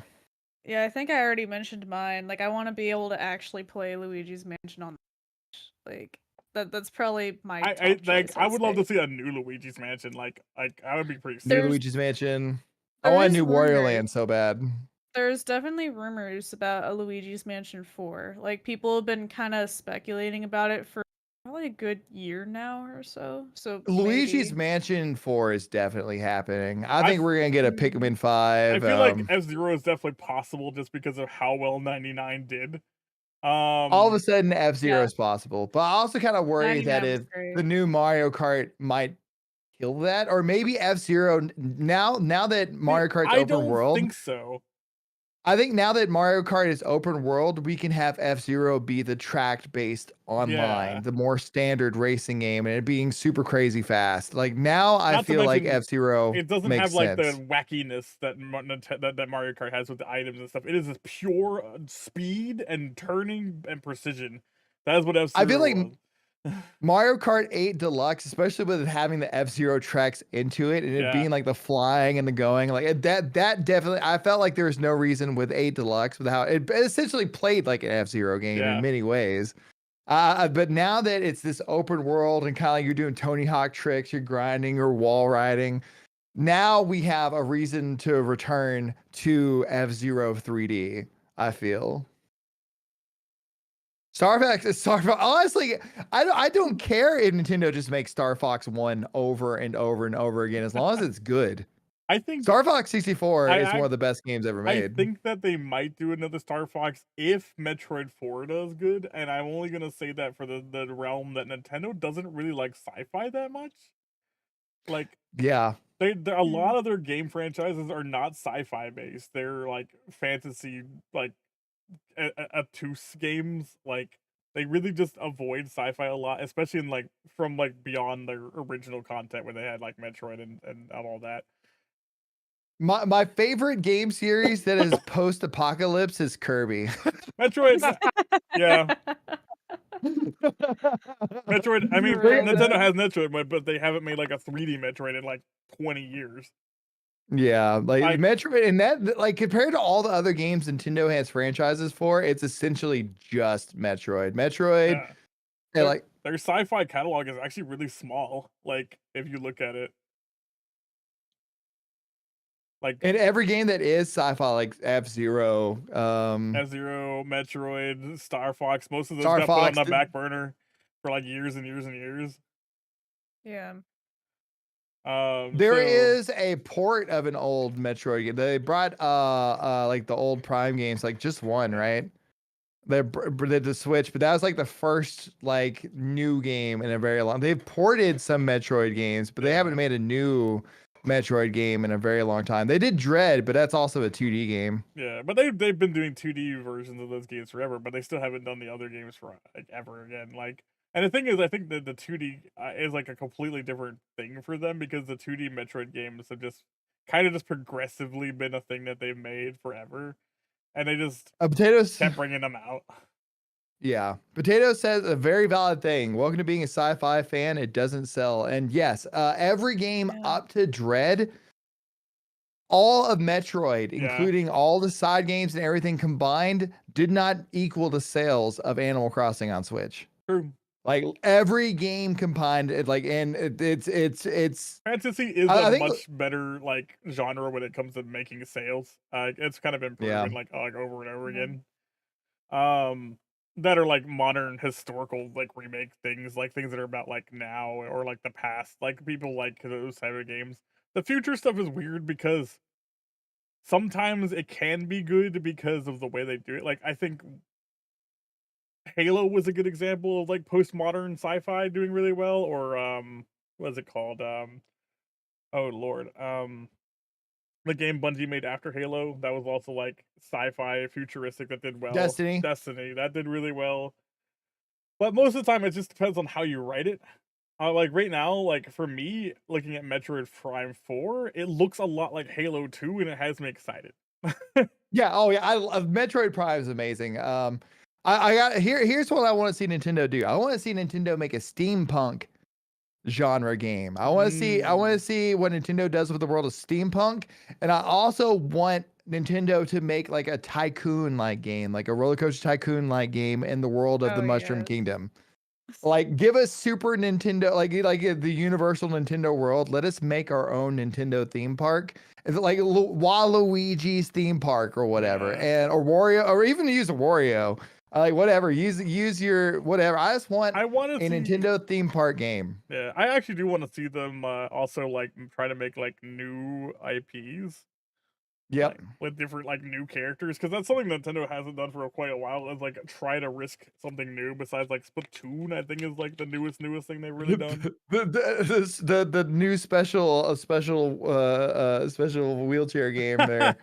Yeah, I think I already mentioned mine. Like, I want to be able to actually play Luigi's Mansion on the Switch. Like, that's probably my top choice, I would love to see a new Luigi's Mansion. Like I would be pretty new Luigi's Mansion. I want a new Wario Land so bad. There's definitely rumors about a Luigi's Mansion 4. Like, people have been kind of speculating about it for probably a good year now or so. So Luigi's Mansion 4 is definitely happening. I think we're gonna get a Pikmin 5. I feel like F-Zero is definitely possible just because of how well 99 did. All of a sudden F-Zero is possible, but I also kind of worry that if the new Mario Kart might kill that, or maybe F-Zero now that Mario Kart's open world. I think so. I think now that Mario Kart is open world, we can have F-Zero be the track-based online, the more standard racing game, and it being super crazy fast. Like now, I feel like F-Zero it doesn't makes have like sense. the wackiness that Mario Kart has with the items and stuff. It is just pure speed and turning and precision. That is what F-Zero I feel like was. Mario Kart 8 Deluxe, especially with having the F-Zero tracks into it and it being like the flying and the going, like that definitely, I felt like there was no reason with 8 Deluxe with how it essentially played like an F-Zero game in many ways. But now that it's this open world and kind of like you're doing Tony Hawk tricks, you're grinding or wall riding, now we have a reason to return to F-Zero 3D, I feel. Star Fox. Honestly, I don't care if Nintendo just makes Star Fox 1 over and over and over again, as long as it's good. I think Star Fox 64 is one of the best games ever made. I think that they might do another Star Fox if Metroid 4 does good, and I'm only gonna say that for the realm that Nintendo doesn't really like sci-fi that much. Like, yeah, a lot of their game franchises are not sci-fi based. They're like fantasy, like obtuse games. Like they really just avoid sci-fi a lot, especially in like from like beyond their original content where they had like Metroid and all that. My favorite game series that is post-apocalypse is Kirby. Metroid, yeah. Metroid. I mean, Nintendo has Metroid, but they haven't made like a 3D Metroid in like 20 years. Yeah, like Metroid, and that like compared to all the other games Nintendo has franchises for, it's essentially just Metroid. Yeah, like their sci-fi catalog is actually really small. Like if you look at it, like in every game that is sci-fi, like F-Zero, F-Zero, Metroid, Star Fox, most of those got put on the back burner for like years and years and years. Yeah. There is a port of an old Metroid game. They brought like the old Prime games, like just one, right? They did the Switch, but that was like the first like new game in a very long. They've ported some Metroid games, but they haven't made a new Metroid game in a very long time. They did Dread, but that's also a 2D game. Yeah, but they've been doing 2D versions of those games forever, but they still haven't done the other games for like ever again. Like, and the thing is, I think that the 2D is like a completely different thing for them because the 2D Metroid games have just kind of just progressively been a thing that they've made forever, and they just Potatoes kept bringing them out. Yeah, Potato says a very valid thing. Welcome to being a sci-fi fan. It doesn't sell, and yes, every game up to Dread, all of Metroid, including all the side games and everything combined, did not equal the sales of Animal Crossing on Switch. True. Like every game combined, it's Fantasy is I a think much better like genre when it comes to making sales. It's kind of improving like over and over again. That are like modern historical like remake things, like things that are about like now or like the past. Like people like those type of games. The future stuff is weird because sometimes it can be good because of the way they do it. Like I think Halo was a good example of like postmodern sci-fi doing really well, or what is it called? Oh lord, the game Bungie made after Halo that was also like sci-fi futuristic that did well. Destiny that did really well. But most of the time, it just depends on how you write it. Like right now, like for me, looking at Metroid Prime 4, it looks a lot like Halo 2, and it has me excited. Yeah. Oh yeah. I love Metroid Prime is amazing. I got here's what I want to see Nintendo do. I want to see Nintendo make a steampunk genre game. I want to see what Nintendo does with the world of steampunk, and I also want Nintendo to make like a tycoon like game, like a roller coaster tycoon like game in the world of the Mushroom Kingdom. Like give us Super Nintendo, like the Universal Nintendo world. Let us make our own Nintendo theme park. Is it like Waluigi's theme park or whatever, and or Wario, or even use a Wario. Like whatever, use your whatever. I want a Nintendo theme park game. Yeah, I actually do want to see them also like try to make like new IPs. Yep. Like, with different like new characters, because that's something Nintendo hasn't done for quite a while. Is like try to risk something new besides like Splatoon. I think is like the newest thing they've really done. the new special wheelchair game there.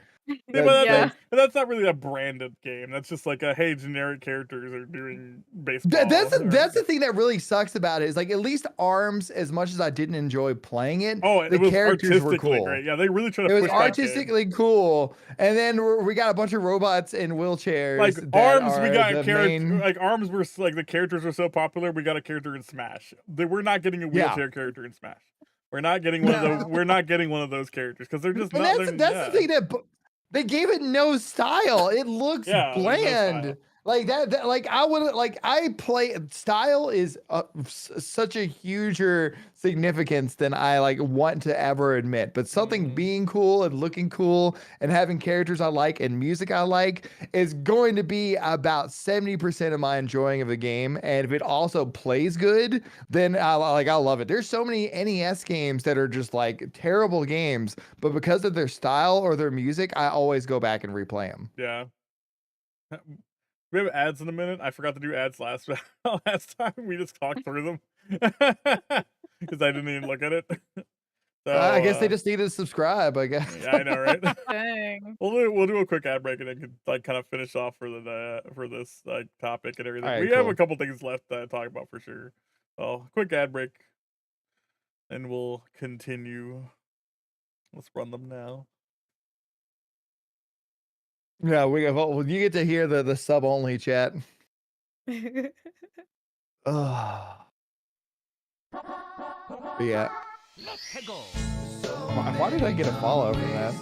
But that's not really a branded game. That's just like a hey, generic characters are doing baseball. That's the thing that really sucks about it is like at least ARMS, as much as I didn't enjoy playing it, the was characters were cool. Great. Yeah, they really try to. It was artistically cool, and then we got a bunch of robots in wheelchairs. Like ARMS, we got characters. Like ARMS were like the characters were so popular. We got a character in Smash. We're not getting a wheelchair character in Smash. We're not getting one of those. We're not getting one of those characters because they're just not. That's the thing that. They gave it no style. It looks bland. Like that, like I would like I play style is such a huger significance than I like want to ever admit. But something being cool and looking cool and having characters I like and music I like is going to be about 70% of my enjoying of a game. And if it also plays good, then I love it. There's so many NES games that are just like terrible games, but because of their style or their music, I always go back and replay them. Yeah. We have ads in a minute. I forgot to do ads last time. We just talked through them because I didn't even look at it. So, I guess they just need to subscribe. I guess. Yeah, I know, right? Dang. We'll do a quick ad break and then like kind of finish off for this like topic and everything. Right, we have a couple things left to talk about for sure. So quick ad break, and we'll continue. Let's run them now. Yeah, well, you get to hear the sub only chat. Yeah. Why did I get a follow from that?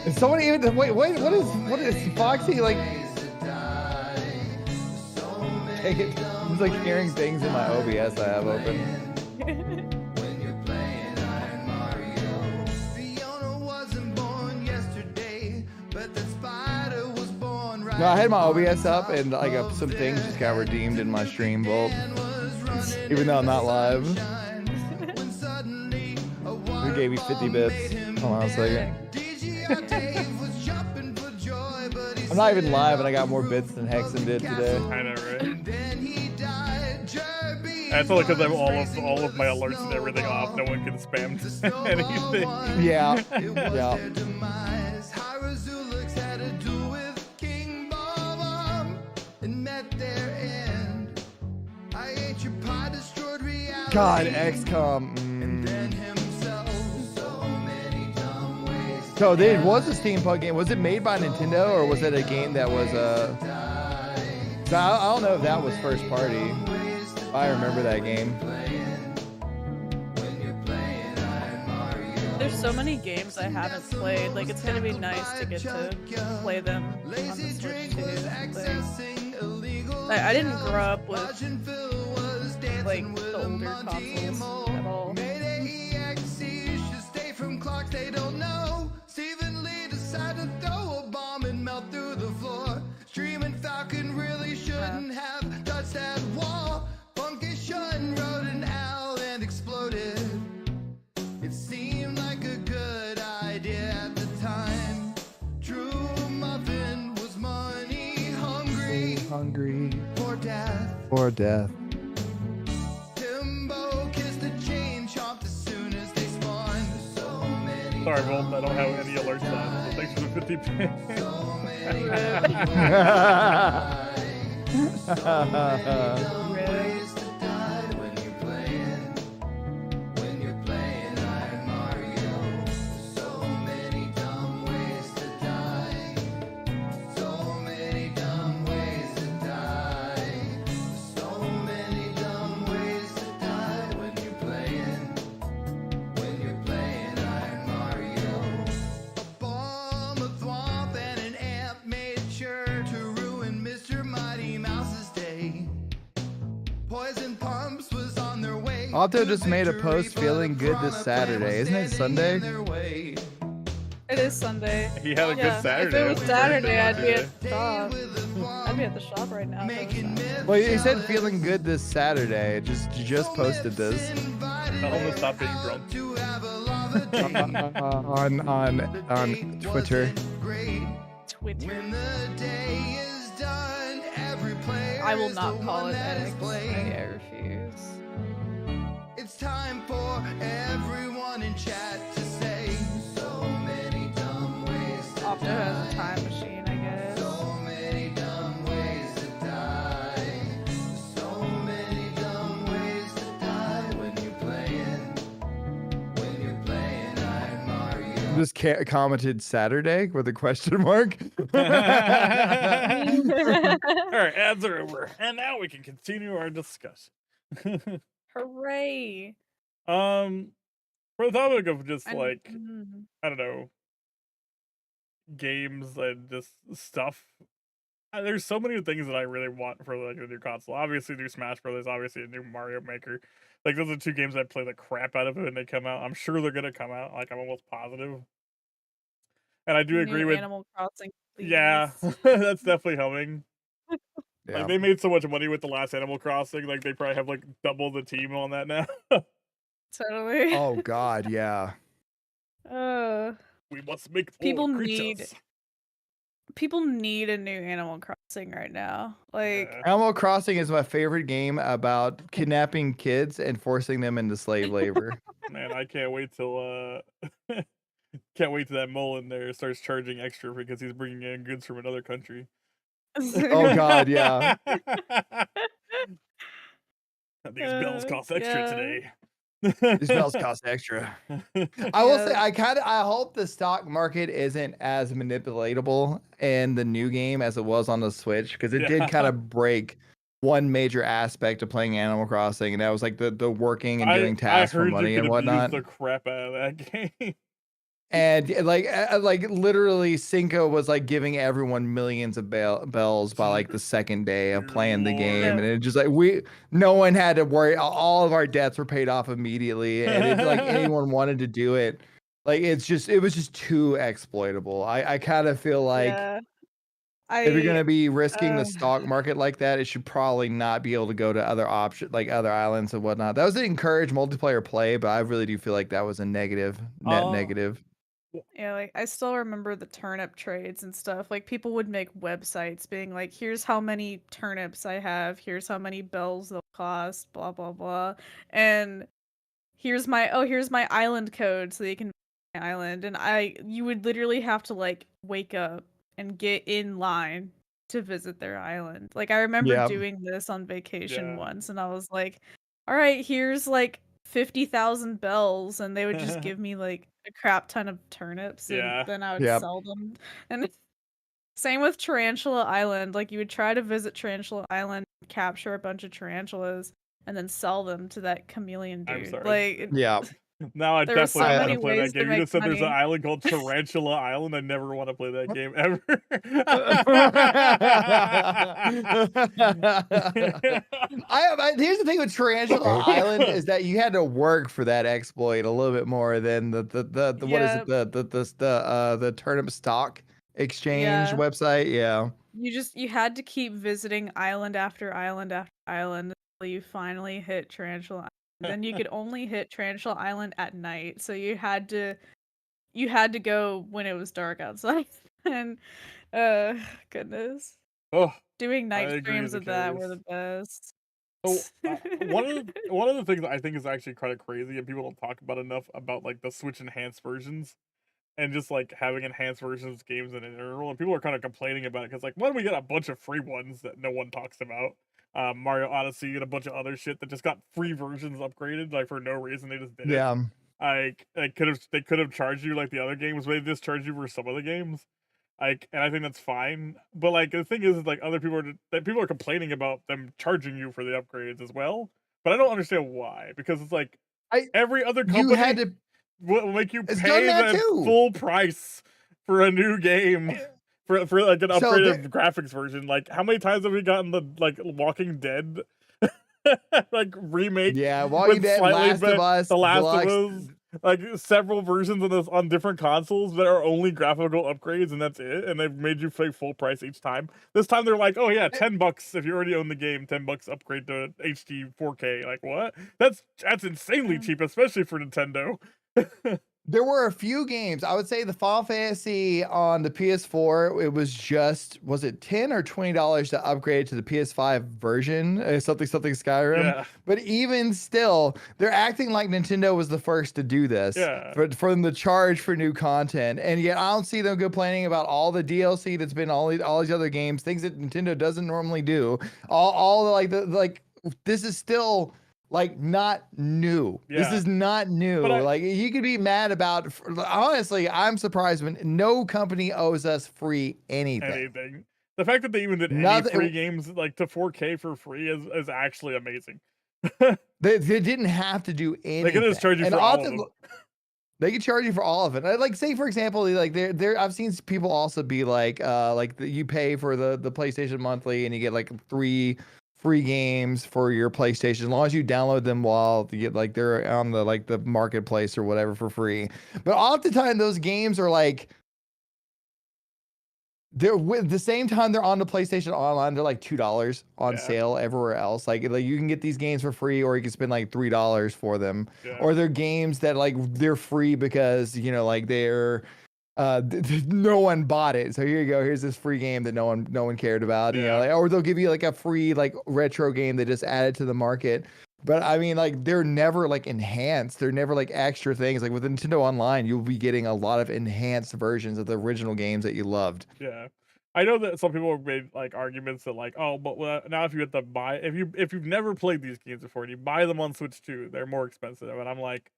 And someone even wait, what is Foxy like? Take it. It's like hearing things in my OBS I have open. No, I had my OBS up and like some things just got redeemed in my stream vault, even though I'm not live. Who gave you 50 bits? Hold on a second. I'm not even live and I got more bits than Hexen did today. I know, right? That's only because I have all of my alerts and everything off. No one can spam anything. Yeah. Yeah. God, XCOM. So it was a steampunk game. Was it made by Nintendo or was it a game that was So I don't know if that was first party. I remember that game. There's so many games I haven't played. Like it's gonna be nice to get to play them on the Switch too. Like, I didn't grow up with like the older consoles at all. Mayday EXE should stay from clocks they don't know. Stephen Lee decided to throw a bomb and melt through the floor. Streaming Falcon really shouldn't have touched that wall. Funky Shun rode an owl and exploded. It seemed like a good idea at the time. True Muffin was money hungry. For death. For death. Timbo kissed a chain chomped as soon as they spawned. So many. Sorry, Volt, I don't have any alerts on, so thanks for the 50 ping. So many dumb ways to die when you're playing. When you're playing Iron Mario. So many dumb ways to die. So many dumb ways to die. So many dumb ways to die when you're playing. When you're playing Iron Mario. A bomb, a thwomp, and an amp made sure to ruin Mr. Mighty Mouse's day. Poison Pumps was on their way. Alto just made a post feeling good this Saturday. Isn't it Sunday? It is Sunday. He had a good Saturday. If it was Saturday, I'd be Yeah. at the shop. I'd be at the shop right now. if it was Saturday. Well, he said feeling good this Saturday. You just posted this Tell him to stop being drunk. on Twitter. Twitter. When the day is done, every player I will is not the call one it that X. is playing. I refuse. It's time for everyone in chat to say so many dumb ways to Opto has a die. time machine, I guess. So many dumb ways to die. So many dumb ways to die when you're playing. When you're playing Iron Mario. Just commented Saturday with a question mark. All right, ads are over, and now we can continue our discussion. Hooray! For the topic of just like Mhm. I don't know, games and just stuff. There's so many things that I really want for like a new console. Obviously, new Smash Brothers. Obviously, a new Mario Maker. Like those are two games I play the crap out of when they come out. I'm sure they're gonna come out. Like I'm almost positive. And I do agree New with Animal Crossing. yeah, please. that's definitely coming. Yeah. Like they made so much money with the last Animal Crossing. Like they probably have like double the team on that now. Totally. Oh God, yeah. We must make more People creatures. People need a new Animal Crossing right now. Like, Yeah. Animal Crossing is my favorite game about kidnapping kids and forcing them into slave labor. Man, I can't wait till can't wait till that mole in there starts charging extra because he's bringing in goods from another country. Oh God, yeah. These bells cost extra yeah. today. These bells cost extra. I will say, Yeah. I hope the stock market isn't as manipulatable in the new game as it was on the Switch, because it did kind Yeah. of break one major aspect of playing Animal Crossing, and that was like the working and doing tasks for I heard money you and could whatnot. abuse the crap out of that game. And like literally, Cinco was like giving everyone millions of bells by like the second day of playing the game, Lord. and it just like no one had to worry. All of our debts were paid off immediately, and if like anyone wanted to do it, like it was just too exploitable. I kind of feel like yeah. if you're gonna be risking the uh, stock market like that, it should probably not be able to go to other options, like other islands and whatnot. That was to encourage multiplayer play, but I really do feel like that was a negative, net negative. Yeah, like I still remember the turnip trades and stuff. Like people would make websites being like, here's how many turnips I have, here's how many bells they'll cost, blah blah blah. And here's my island code so that you can buy my island. And you would literally have to like wake up and get in line to visit their island. Like I remember Yep. doing this on vacation Yeah. once, and I was like, all right, here's like 50,000 bells, and they would just give me like a crap ton of turnips, and Yeah. then I would Yep. sell them. And same with Tarantula Island. Like you would try to visit Tarantula Island, capture a bunch of tarantulas, and then sell them to that chameleon I'm dude. sorry. Like Yeah. Now I There were definitely so don't want many to play that ways to game. You make just said there's an money. island called Tarantula Island. I never want to play that game ever. Here's the thing with Tarantula Island is that you had to work for that exploit a little bit more than the what is it, Yeah, the turnip stock exchange yeah. website. Yeah. You had to keep visiting island after island after island until you finally hit Tarantula Island. Then you could only hit Tarantula Island at night, so you had to go when it was dark outside. And goodness, Oh, doing I night agree streams as a of that case. were the best. So one of the things I think is actually kind of crazy and people don't talk about enough about like the Switch enhanced versions and just like having enhanced versions of games in an interval, and people are kind of complaining about it because like when we get a bunch of free ones that no one talks about, Mario Odyssey and a bunch of other shit that just got free versions upgraded like for no reason, they just did it. Yeah. Like they could have charged you like the other games, but they just charged you for some of the games. Like, and I think that's fine. But like the thing is like other people are complaining about them charging you for the upgrades as well. But I don't understand why, because it's like every other You had company to will make you It's pay done that the too. full price for a new game for like an So upgraded graphics version. Like how many times have we gotten the like Walking Dead like remake Yeah, Walking with Dead, slightly Last of Us, The Last Deluxe. of Us, like several versions of this on different consoles that are only graphical upgrades and that's it, and they've made you pay full price each time. This time they're like, oh yeah, $10 if you already own the game, $10 upgrade to HD 4K. Like what? That's insanely cheap, especially for Nintendo. There were a few games. I would say the Final Fantasy on the PS4, it was was it $10 or $20 to upgrade to the PS5 version, something Skyrim. Yeah. But even still, they're acting like Nintendo was the first to do this. Yeah. For them to charge for new content, and yet I don't see them complaining about all the DLC that's been all these other games, things that Nintendo doesn't normally do. All this is still like not new. This Yeah. is not new. Like you could be mad about. Honestly, I'm surprised when no company owes us free anything. The fact that they even did any Nothing- free games like to 4K for free is actually amazing. They didn't have to do anything. They could just charge you And for all of often- them. They could charge you for all of it. Like, say for example, like I've seen people also be like you pay for the PlayStation monthly and you get like 3 free games for your PlayStation as long as you download them while you get like they're on the marketplace or whatever for free. But oftentimes those games are like they're with the same time they're on the PlayStation Online, they're like $2 on sale everywhere else. Like you can get these games for free, or you can spend like $3 for them. Yeah. Or they're games that like they're free because like they're no one bought it. So here you go. Here's this free game that no one cared about. You know, or they'll give you like a free like retro game they just added to the market. But I mean, like they're never like enhanced. They're never like extra things. Like with Nintendo Online, you'll be getting a lot of enhanced versions of the original games that you loved. Yeah. I know that some people have made like arguments that like, oh, but now if you have to buy, if you've never played these games before and you buy them on Switch 2, they're more expensive. And I'm like,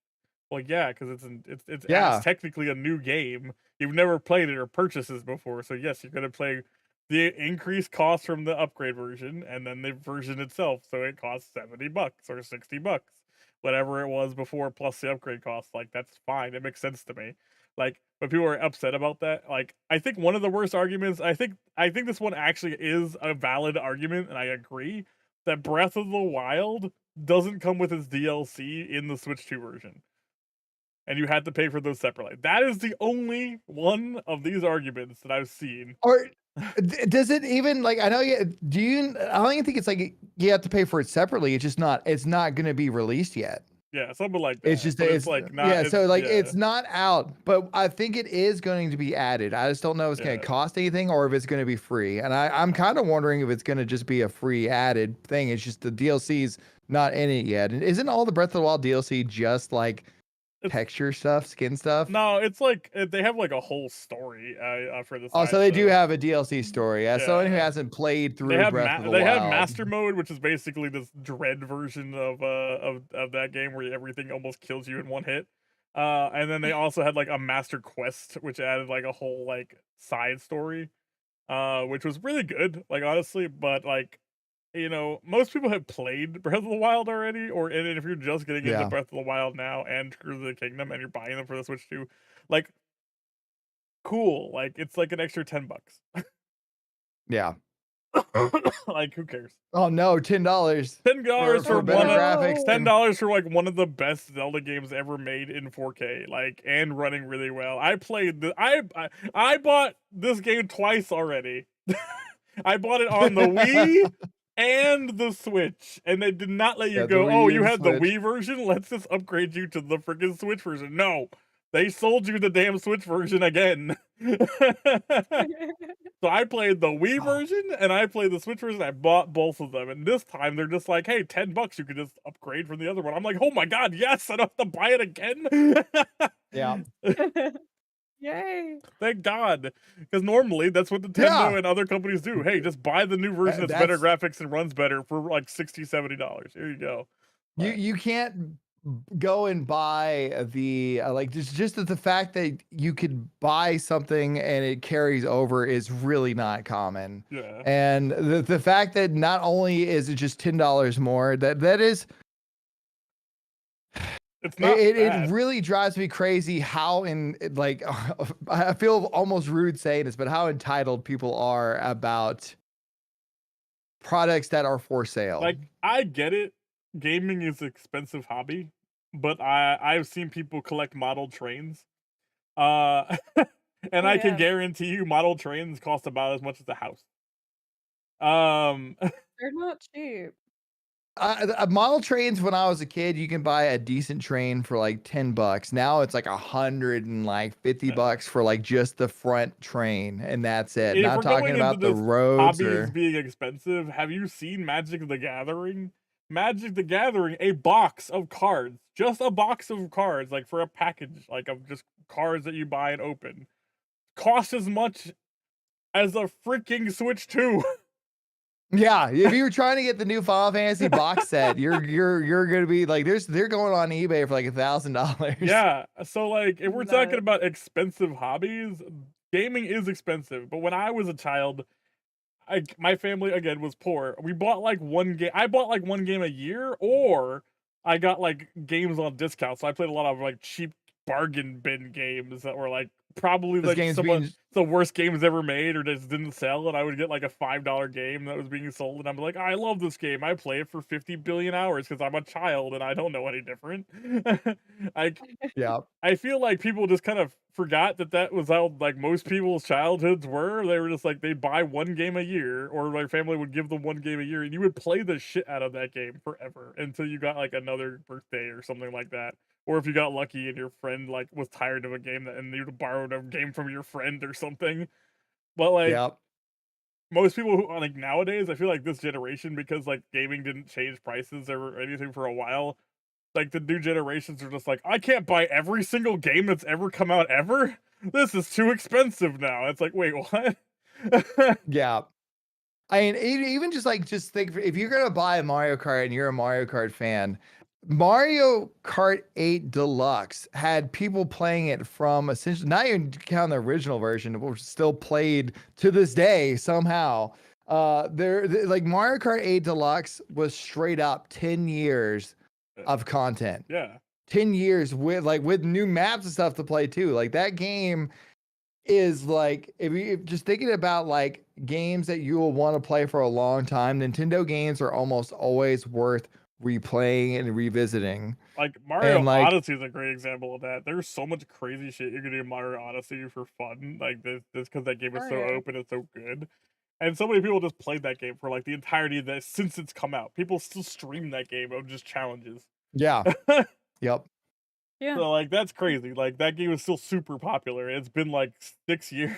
well, yeah, because it's technically a new game. You've never played it or purchased this before, so yes, you're gonna play the increased cost from the upgrade version and then the version itself. So it costs $70 or $60, whatever it was before, plus the upgrade cost. Like that's fine. It makes sense to me. Like, but people are upset about that. Like, I think one of the worst arguments. I think this one actually is a valid argument, and I agree that Breath of the Wild doesn't come with its DLC in the Switch 2 version. And you had to pay for those separately. That is the only one of these arguments that I've seen. Or does it even like? I know you. I don't even think it's like you have to pay for it separately. It's just not. It's not going to be released yet. Yeah, something like that. It's just it's like not. Yeah, so like yeah. it's not out, but I think it is going to be added. I just don't know if it's going to cost anything or if it's going to be free. And I'm kind of wondering if it's going to just be a free added thing. It's just the DLC's not in it yet. And isn't all the Breath of the Wild DLC just like texture stuff, skin stuff? No, it's like they have like a whole story for this. Oh, so they do have a DLC story. As someone who hasn't played through Breath of the Wild, they have Master Mode, which is basically this Dread version of that game where everything almost kills you in one hit. And then they also had like a Master Quest, which added like a whole like side story, which was really good, like honestly. But like most people have played Breath of the Wild already, and if you're just getting into Yeah. Breath of the Wild now and Tears of the Kingdom and you're buying them for the Switch too, like, cool. Like, it's like an extra $10. Yeah. Like, who cares? Oh no, $10. $10 for better one of, graphics. and- $10 for like one of the best Zelda games ever made in 4K, like, and running really well. I played I bought this game twice already. I bought it on the Wii and the Switch, and they did not let you Yeah, the go, Wii oh, you and had the Switch. Wii version? Let's just upgrade you to the freaking Switch version. No, they sold you the damn Switch version again. So I played the Wii version and I played the Switch version. I bought both of them, and this time they're just like, "Hey, $10, you could just upgrade from the other one." I'm like, "Oh my god, yes! I don't have to buy it again." Yeah. Yay. Thank God, because normally that's what Nintendo Yeah. and other companies do. Hey, just buy the new version that's better That's- graphics and runs better for like $60, $70. Here you go. You can't go and buy the like just the fact that you could buy something and it carries over is really not common. Yeah. And the fact that not only is it just $10 more, that is It's not it bad. really drives me crazy how like I feel almost rude saying this, but how entitled people are about products that are for sale. Like, I get it. Gaming is an expensive hobby, but I've seen people collect model trains. And I can yeah. guarantee you model trains cost about as much as a house. They're not cheap. Model trains when I was a kid, you can buy a decent train for like $10. Now it's like $150 for like just the front train, and that's it. If Not we're going talking into about the this roads hobbies or being expensive, have you seen Magic the Gathering? Magic the Gathering, a box of cards, just a box of cards, like for a package, like of just cards that you buy and open, costs as much as a freaking Switch 2. yeah. If you were trying to get the new Final Fantasy box set, you're gonna be like, they're going on eBay for like $1,000. Yeah, so like if we're talking Nuts. about expensive hobbies, gaming is expensive. But when I was a child, my family again was poor. We bought like one game. I bought like one game a year, or I got like games on discount. So I played a lot of like cheap bargain bin games that were like probably Those like games some of being- the worst games ever made, or just didn't sell. And I would get like a $5 game that was being sold, and I'm like, I love this game. I play it for 50 billion hours because I'm a child and I don't know any different. yeah. I feel like people just kind of forgot that was how like most people's childhoods were. They were just like they'd buy one game a year, or my family would give them one game a year, and you would play the shit out of that game forever until you got like another birthday or something like that. Or if you got lucky and your friend like was tired of a game and you'd borrowed a game from your friend or something. But like Yep. most people who like nowadays, I feel like this generation, because like gaming didn't change prices or anything for a while, like the new generations are just like, I can't buy every single game that's ever come out ever. This is too expensive now. It's like, wait, what? Yeah. I mean, even just think if you're gonna buy a Mario Kart and you're a Mario Kart fan, Mario Kart 8 Deluxe had people playing it from essentially not even counting the original version, but still played to this day somehow. Like Mario Kart 8 Deluxe was straight up 10 years of content. Yeah. 10 years with new maps and stuff to play too. Like that game is like, if you just thinking about like games that you will want to play for a long time, Nintendo games are almost always worth replaying and revisiting. Like Mario And, like- Odyssey is a great example of that. There's so much crazy shit you can do in Mario Odyssey for fun. Like this because that game is Oh, so yeah. open and so good. And so many people just played that game for like the entirety of that since it's come out. People still stream that game of just challenges. Yeah. Yep. Yeah. So like that's crazy. Like that game is still super popular. It's been like 6 years.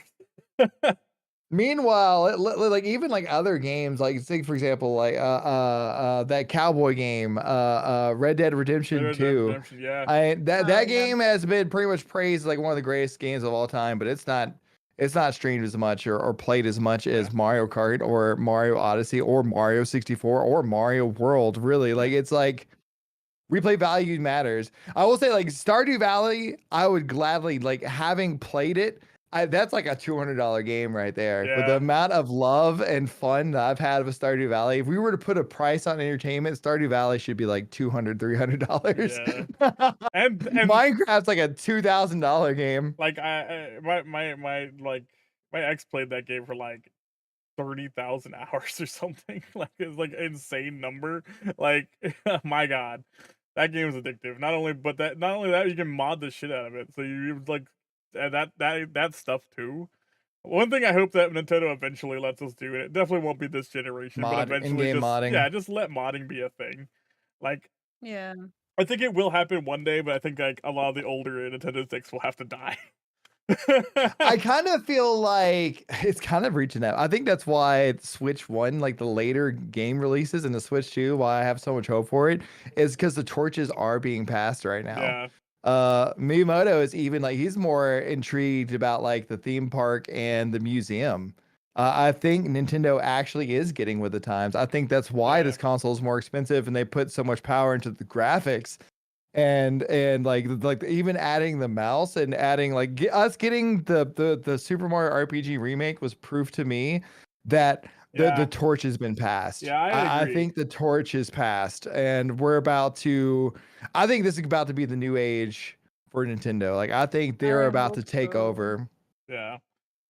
Meanwhile, like even like other games, like say for example, like that cowboy game, Red Dead Redemption Red Dead 2. Redemption, yeah. That Oh, yeah. game has been pretty much praised as like one of the greatest games of all time, but it's not streamed as much or played as much as Mario Kart or Mario Odyssey or Mario 64 or Mario World. Really, like it's like replay value matters. I will say like Stardew Valley, I would gladly, like having played it, That's like a $200 game right there. With the Yeah. amount of love and fun that I've had with Stardew Valley, if we were to put a price on entertainment, Stardew Valley should be like $200, $300. And Minecraft's like a $2,000 game. like my ex played that game for like 30,000 hours or something. Like it's like an insane number. Like my god, that game is addictive. Not only that, you can mod the shit out of it. So you like that stuff too. One thing I hope that Nintendo eventually lets us do, and it definitely won't be this generation, but eventually in-game just modding. just let modding be a thing. Like Yeah. I think it will happen one day, but I think like a lot of the older Nintendo sticks will have to die. I kind of feel like it's kind of reaching out. I think that's why Switch 1, like the later game releases, and the Switch 2, why I have so much hope for it, is because the torches are being passed right now. Yeah. Miyamoto is even like, he's more intrigued about like the theme park and the museum. I think Nintendo actually is getting with the times. I think that's why this console is more expensive, and they put so much power into the graphics. And like even adding the mouse and adding like us getting the Super Mario RPG remake was proof to me that the torch has been passed. Yeah, I agree. think the torch is passed, and we're about to. I think this is about to be the new age for Nintendo. Like I think they're about to take over. Yeah,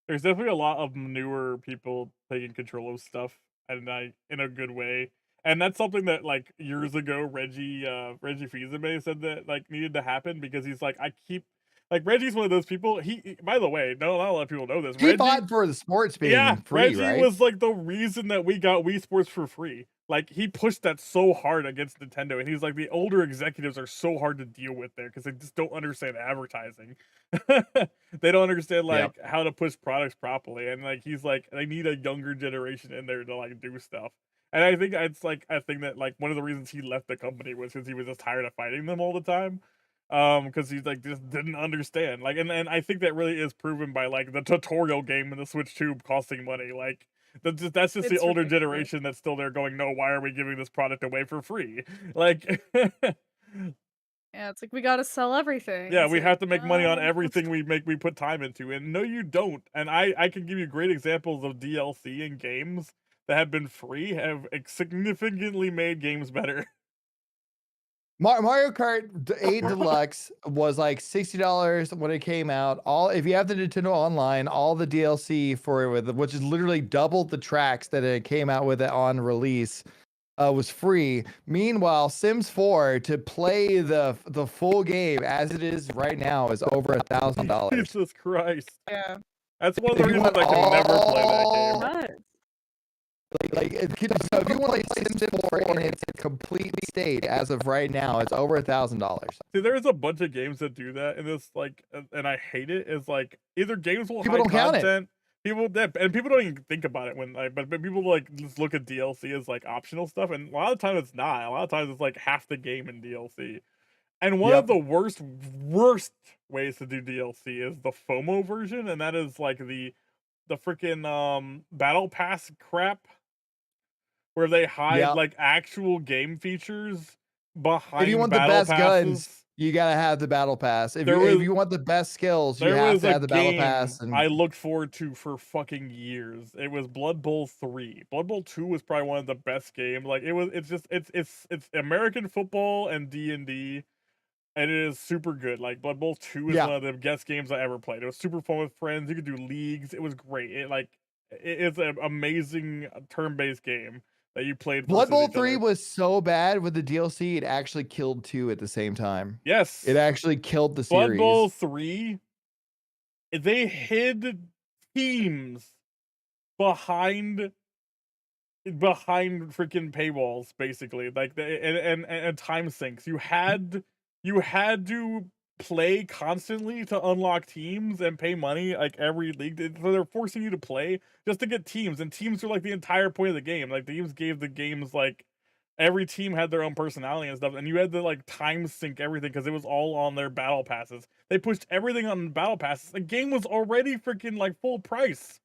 there's definitely a lot of newer people taking control of stuff, and in a good way. And that's something that like years ago Reggie Fils-Aimé said that like needed to happen, because he's like, Reggie's one of those people. He by the way, not a lot of people know this. He fought for the sports being free, Reggie right? was like the reason that we got Wii Sports for free. Like he pushed that so hard against Nintendo, and he's like, the older executives are so hard to deal with there because they just don't understand advertising. They don't understand like how to push products properly, and like he's like, they need a younger generation in there to like do stuff. And I think it's like a thing that like one of the reasons he left the company was because he was just tired of fighting them all the time. Because he's like just didn't understand. Like, and I think that really is proven by like the tutorial game in the Switch 2 costing money. Like that's just the It's older ridiculous. generation that's still there going, no, why are we giving this product away for free? Like Yeah, it's like we gotta sell everything. yeah, It's we like, have to make money on let's- everything we put time into. And no, you don't. And I can give you great examples of DLC and games that have been free, have significantly made games better. Mario Kart 8 Deluxe was like $60 when it came out. If you have the Nintendo Online, all the DLC for it, which is literally double the tracks that it came out with it on release, was free. Meanwhile, Sims 4 to play the full game as it is right now is over $1,000. Jesus Christ. Yeah. That's one of the reasons I can never play that game. What? So if you want to play Sims 4 in its complete state as of right now, it's over $1,000. See, there's a bunch of games that do that, and this like, and I hate it. Is like either games will People hide don't count it. content, people don't even think about it when like, but people like just look at DLC as like optional stuff, and a lot of times it's not. A lot of times it's like half the game in DLC. And one of the worst ways to do DLC is the FOMO version, and that is like the freaking battle pass crap, where they hide like actual game features behind. If you want the battle best passes. guns, you gotta have the battle pass. If you want the best skills, you have to have the battle pass. And I looked forward to for fucking years. It was Blood Bowl 3. Blood Bowl 2 was probably one of the best games. Like it's American football and D&D, and it is super good. Like Blood Bowl 2 is one of the best games I ever played. It was super fun with friends. You could do leagues. It was great. It's an amazing turn-based game that you played. Blood Bowl 3 was so bad with the DLC, it actually killed 2 at the same time. Yes. It actually killed the series. Blood Bowl 3, they hid teams behind freaking paywalls, basically. Like and time sinks. You had to play constantly to unlock teams and pay money like every league. So they're forcing you to play just to get teams, and teams are like the entire point of the game. Like the teams gave the games like every team had their own personality and stuff, and you had to like time sync everything because it was all on their battle passes. They pushed everything on battle passes. The game was already freaking like full price.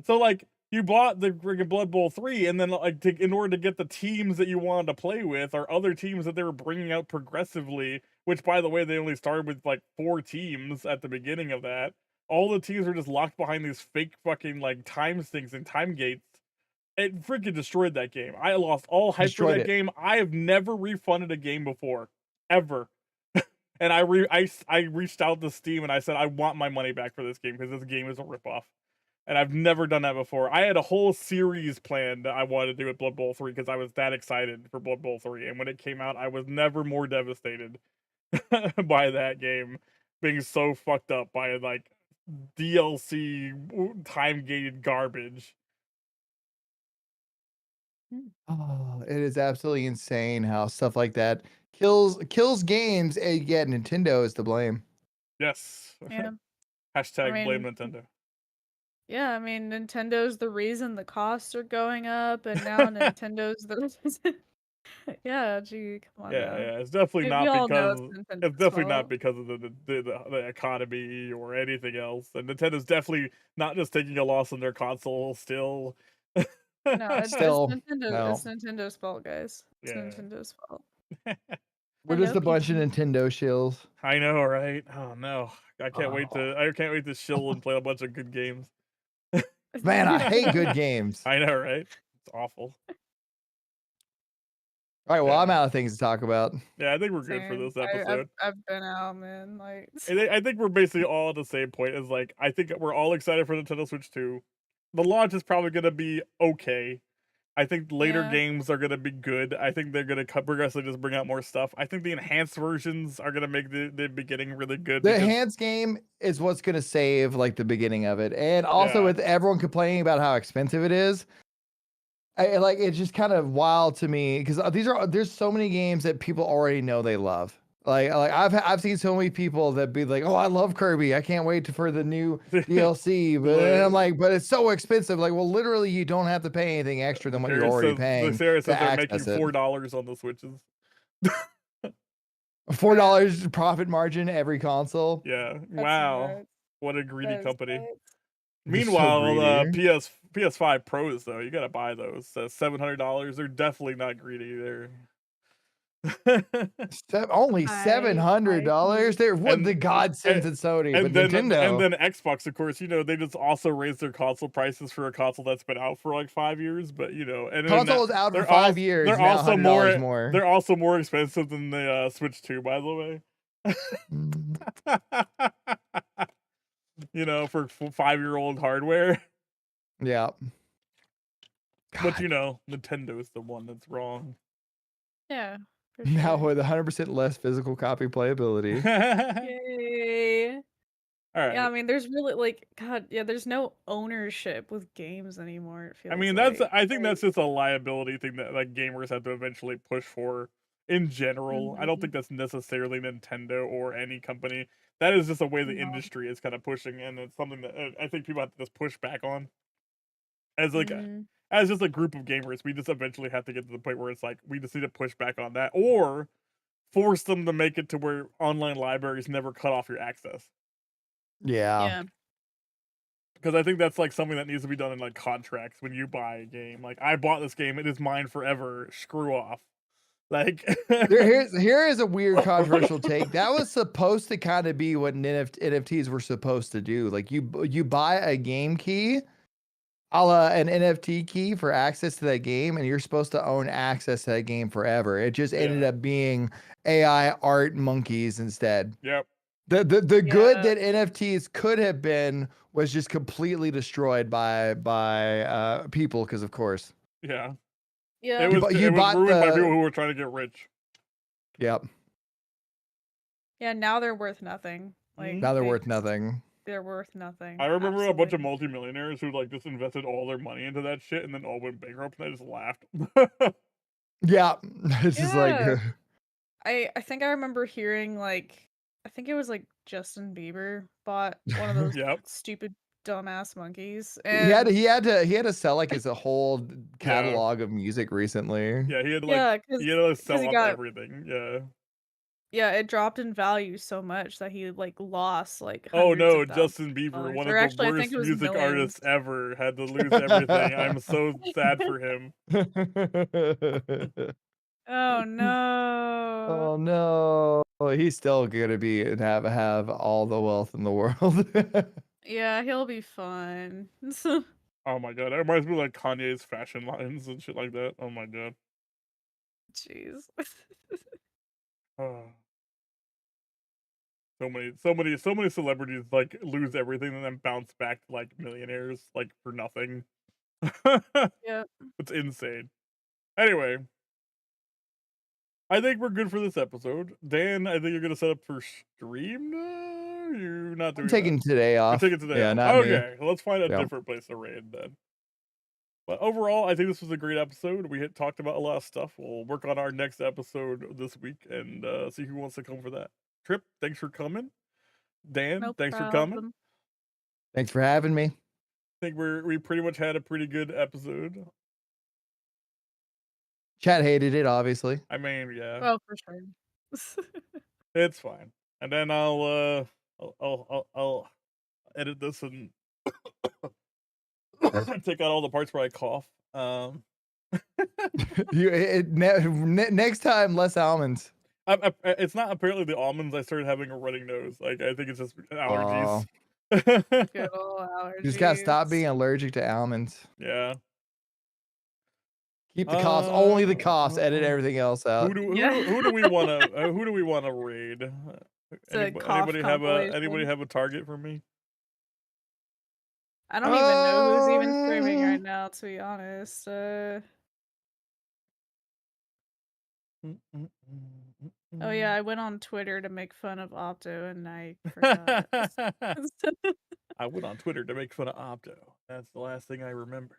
So like you bought the freaking Blood Bowl 3, and then like in order to get the teams that you wanted to play with or other teams that they were bringing out progressively, which by the way they only started with like 4 teams at the beginning of that. all the teams were just locked behind these fake fucking like time things and time gates. It freaking destroyed that game. I lost all hype for Destroyed that it. game. I have never refunded a game before, ever. And I reached out to Steam and I said I want my money back for this game because this game is a ripoff. And I've never done that before. I had a whole series planned that I wanted to do with Blood Bowl 3 because I was that excited for Blood Bowl 3. And when it came out, I was never more devastated by that game being so fucked up by like DLC time gated garbage. Oh, it is absolutely insane how stuff like that kills games, and yet Nintendo is to blame. Yes. Yeah. Hashtag I blame mean, Nintendo. Yeah, I mean, Nintendo's the reason the costs are going up, and now Nintendo's the reason. Yeah, gee, come on Yeah, now. yeah, it's definitely We not all know because it's it's Nintendo's definitely not fault. because of the economy or anything else. And Nintendo's definitely not just taking a loss on their console still. No, it's Still, Nintendo. no. It's Nintendo's fault, guys. It's Yeah. Nintendo's fault. We're Hello, just a bunch of people. Nintendo shills. I know, right? Oh no. I can't wait Oh. to shill and play a bunch of good games. Man, I hate good games. I know, right? It's awful. All right, well, Yeah. I'm out of things to talk about. Yeah, I think we're good for Same. this episode. I've been out, man. Like, I think we're basically all at the same point. Is like I think we're all excited for Nintendo Switch 2. The launch is probably gonna be okay. I think later Yeah. games are gonna be good. I think they're gonna progressively just bring out more stuff. I think the enhanced versions are gonna make the beginning really good. The because- enhanced game is what's going to save like the beginning of it, and also Yeah. with everyone complaining about how expensive it is, like it's just kind of wild to me because there's so many games that people already know they love. Like I've seen so many people that be like, oh, I love Kirby, I can't wait for the new DLC, but and I'm like, but it's so expensive. Like, well, literally, you don't have to pay anything extra than what you're already paying. Sarah says to they're making access it. $4 on the Switches. $4 profit margin every console. Yeah. That's Wow. nuts. What a greedy That is company. nuts. They're so Meanwhile, greedy. PS5 Pros though, you gotta buy those. $700. They're definitely not greedy there. Only $700. They're what And- the godsends at Sony, but Nintendo. And then Xbox, of course, they just also raised their console prices for a console that's been out for like 5 years. But and console is out for they're 5 years. They're Now also $100 more. They're also more expensive than the Switch 2, by the way. For 5-year-old hardware. Yeah. But Nintendo's the one that's wrong. Yeah. for Now sure. with 100% less physical copy playability. Yay. All right. Yeah, I mean, there's really God, yeah, there's no ownership with games anymore. It feels I mean, like. I think that's just a liability thing that like gamers have to eventually push for in general. I don't think that's necessarily Nintendo or any company. That is just a way the No. industry is kind of pushing, and it's something that I think people have to just push back on. As like as just a group of gamers, we just eventually have to get to the point where it's like we just need to push back on that, or force them to make it to where online libraries never cut off your access. Yeah. Because I think that's like something that needs to be done in like contracts when you buy a game. Like, I bought this game, it is mine forever. Screw off. Like, Here is a weird controversial take. That was supposed to kind of be what NFTs were supposed to do. Like you buy a game key, a la an NFT key for access to that game, and you're supposed to own access to that game forever. It just ended up being AI art monkeys instead. Yep. The good that NFTs could have been was just completely destroyed by people, because of course. Yeah. Yeah. It was ruined by people who were trying to get rich. Yep. Yeah, now they're worth nothing. Like Now they're worth nothing. They're worth nothing. I remember a bunch of multimillionaires who like just invested all their money into that shit and then all went bankrupt, and I just laughed. Yeah. It's just like I think I remember hearing I think it was Justin Bieber bought one of those stupid dumbass monkeys. And he had to sell like his whole catalog of music recently. Yeah, he had he to sell he off got- everything. Yeah. Yeah, it dropped in value so much that he lost Oh hundreds no, of Justin thousands Bieber, dollars. one Or of actually, the I worst think it was music millions. artists ever, had to lose everything. I'm so sad for him. Oh no. Oh no. He's still gonna be and have all the wealth in the world. Yeah, he'll be fun. Oh my god, that reminds me of like Kanye's fashion lines and shit like that. Oh my god. Jeez. Oh. So many celebrities like lose everything and then bounce back to like millionaires like for nothing. Yep. It's insane. Anyway, I think we're good for this episode. Dan, I think you're gonna set up for stream now? You're not doing I'm taking that. today You're off. taking today Yeah, off. not me. Okay, let's find a Yep. different place to raid then. But overall, I think this was a great episode. We had talked about a lot of stuff. We'll work on our next episode this week and see who wants to come for that. Trip, thanks for coming. Dan, No thanks for coming. problem. Thanks for having me. I think we pretty much had a pretty good episode. Chat hated it, obviously. I mean, yeah, Oh, for sure. it's fine. And then I'll edit this and take out all the parts where I cough. Next time, less almonds. It's not apparently the almonds. I started having a running nose. Like I think it's just allergies. Good old allergies. You just gotta stop being allergic to almonds. Yeah. Keep the coughs, only the coughs. Edit everything else out. Who do we want to raid? Anybody have a target for me? I don't even know who's even streaming right now, to be honest. Oh yeah, I went on Twitter to make fun of Opto and I forgot. I went on Twitter to make fun of Opto. That's the last thing I remember.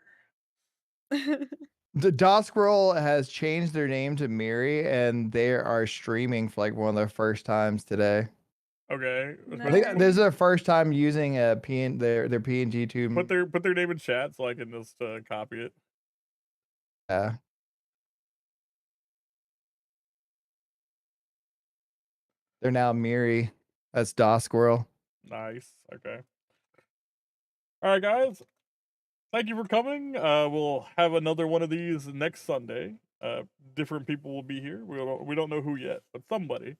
The Dosquirrel has changed their name to Miri, and they are streaming for like one of their first times today. Okay. I think this is their first time using a their PNG to put their name in chat so I can just copy it. Yeah. They're now Miri. That's Dosquirrel. Nice. Okay. All right, guys. Thank you for coming. We'll have another one of these next Sunday. Different people will be here. We don't know who yet, but somebody.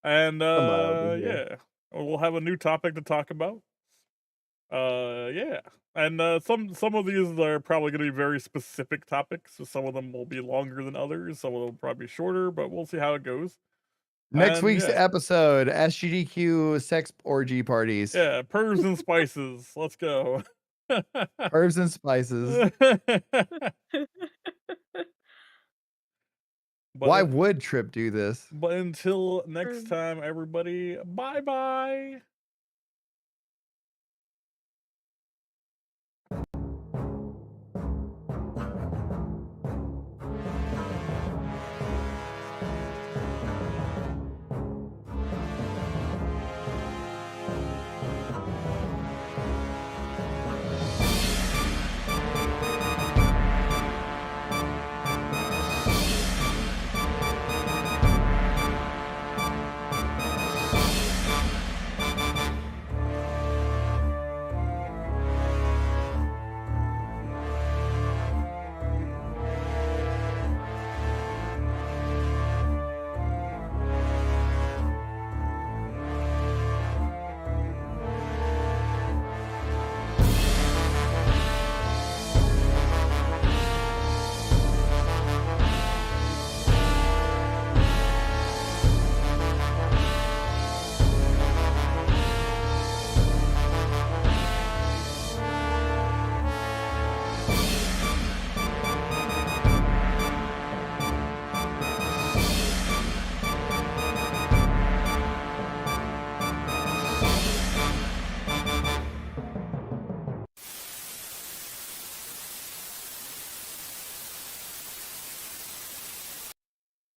And yeah, we'll have a new topic to talk about. Yeah, and some of these are probably going to be very specific topics. So some of them will be longer than others. Some of them will probably be shorter, but we'll see how it goes. Next week's episode: SGDQ sex orgy parties. Yeah, pervs and spices. Let's go. Herbs and spices. Why would Trip do this? But until next time, everybody, bye-bye.